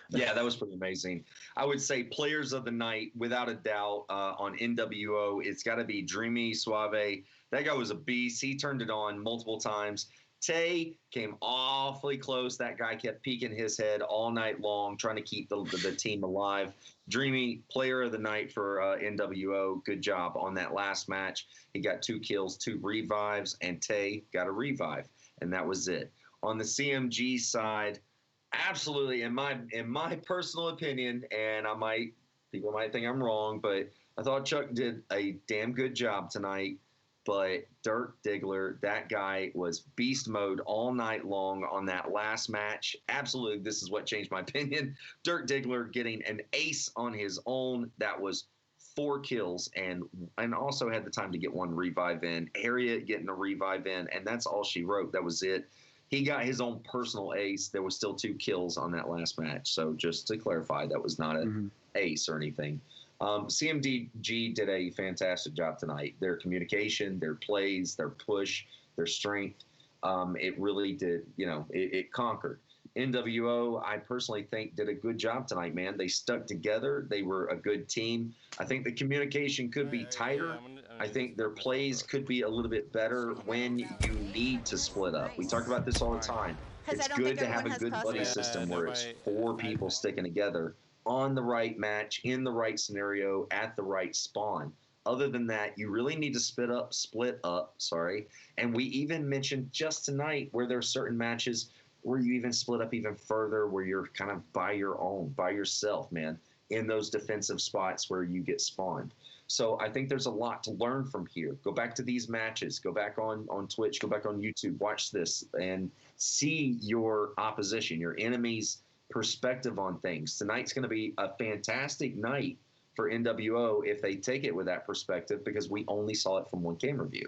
Yeah, that was pretty amazing. I would say players of the night, without a doubt, on NWO, it's got to be Dreamy Suave. That guy was a beast. He turned it on multiple times. Tay came awfully close. That guy kept peeking his head all night long, trying to keep the team alive. Dreamy, player of the night for NWO. Good job on that last match. He got 2 kills, 2 revives, and Tay got a revive, and that was it. On the CMG side, absolutely, in my personal opinion, and people might think I'm wrong, but I thought Chuck did a damn good job tonight. But Dirk Diggler, that guy was beast mode all night long on that last match. Absolutely, this is what changed my opinion. Dirk Diggler getting an ace on his own. That was 4 kills and also had the time to get 1 revive in. Harriet getting a revive in, and that's all she wrote. That was it. He got his own personal ace. There was still 2 kills on that last match. So just to clarify, that was not an ace or anything. CMG did a fantastic job tonight. Their communication, their plays, their push, their strength, it really did, it conquered. NWO, I personally think, did a good job tonight, man. They stuck together. They were a good team. I think the communication could be tighter. I think their plays could be a little bit better when you need to split up. We talk about this all the time. It's good to have a good buddy system where it's 4 people sticking together on the right match, in the right scenario, at the right spawn. Other than that, you really need to split up. And we even mentioned just tonight where there are certain matches where you even split up even further, where you're kind of by yourself, man, in those defensive spots where you get spawned. So I think there's a lot to learn from here. Go back to these matches. Go back on Twitch. Go back on YouTube. Watch this and see your opposition, your enemy's perspective on things. Tonight's going to be a fantastic night for NWO if they take it with that perspective, because we only saw it from one camera view.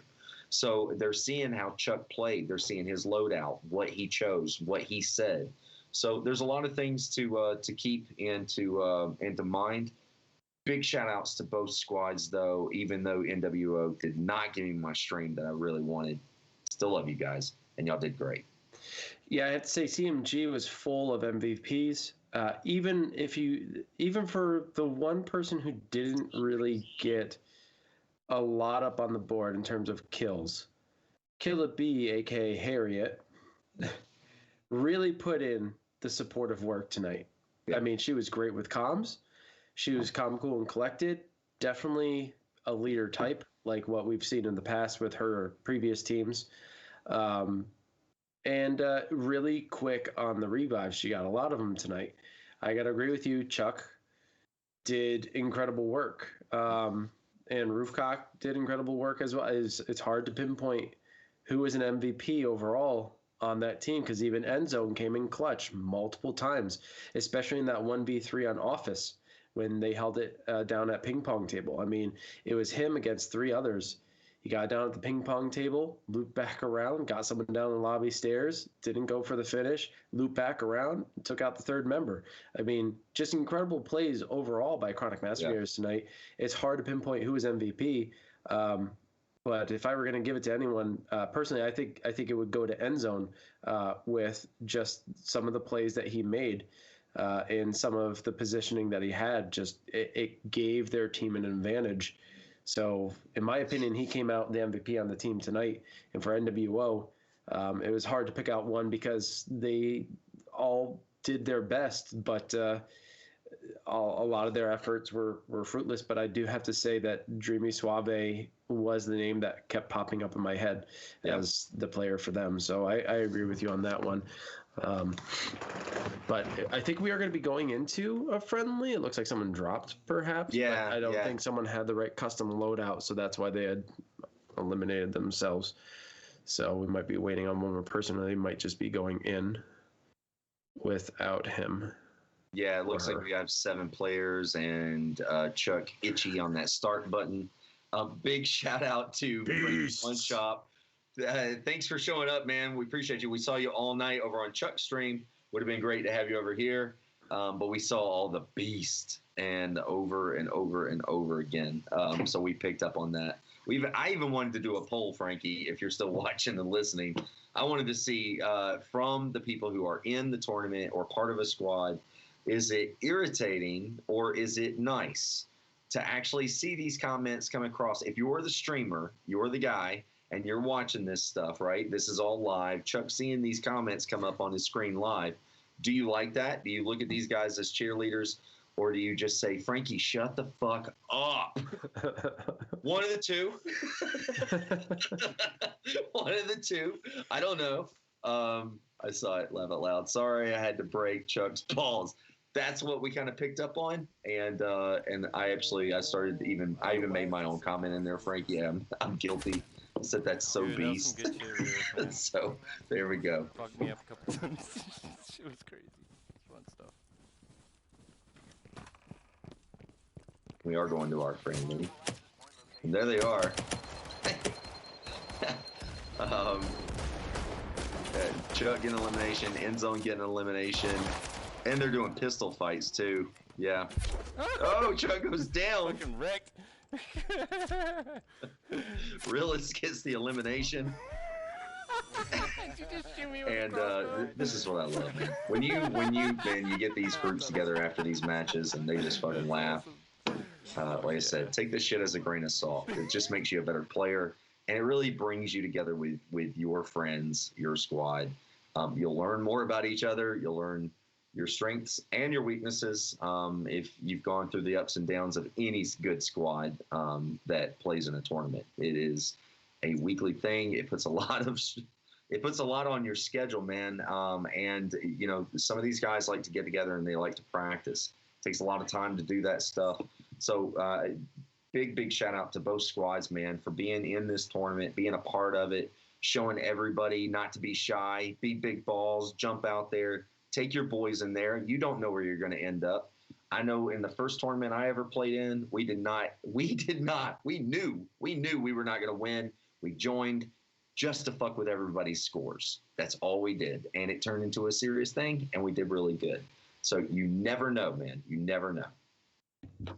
So they're seeing how Chuck played. They're seeing his loadout, what he chose, what he said. So there's a lot of things to keep and to mind. Big shout outs to both squads, though, even though NWO did not give me my stream that I really wanted. Still love you guys, and y'all did great. Yeah, I have to say CMG was full of MVPs. Even for the one person who didn't really get a lot up on the board in terms of kills, Killer B, aka Harriet, really put in the supportive work tonight. Yeah. I mean, she was great with comms. She was calm, cool, and collected. Definitely a leader type, like what we've seen in the past with her previous teams. And really quick on the revives. She got a lot of them tonight. I got to agree with you. Chuck did incredible work. And Roofcock did incredible work as well. It's hard to pinpoint who was an MVP overall on that team, because even Endzone came in clutch multiple times, especially in that 1v3 on Office when they held it down at ping pong table. I mean, it was him against 3 others. He got down at the ping pong table, looped back around, got someone down the lobby stairs, didn't go for the finish, looped back around, took out the 3rd member. I mean, just incredible plays overall by Chronic Masterminators tonight. It's hard to pinpoint who was MVP, but if I were going to give it to anyone, personally, I think it would go to Endzone with just some of the plays that he made and some of the positioning that he had. Just it gave their team an advantage. So, in my opinion, he came out the MVP on the team tonight. And for NWO, it was hard to pick out one because they all did their best, but a lot of their efforts were fruitless. But I do have to say that Dreamy Suave was the name that kept popping up in my head as the player for them. So I agree with you on that one. But I think we are going to be going into a friendly. It looks like someone dropped, perhaps. Yeah, but I don't think someone had the right custom loadout, so that's why they had eliminated themselves. So we might be waiting on one more person, or they might just be going in without him. Yeah, it looks like we have 7 players, and Chuck itchy on that start button. Big shout out to One Shop. Thanks for showing up, man. We appreciate you. We saw you all night over on Chuck's stream. Would have been great to have you over here, but we saw all the beast and over and over and over again. So we picked up on that. I even wanted to do a poll, Frankie, if you're still watching and listening. I wanted to see from the people who are in the tournament or part of a squad, is it irritating or is it nice to actually see these comments come across? If you're the streamer, you're the guy, and you're watching this stuff, right? This is all live. Chuck seeing these comments come up on his screen live. Do you like that? Do you look at these guys as cheerleaders, or do you just say, Frankie, shut the fuck up? One of the two. One of the two. I don't know. I saw it, laugh out loud. Sorry, I had to break Chuck's balls. That's what we kind of picked up on, and I even made my own comment in there, Frankie. I'm guilty. I said that's so beast. So there we go. Fucked me up a couple times. Shit was crazy. Fun stuff. We are going to our friendly, and there they are. Chuck getting elimination, Endzone getting elimination, and they're doing pistol fights too. Yeah. Oh, Chuck goes down. Fucking wreck. Realist gets the elimination. And this is what I love, man. When you get these groups together after these matches and they just fucking laugh. Like I said, take this shit as a grain of salt. It just makes you a better player, and it really brings you together with your friends, your squad. You'll learn more about each other. You'll learn your strengths and your weaknesses if you've gone through the ups and downs of any good squad that plays in a tournament. It is a weekly thing. It puts a lot on your schedule, man. And you know, some of these guys like to get together and they like to practice. It takes a lot of time to do that stuff. So big shout out to both squads, man, for being in this tournament, being a part of it, showing everybody not to be shy, be big balls, jump out there, take your boys in there. You don't know where you're going to end up. I know in the first tournament I ever played in, we knew we were not going to win. We joined just to fuck with everybody's scores. That's all we did. And it turned into a serious thing, and we did really good. So you never know, man. You never know.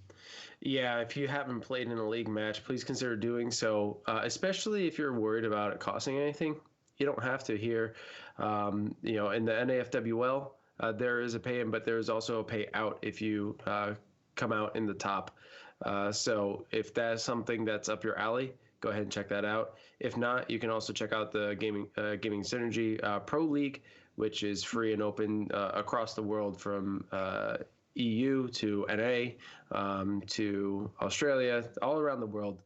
Yeah, if you haven't played in a league match, please consider doing so, especially if you're worried about it costing anything. You don't have to here. In the NAFWL, there is a pay-in, but there's also a payout if you come out in the top. So if that's something that's up your alley, go ahead and check that out. If not, you can also check out the Gaming Synergy Pro League, which is free and open across the world from EU to NA to Australia, all around the world.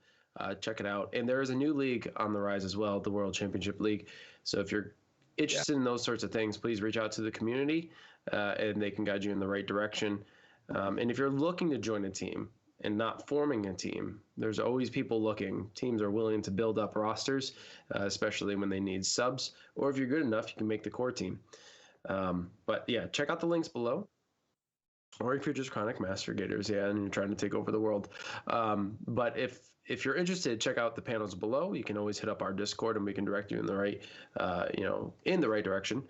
Check it out. And there is a new league on the rise as well, the World Championship League. So if you're interested in those sorts of things, please reach out to the community and they can guide you in the right direction. And if you're looking to join a team and not forming a team, there's always people looking. Teams are willing to build up rosters, especially when they need subs. Or if you're good enough, you can make the core team. But yeah, check out the links below. Or if you're just chronic master Gators, and you're trying to take over the world. But if you're interested, check out the panels below. You can always hit up our Discord, and we can direct you in the right, direction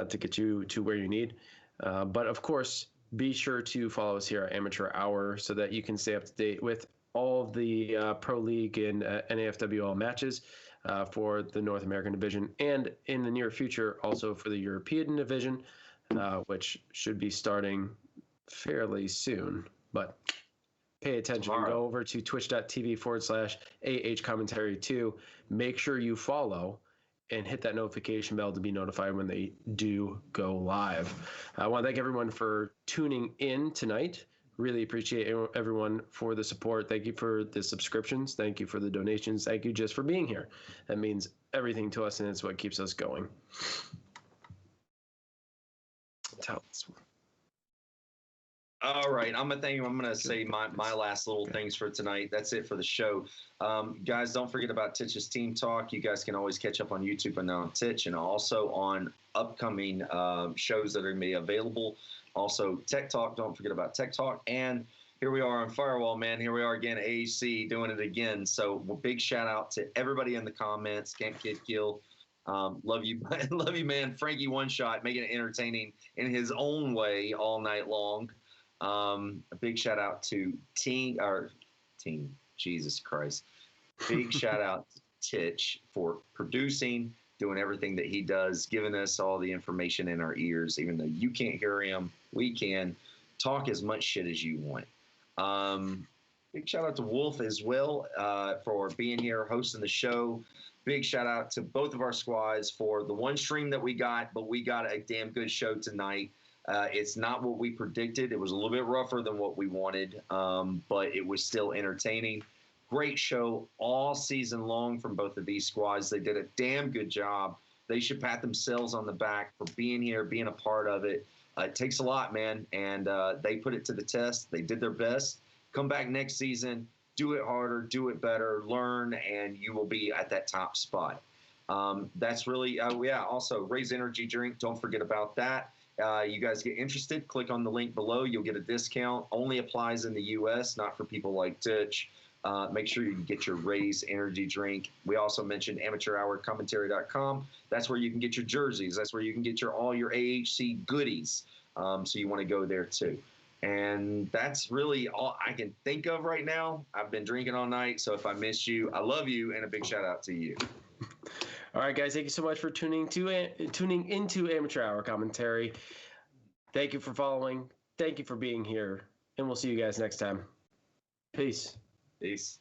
to get you to where you need. But of course, be sure to follow us here at Amateur Hour so that you can stay up to date with all of the Pro League and NAFWL matches for the North American division, and in the near future also for the European division, which should be starting fairly soon. But pay attention. Go over to twitch.tv/AH commentary 2. Make sure you follow and hit that notification bell to be notified when they do go live. I want to thank everyone for tuning in tonight. Really appreciate everyone for the support. Thank you for the subscriptions. Thank you for the donations. Thank you just for being here. That means everything to us, and it's what keeps us going. All right, I'm gonna say my last little things for tonight. That's it for the show. Guys, don't forget about Titch's Team Talk. You guys can always catch up on YouTube and on Titch, and also on upcoming shows that are going to be available. Also, Tech Talk. Don't forget about Tech Talk. And here we are on Firewall, man. Here we are again, AHC, doing it again. So big shout out to everybody in the comments. Camp Kid Kill. Love you, man. Frankie One Shot, making it entertaining in his own way all night long. A big shout out to Team, Jesus Christ. Big shout out to Titch for producing, doing everything that he does, giving us all the information in our ears, even though you can't hear him, we can. Talk as much shit as you want. Big shout out to Wolf as well for being here, hosting the show. Big shout out to both of our squads for the one stream that we got, but we got a damn good show tonight. It's not what we predicted. It was a little bit rougher than what we wanted, but it was still entertaining. Great show all season long from both of these squads. They did a damn good job. They should pat themselves on the back for being here, being a part of it. It takes a lot, man, and they put it to the test. They did their best. Come back next season, do it harder, do it better, learn, and you will be at that top spot. That's really, also Raise Energy Drink. Don't forget about that. You guys get interested, click on the link below. You'll get a discount. Only applies in the U.S., not for people like Titch. Make sure you get your Raise Energy Drink. We also mentioned amateurhourcommentary.com. That's where you can get your jerseys. That's where you can get all your AHC goodies. So you want to go there too. And that's really all I can think of right now. I've been drinking all night, so if I missed you, I love you, and a big shout out to you. All right, guys, thank you so much for tuning into Amateur Hour Commentary. Thank you for following. Thank you for being here, and we'll see you guys next time. Peace. Peace.